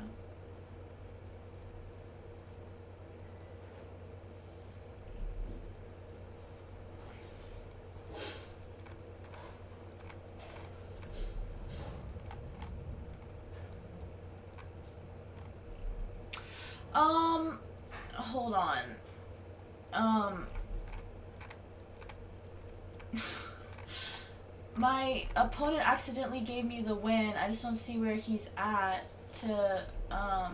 Hold on. My opponent accidentally gave me the win. I just don't see where he's at to, oh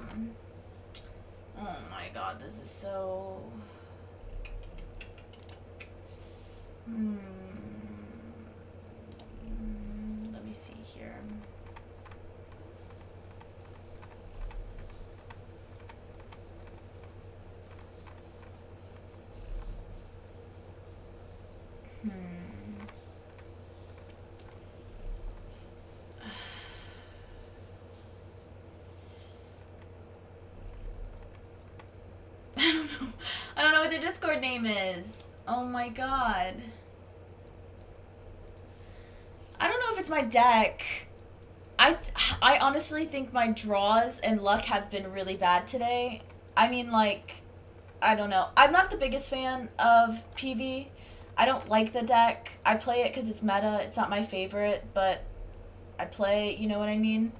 my god, this is so... what their Discord name is. Oh my god. I don't know if it's my deck. I honestly think my draws and luck have been really bad today. I mean, like, I don't know. I'm not the biggest fan of PV. I don't like the deck. I play it because it's meta. It's not my favorite, but I play, you know what I mean?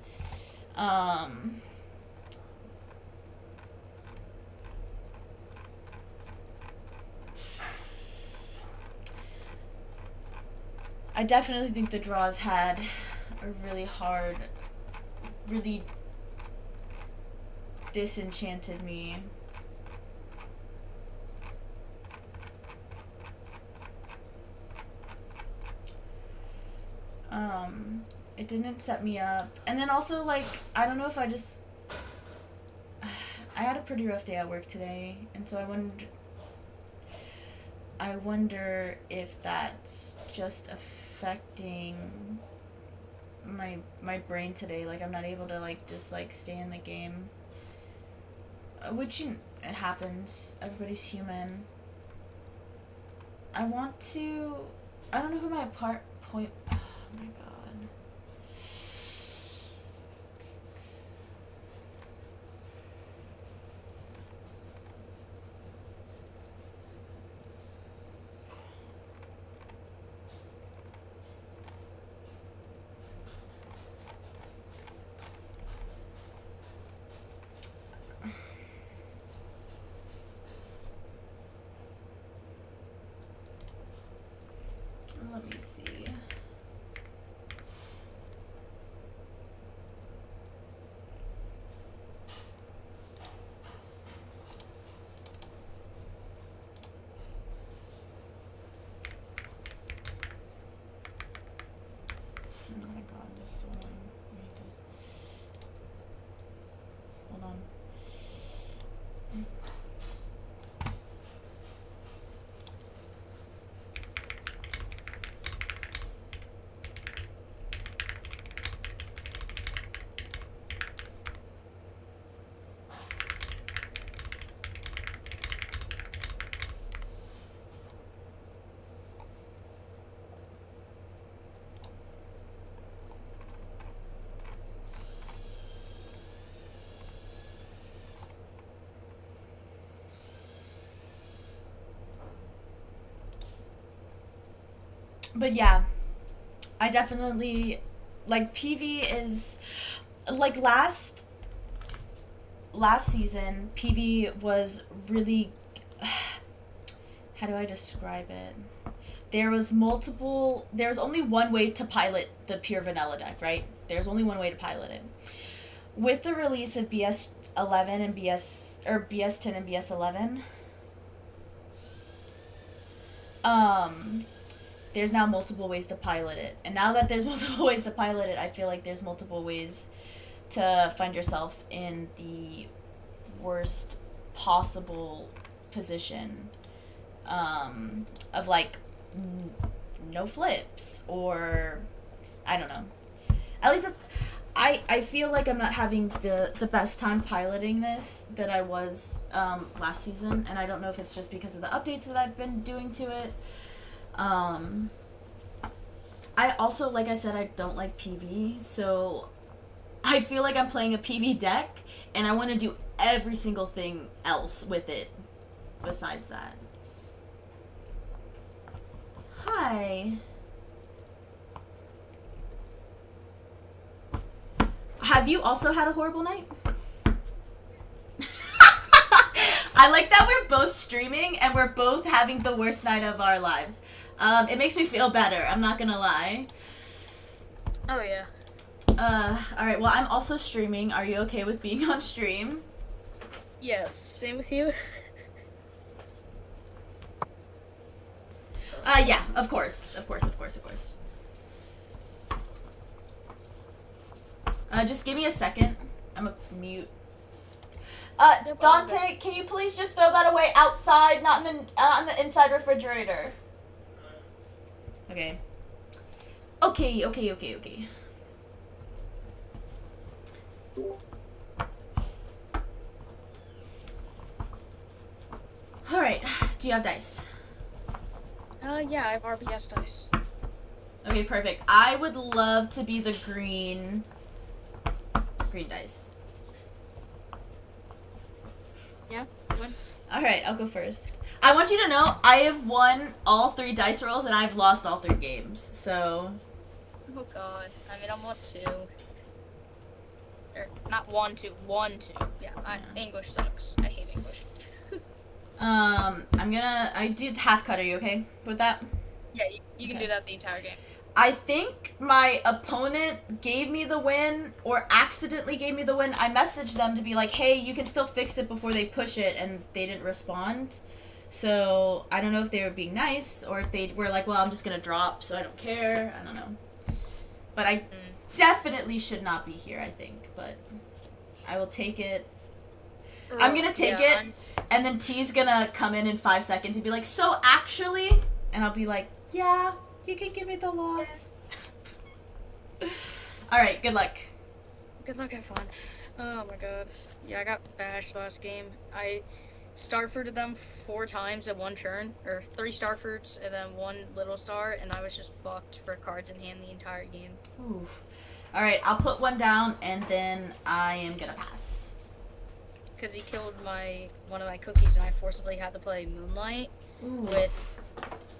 I definitely think the draws had a really hard, really disenchanted me. It didn't set me up. And then also, like, I don't know if I had a pretty rough day at work today, and so I wonder if that's just affecting my brain today. Like, I'm not able to, like, just, like, stay in the game. Which, it happens. Everybody's human. I don't know who my point... Oh my god. Let me see. Oh my god, this is so annoying. I hate this. Hold on. But yeah, I definitely, like, PV is, like, last season, PV was really, how do I describe it? There was only one way to pilot the pure vanilla deck, right? There's only one way to pilot it. With the release of BS11 and BS10 and BS11, there's now multiple ways to pilot it. And now that there's multiple ways to pilot it, I feel like there's multiple ways to find yourself in the worst possible position of, like, no flips, or I don't know. At least that's... I feel like I'm not having the best time piloting this that I was last season, and I don't know if it's just because of the updates that I've been doing to it. I also, like I said, I don't like PV, so I feel like I'm playing a PV deck, and I want to do every single thing else with it besides that. Hi. Have you also had a horrible night? I like that we're both streaming and we're both having the worst night of our lives. It makes me feel better, I'm not gonna lie. Oh yeah. Alright, well, I'm also streaming. Are you okay with being on stream? Yes, same with you. Yeah, of course. Just give me a second. I'm a mute. Dante, can you please just throw that away outside, not in the inside refrigerator? Okay. Okay. Alright, do you have dice? Yeah, I have RPS dice. Okay, perfect. I would love to be the green dice. Yeah, you win. Alright, I'll go first. I want you to know I have won all 3 dice rolls and I've lost all 3 games, so... Oh god. I mean, I'm 1-2. Or, not 1-2, 1-2. Yeah, English sucks. I hate English. I did half cut, are you okay with that? Yeah, you can Okay. do that the entire game. I think my opponent gave me the win, or accidentally gave me the win. I messaged them to be like, hey, you can still fix it before they push it, and they didn't respond. So, I don't know if they were being nice, or if they were like, well, I'm just gonna drop, so I don't care. I don't know. But I definitely should not be here, I think. But I will take it. I'm gonna take it, and then T's gonna come in 5 seconds and be like, so actually? And I'll be like, yeah. You can give me the loss. Alright, good luck. Good luck, have fun. Oh my god. Yeah, I got bashed last game. I starfruited them 4 times in one turn, or 3 starfruits and then 1 little star, and I was just fucked for cards in hand the entire game. Oof. Alright, I'll put 1 down and then I am gonna pass. Because he killed one of my cookies and I forcibly had to play Moonlight with,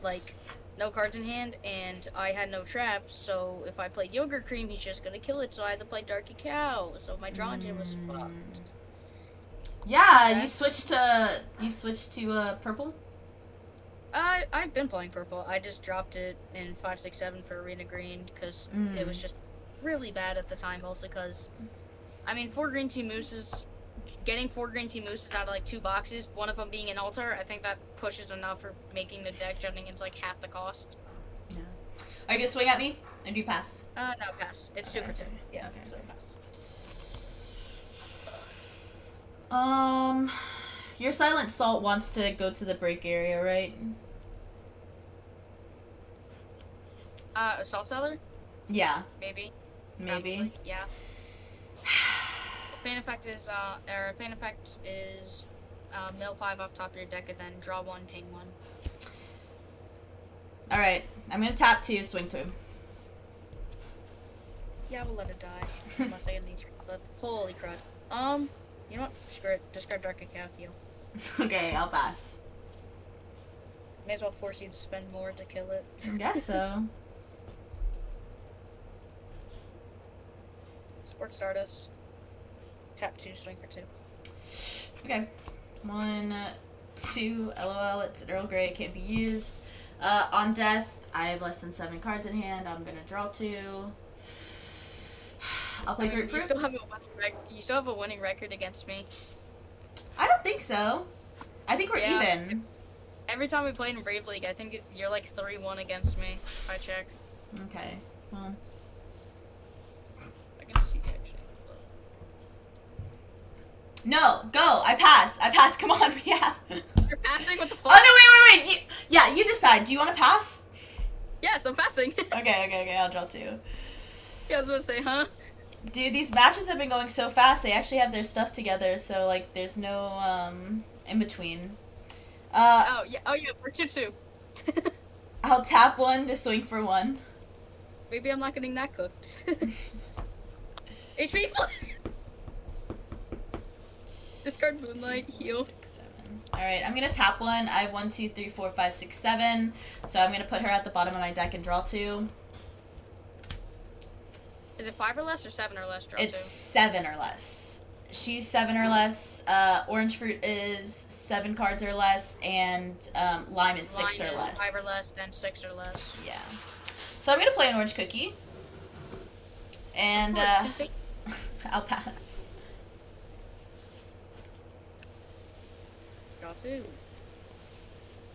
like, no cards in hand, and I had no traps, so if I played Yogurt Cream, he's just gonna kill it, so I had to play Darky Cow, so my draw engine was fucked. Yeah, Okay. you switched to purple? I've been playing purple. I just dropped it in 5, 6, 7 for Arena Green, because it was just really bad at the time, mostly because, I mean, 4 green tea mooses, getting 4 green tea mooses out of like 2 boxes, one of them being an altar, I think that pushes enough for making the deck jumping into like half the cost. Yeah. Are you gonna swing at me? And do you pass? No, pass. It's Okay. 2 for 2. Yeah, Okay. so pass. Your Silent Salt wants to go to the break area, right? Assault Cellar? Yeah, Maybe. maybe. Probably, yeah. Fan effect is mill 5 off top of your deck and then draw 1, ping 1. Alright, I'm gonna tap 2, swing 2. Yeah, we'll let it die. Unless I get an HP clip. Holy crud. You know what? Screw it. Discard Dark and Calf heal. Okay, I'll pass. May as well force you to spend more to kill it. I guess so. Sport Stardust. Tap 2, swing for 2. Okay. 1, 2, LOL, it's an Earl Grey, it can't be used. On death, I have less than 7 cards in hand, I'm gonna draw 2. I'll play Grapefruit. You still have a winning record against me. I don't think so. I think we're Yeah. even. Every time we played in Brave League, I think you're like 3-1 against me. If I check. Okay, well. I can see actually. No, go! I pass, come on, we have. You're passing? What the fuck? Oh, no, wait. You decide. Do you want to pass? Yes, I'm passing. Okay, I'll draw 2. Yeah, I was about to say, huh? Dude, these matches have been going so fast, they actually have their stuff together, so, like, there's no, in between. Oh yeah, we're 2-2. I'll tap 1 to swing for 1. Maybe I'm not getting that cooked. HP flip! Discard Moonlight, heal. 6, 7. Alright, I'm gonna tap 1. I have 1, 2, 3, 4, 5, 6, 7. So I'm gonna put her at the bottom of my deck and draw 2. Is it 5 or less or 7 or less? Draw It's 2. 7 or less. She's 7 or less. Orange fruit is 7 cards or less, and lime is 6 Line or is less. 5 or less, then 6 or less. Yeah. So I'm gonna play an orange cookie, and Oh, it's 2 feet. I'll pass. Draw 2.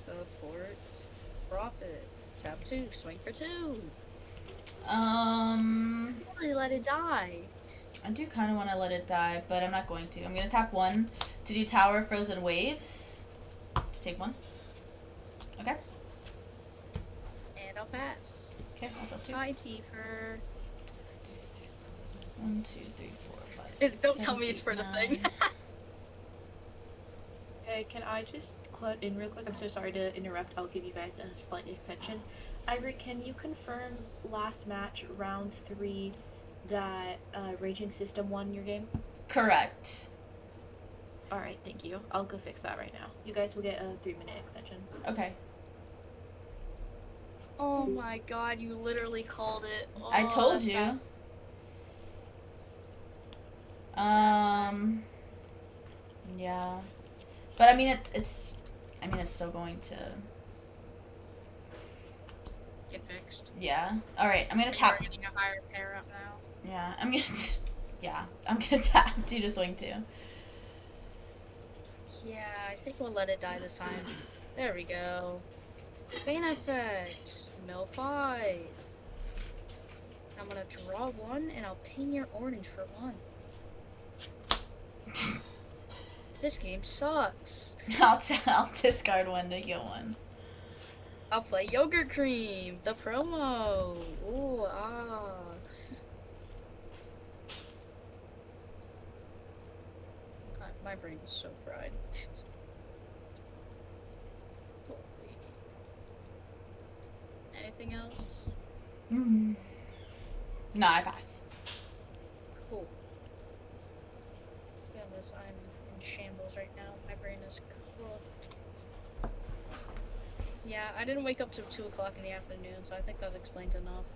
Support. Profit. Tap 2. Swing for 2. Really let it die. I do kind of want to let it die, but I'm not going to. I'm gonna tap 1 to do Tower Frozen Waves. To take 1. Okay. And I'll pass. Okay, I'll draw 2. Hi, Tifer. 1, 2, 3, 4, 5, 6, Don't tell 7, me it's 8, for the 9. thing. Hey, can I just cut in real quick. I'm so sorry to interrupt. I'll give you guys a slight extension. Ivory, can you confirm last match, round 3, that Raging System won your game? Correct. Alright, thank you. I'll go fix that right now. You guys will get a 3-minute extension. Okay. Oh my god, you literally called it. Oh, I told that's you. sad. Yeah. But I mean it's still going to Get fixed. yeah. Alright, I'm gonna You're tap getting a higher pair up now. yeah, I'm gonna tap do to swing too. Yeah, I think we'll let it die this time. There we go. Bane effect. Mill 5. I'm gonna draw 1 and I'll ping your orange for 1. This game sucks. I'll discard 1 to get 1. I'll play Yogurt Cream, the promo. Ooh, ah. My brain is so fried. Holy. Anything else? No, I pass. Cool. Yeah, this I'm in shambles right now. My brain is cooked. Yeah, I didn't wake up till 2 o'clock in the afternoon, so I think that explains enough.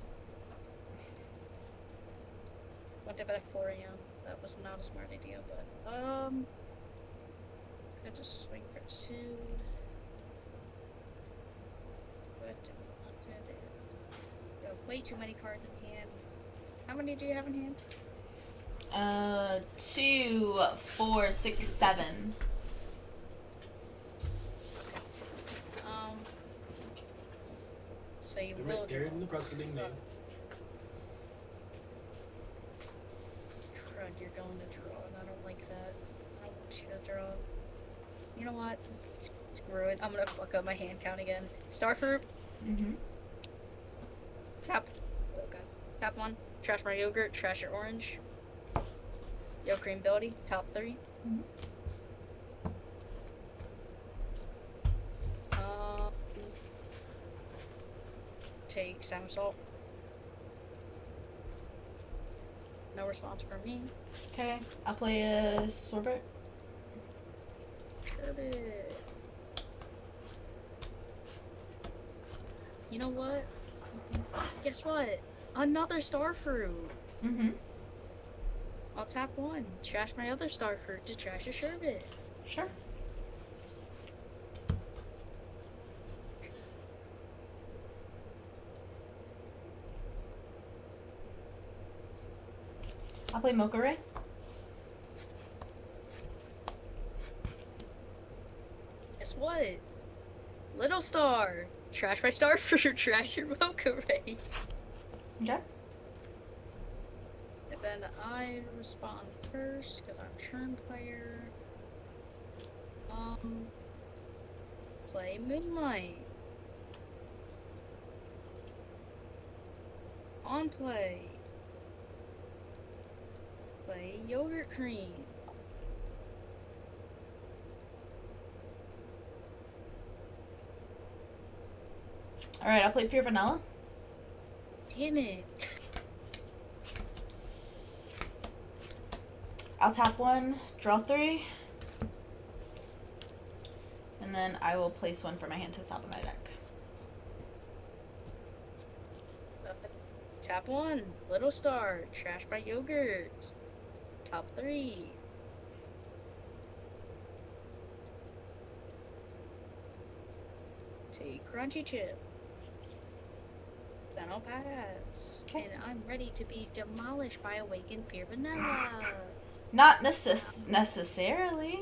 Went to bed at 4 a.m. That was not a smart idea, but could just swing for 2. What do we want to do? You have way too many cards in hand. How many do you have in hand? 2, 4, 6, 7. So you will You're draw. in the process of being named. Crud, you're going to draw, and I don't like that. I don't want you to draw. You know what? Screw it. I'm gonna fuck up my hand count again. Starfruit. Tap. Okay. Tap 1. Trash my yogurt. Trash your orange. Yo cream ability. Top 3. Take salmon salt. No response from me. Okay, I'll play a sorbet. Sherbet. You know what? Guess what? Another starfruit. I'll tap 1. Trash my other starfruit to trash a sherbet. Sure. I'll play Mocha Ray. Guess what? Little star. Trash my starfruit. Trash your mocha ray. Okay. And then I respond first because I'm turn player. Play Moonlight. On play. Play Yogurt Cream. Alright, I'll play Pure Vanilla. Damn it. I'll tap 1, draw 3. And then I will place 1 for my hand to the top of my deck. Tap 1. Little star. Trash by yogurt. Top 3. Take crunchy chip. Then I'll pass. Okay. And I'm ready to be demolished by awakened pure vanilla. Not necessarily.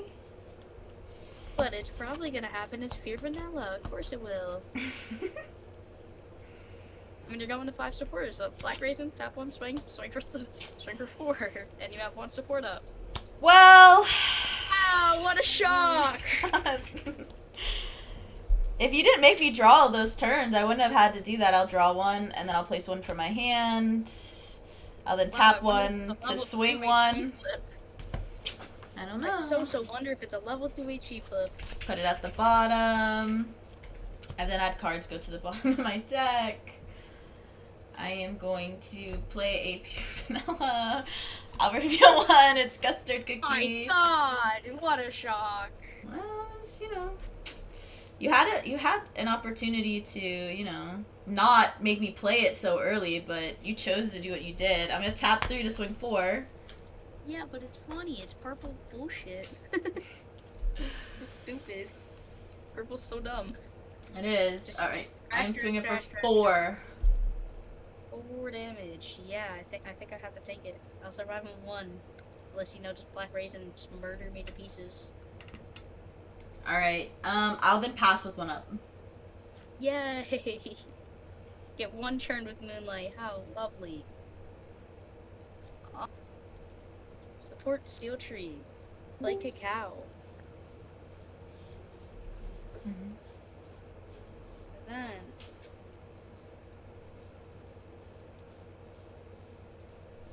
But it's probably gonna happen. It's pure vanilla. Of course it will. I mean, you're going to 5 supporters. So black raisin, tap 1, swing for 4, and you have 1 support up. Well, Wow, what a shock! if you didn't make me draw all those turns, I wouldn't have had to do that. I'll draw 1, and then I'll place 1 for my hand. I'll then tap Wow, 1 to swing 1. I don't know. I so wonder if it's a level 2 HE flip. Put it at the bottom. And then add cards go to the bottom of my deck. I am going to play a pure vanilla. I'll reveal one. It's custard cookie. My god, what a shock. Well, just, you had an opportunity to, not make me play it so early, but you chose to do what you did. I'm gonna tap 3 to swing 4. Yeah, but it's funny. It's purple bullshit. Just stupid. Purple's so dumb. It is. Just Alright. trash I'm your swinging for trash, trash, 4. 4 damage. Yeah, I think I'd have to take it. I'll survive on 1. Unless, just Black Raisin just murder me to pieces. Alright. I'll then pass with 1 up. Yay! Get 1 turn with Moonlight. How lovely. Support Steel Tree. Play Cacao. Mm-hmm. Then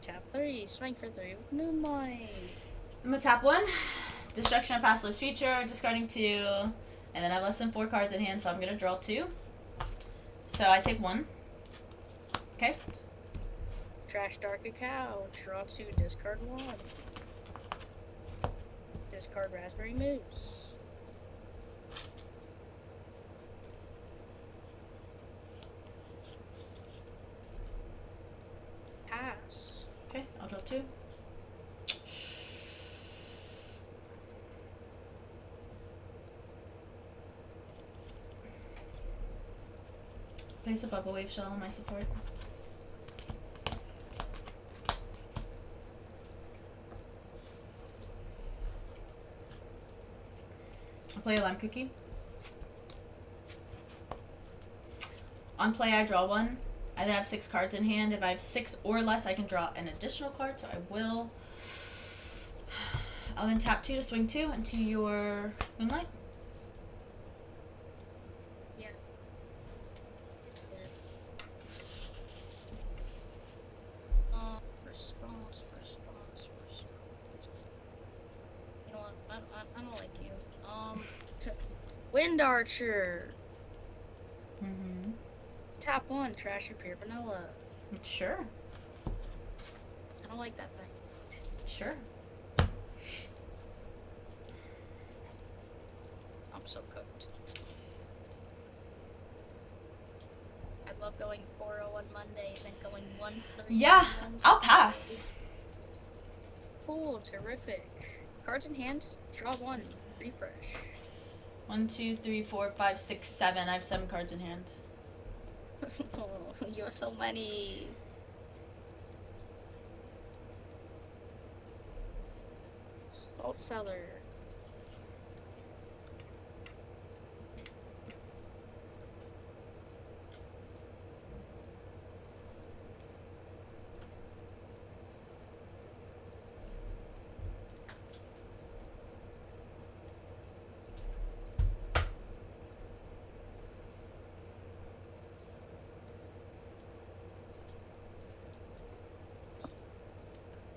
tap 3, swing for 3 with Moonlight. I'm gonna tap 1. Destruction of Past List Future, discarding 2. And then I have less than 4 cards in hand, so I'm gonna draw 2. So I take 1. Okay. Trash Dark Cacao. Draw 2, discard 1. Discard Raspberry Moose. Pass. Okay, I'll draw 2. Place a Bubble Wave Shell on my support. I'll play a Lime Cookie. On play, I draw 1. I then have 6 cards in hand. If I have 6 or less, I can draw an additional card, so I will. I'll then tap 2 to swing 2 into your Moonlight. Yeah. Response. You know what? I don't like you. Wind Archer. Mm-hmm. Tap 1, trash your pure vanilla. Sure. I don't like that thing. Sure. I'm so cooked. I love going 4-0 on Mondays and going 1-3 Yeah, on Wednesdays. I'll pass. Cool, terrific. Cards in hand, draw 1, refresh. 1, 2, 3, 4, 5, 6, 7. I have 7 cards in hand. You have so many. Salt Cellar.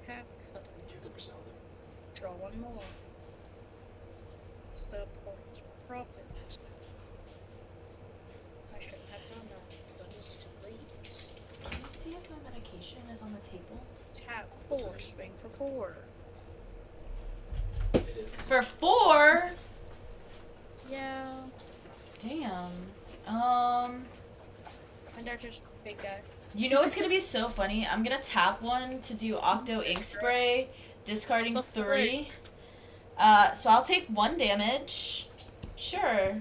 Half cut. Cucumber salad. Draw 1 more. Support profit. I shouldn't have done that, but it's too late. Can you see if my medication is on the table? Tap 4, swing for 4. It is. For 4? Yeah. Damn. And they're just big guy. You know what's gonna be so funny? I'm gonna tap 1 to do Octo Ink Spray, discarding The 3. So I'll take 1 damage. Sure.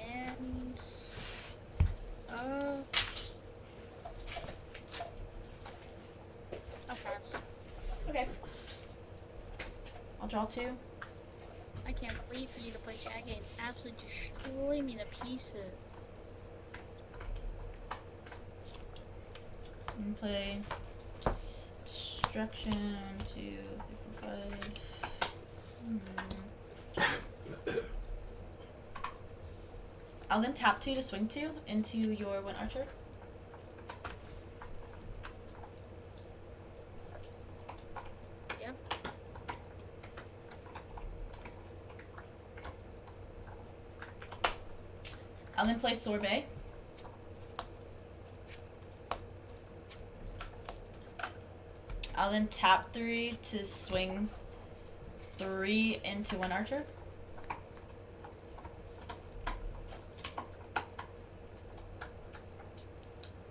And I'll pass. Okay. I'll draw 2. I can't wait for you to play Jagged and absolutely destroy me to pieces. And play Destruction. 1, 2, 3, 4, 5. I'll then tap 2 to swing 2 into your Wind Archer. Yep. I'll then play Sorbet. I'll then tap 3 to swing 3 into 1 archer.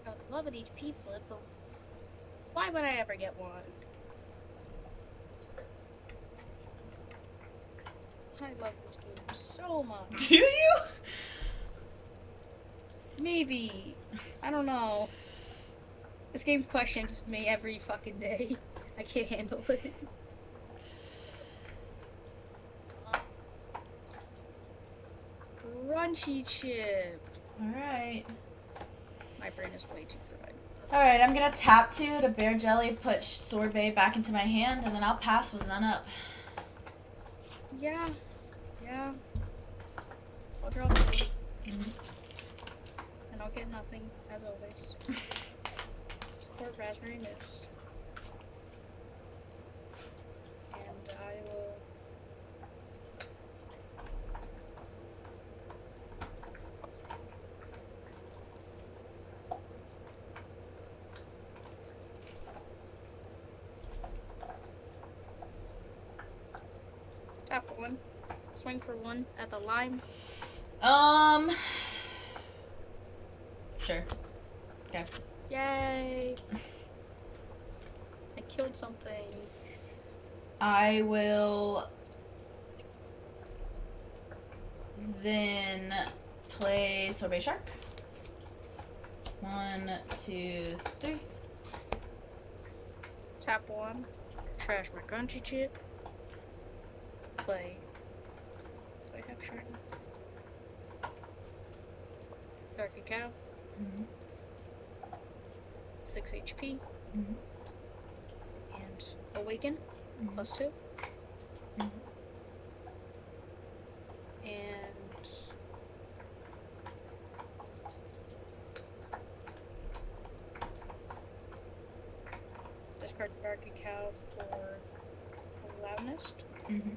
I would love an HP flip, but why would I ever get one? I love this game so much. Do you? Maybe. I don't know. This game questions me every fucking day. I can't handle it. Crunchy chips. Alright. My brain is way too fried. Alright, I'm gonna tap 2 to Bear Jelly, put Sorbet back into my hand, and then I'll pass with none up. Yeah. Yeah. I'll draw 3. Mhm. And I'll get nothing, as always. Support Raspberry Mix. And I will... tap 1. Swing for 1 at the lime. Sure. Okay. Yay! I killed something. I will then play Sorbet Shark. 1, 2, 3. Tap 1. Trash my crunchy chip. Play. Do I have shark? Dark Cacao. Mhm. 6 HP. Mhm. And Awaken. Mhm. +2. Mhm. And... discard Dark Cacao for Loudness. Mhm.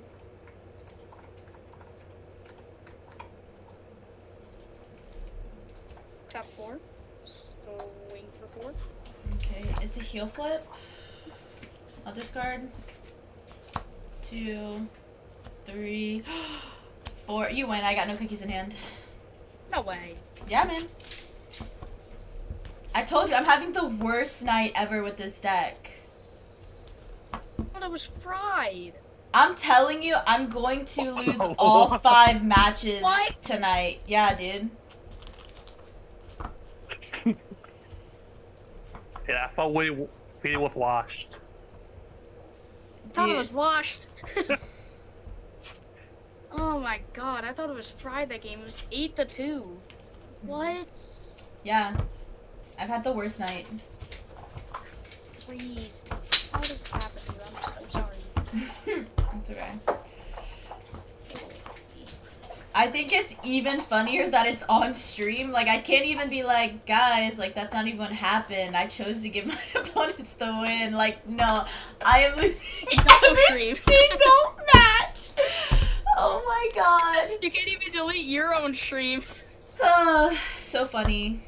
Tap 4. Swing for 4. Okay, it's a heel flip. I'll discard 2, 3, 4. You win. I got no cookies in hand. No way. Yeah, man. I told you I'm having the worst night ever with this deck. I thought it was fried. I'm telling you, I'm going to lose all 5 matches What? tonight. Yeah, dude. Yeah, I thought we was washed. I thought it Dude. was washed. Oh my god, I thought it was fried that game. It was 8-2. What? Yeah. I've had the worst night. Please. How does this happen to you? I'm so sorry. It's okay. I think it's even funnier that it's on stream. Like, I can't even be like, guys, like, that's not even what happened. I chose to give my opponents the win. Like, no, I am losing Double every stream. single match. Oh my god. You can't even delete your own stream. So funny.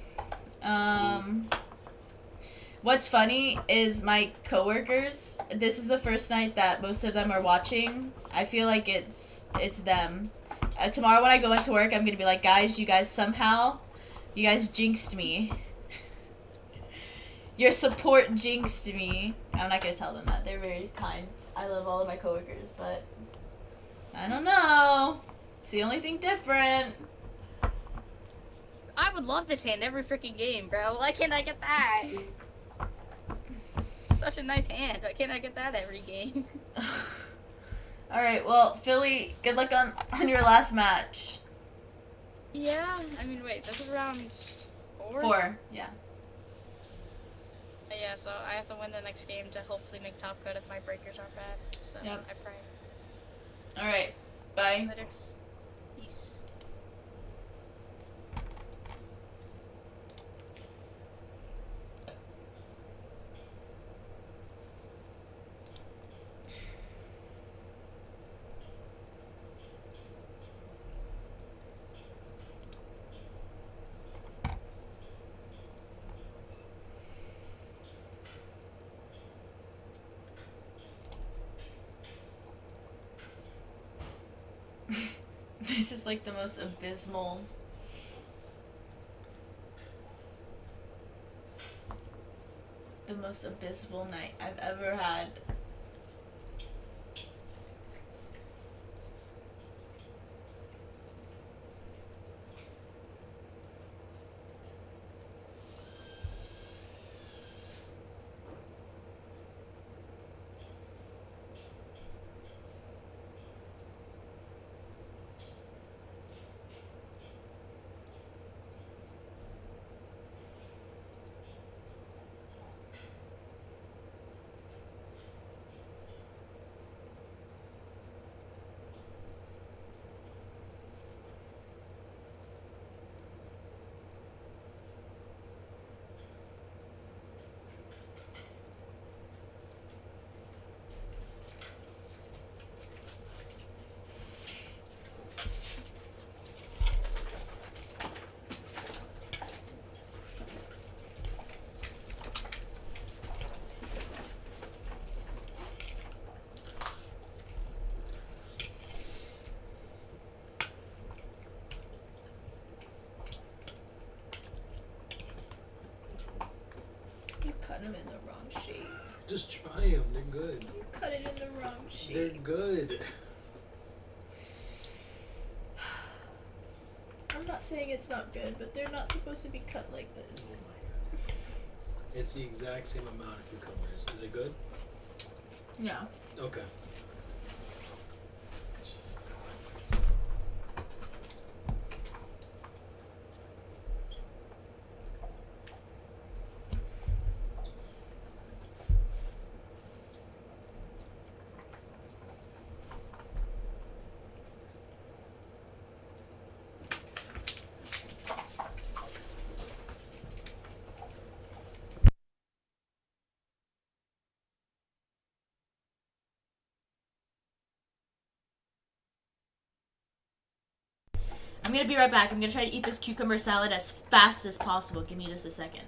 What's funny is my coworkers, this is the first night that most of them are watching. I feel like it's them. Tomorrow when I go into work, I'm gonna be like, guys, you guys jinxed me. Your support jinxed me. I'm not gonna tell them that. They're very kind. I love all of my coworkers, but I don't know. It's the only thing different. I would love this hand every freaking game, bro. Why can't I get that? It's such a nice hand. Why can't I get that every game? Alright, well, Philly, good luck on your last match. Yeah, I mean, wait, this is round 4? 4, yeah. Yeah, so I have to win the next game to hopefully make top cut if my breakers aren't bad. So Yep. I pray. Alright, bye. Later. Peace. This is like the most abysmal. The most abysmal night I've ever had. You cut them in the wrong shape. Just try them. They're good. You cut it in the wrong shape. They're good. I'm not saying it's not good, but they're not supposed to be cut like Oh this. my god. It's the exact same amount of cucumbers. Is it good? Yeah. Okay. I'm gonna be right back. I'm gonna try to eat this cucumber salad as fast as possible. Give me just a second.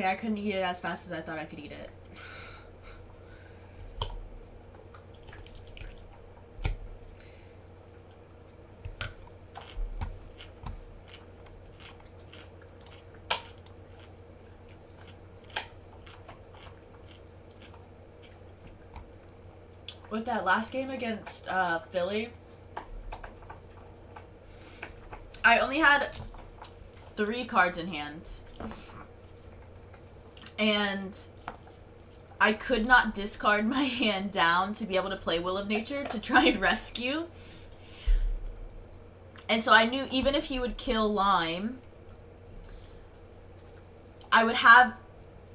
I couldn't eat it as fast as I thought I could eat it. With that last game against Philly, I only had 3 cards in hand. And I could not discard my hand down to be able to play Will of Nature to try and rescue. And so I knew even if he would kill Lime, I would have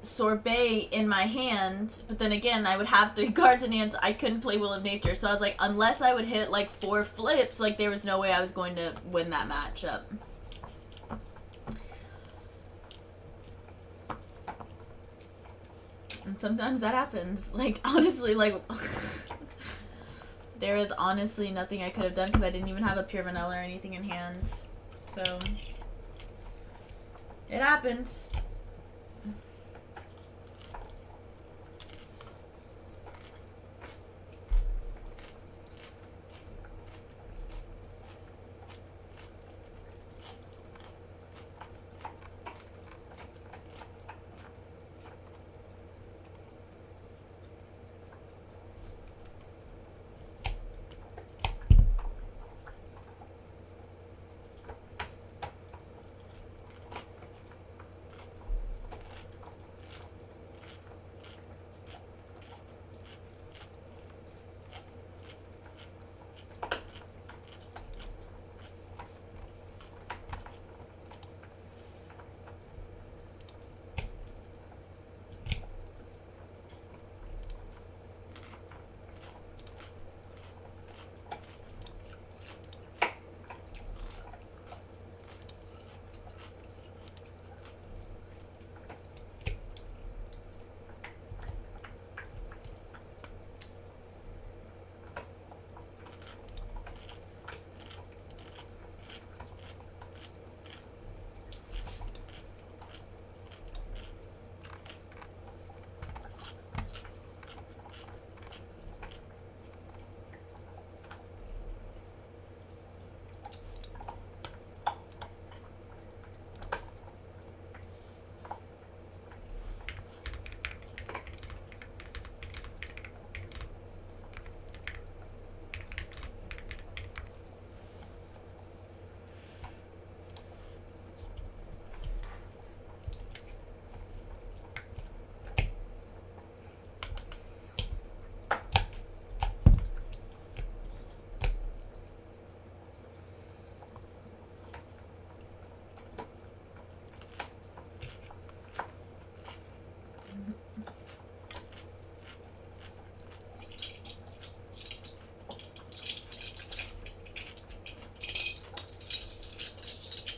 Sorbet in my hand, but then again, I would have 3 cards in hand. I couldn't play Will of Nature, so I was like, unless I would hit like 4 flips, like there was no way I was going to win that matchup. And sometimes that happens. Like, honestly, like, there is honestly nothing I could have done because I didn't even have a pure vanilla or anything in hand. So, it happens.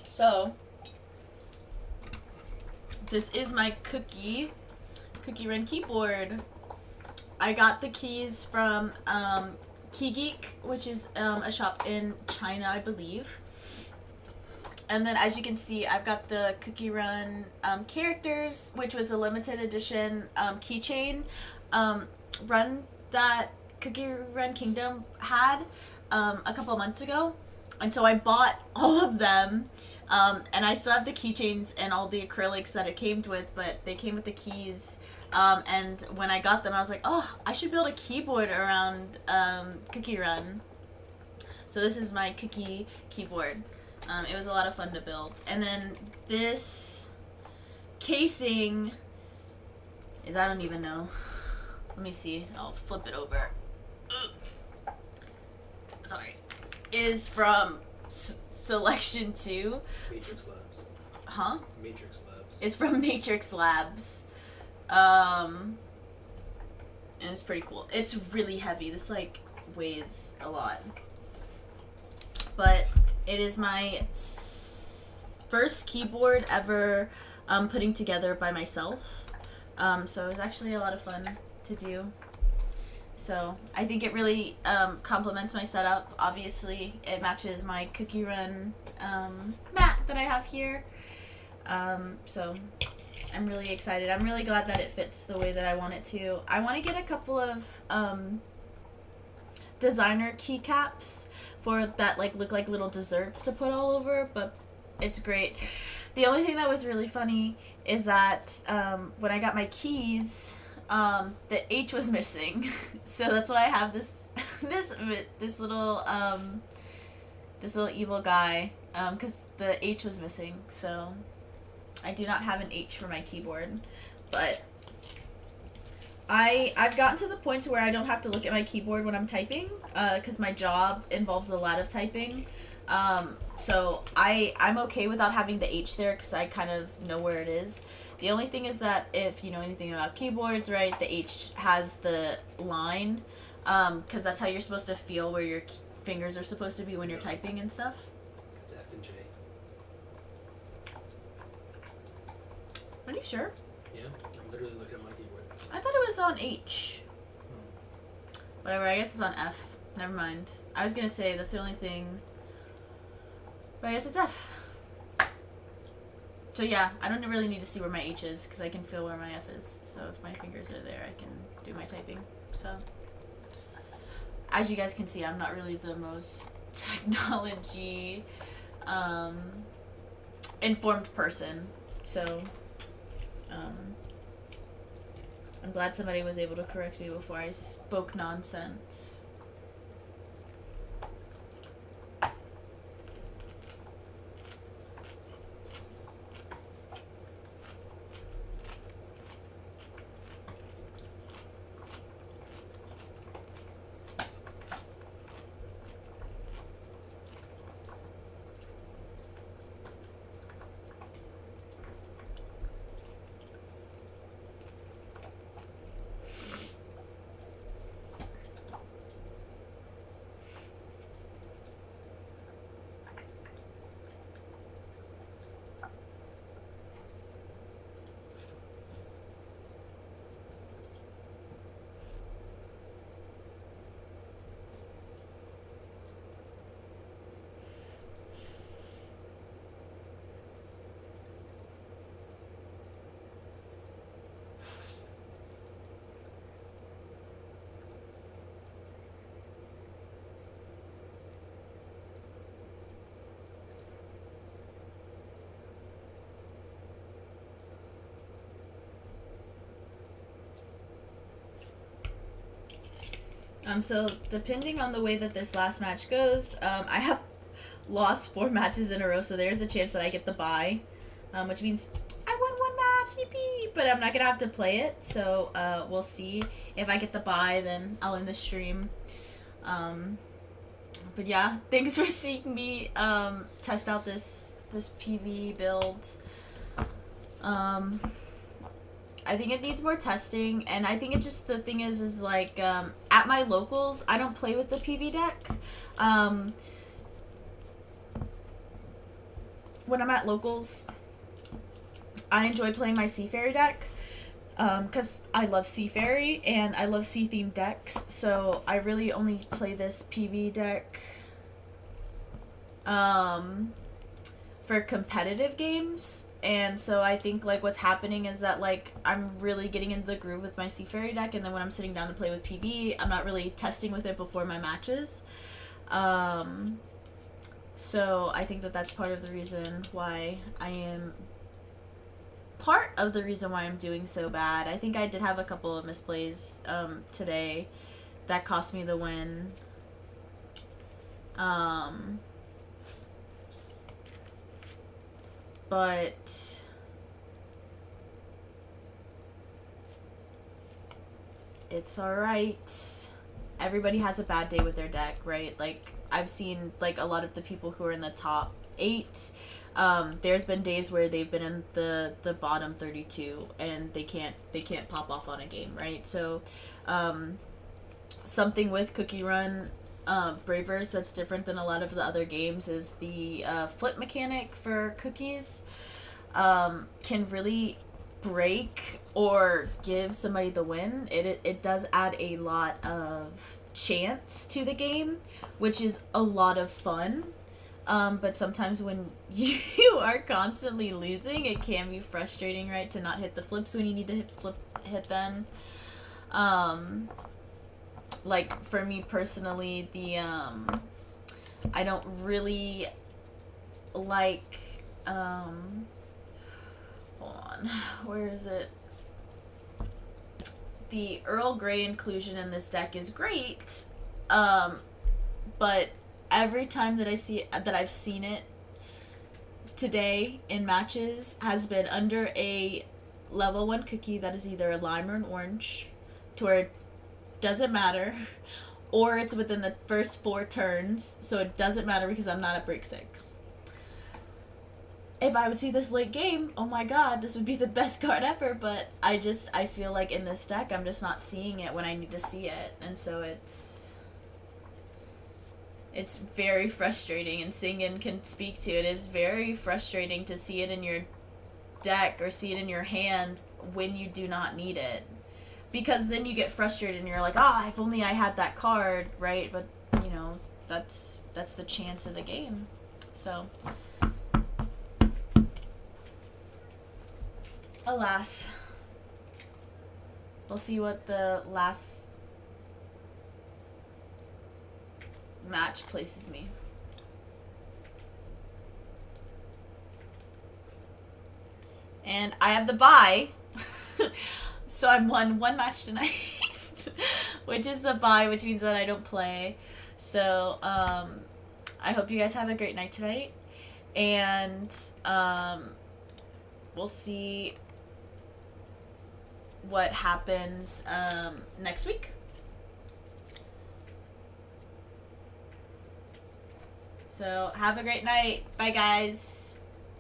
So, this is my cookie run keyboard. I got the keys from Key Geek, which is a shop in China, I believe. And then as you can see, I've got the Cookie Run characters, which was a limited edition keychain run that Cookie Run Kingdom had a couple months ago. And so I bought all of them. And I still have the keychains and all the acrylics that it came with, but they came with the keys. And when I got them, I was like, oh, I should build a keyboard around Cookie Run. So this is my cookie keyboard. It was a lot of fun to build. And then this casing is, I don't even know. Let me see. I'll flip it over. Ugh. Sorry. Is from Selection 2. Matrix Labs. Huh? Matrix Labs. It's from Matrix Labs. And it's pretty cool. It's really heavy. This, like, weighs a lot. But it is my first keyboard ever putting together by myself. So it was actually a lot of fun to do. So I think it really complements my setup. Obviously, it matches my Cookie Run mat that I have here. So I'm really excited. I'm really glad that it fits the way that I want it to. I want to get a couple of designer keycaps for that like look like little desserts to put all over, but it's great. The only thing that was really funny is that when I got my keys, the H was missing, so that's why I have this this little evil guy, because the H was missing, so I do not have an H for my keyboard, but I've gotten to the point to where I don't have to look at my keyboard when I'm typing, because my job involves a lot of typing. So I'm okay without having the H there because I kind of know where it is. The only thing is that if you know anything about keyboards, right, the H has the line, because that's how you're supposed to feel where your fingers are supposed to be when you're typing and stuff. It's F and J. Are you sure? Yeah, I'm literally looking at my keyboard. I thought it was on H. Whatever, I guess it's on F. Never mind. I was gonna say that's the only thing, but I guess it's F. So yeah, I don't really need to see where my H is because I can feel where my F is. So if my fingers are there, I can do my typing. So as you guys can see, I'm not really the most technology informed person. So I'm glad somebody was able to correct me before I spoke nonsense. So depending on the way that this last match goes, I have lost 4 matches in a row, so there's a chance that I get the bye, which means I won 1 match, yippee! But I'm not gonna have to play it, so we'll see. If I get the bye, then I'll end the stream. But yeah, thanks for seeing me test out this PV build. I think it needs more testing, and I think it just, the thing is like, at my locals, I don't play with the PV deck. When I'm at locals, I enjoy playing my Sea Fairy deck, because I love Sea Fairy, and I love sea-themed decks, so I really only play this PV deck, for competitive games. And so I think, like, what's happening is that, like, I'm really getting into the groove with my Sea Fairy deck, and then when I'm sitting down to play with PV, I'm not really testing with it before my matches. So I think that that's part of the reason why I'm doing so bad. I think I did have a couple of misplays today that cost me the win. But it's alright. Everybody has a bad day with their deck, right? Like, I've seen, like, a lot of the people who are in the top 8, there's been days where they've been in the bottom 32 and they can't pop off on a game, right? So something with Cookie Run Braverse that's different than a lot of the other games is the flip mechanic for cookies can really break or give somebody the win. It does add a lot of chance to the game, which is a lot of fun. But sometimes when you are constantly losing, it can be frustrating, right? To not hit the flips when you need to hit them. Like for me personally, I don't really like, hold on, where is it? The Earl Grey inclusion in this deck is great, but every time that I've seen it today in matches has been under a level 1 cookie that is either a lime or an orange, to where it doesn't matter, or it's within the first 4 turns, so it doesn't matter because I'm not at break 6. If I would see this late game, oh my god, this would be the best card ever, but I feel like in this deck I'm just not seeing it when I need to see it, and so it's very frustrating, and Singen can speak to it. It's very frustrating to see it in your deck or see it in your hand when you do not need it, because then you get frustrated and you're like, if only I had that card, right? But you know, that's the chance of the game. So alas, we'll see what the last match places me. And I have the bye, so I'm won 1 match tonight, which is the bye, which means that I don't play. So I hope you guys have a great night tonight, and we'll see what happens next week. So have a great night. Bye, guys.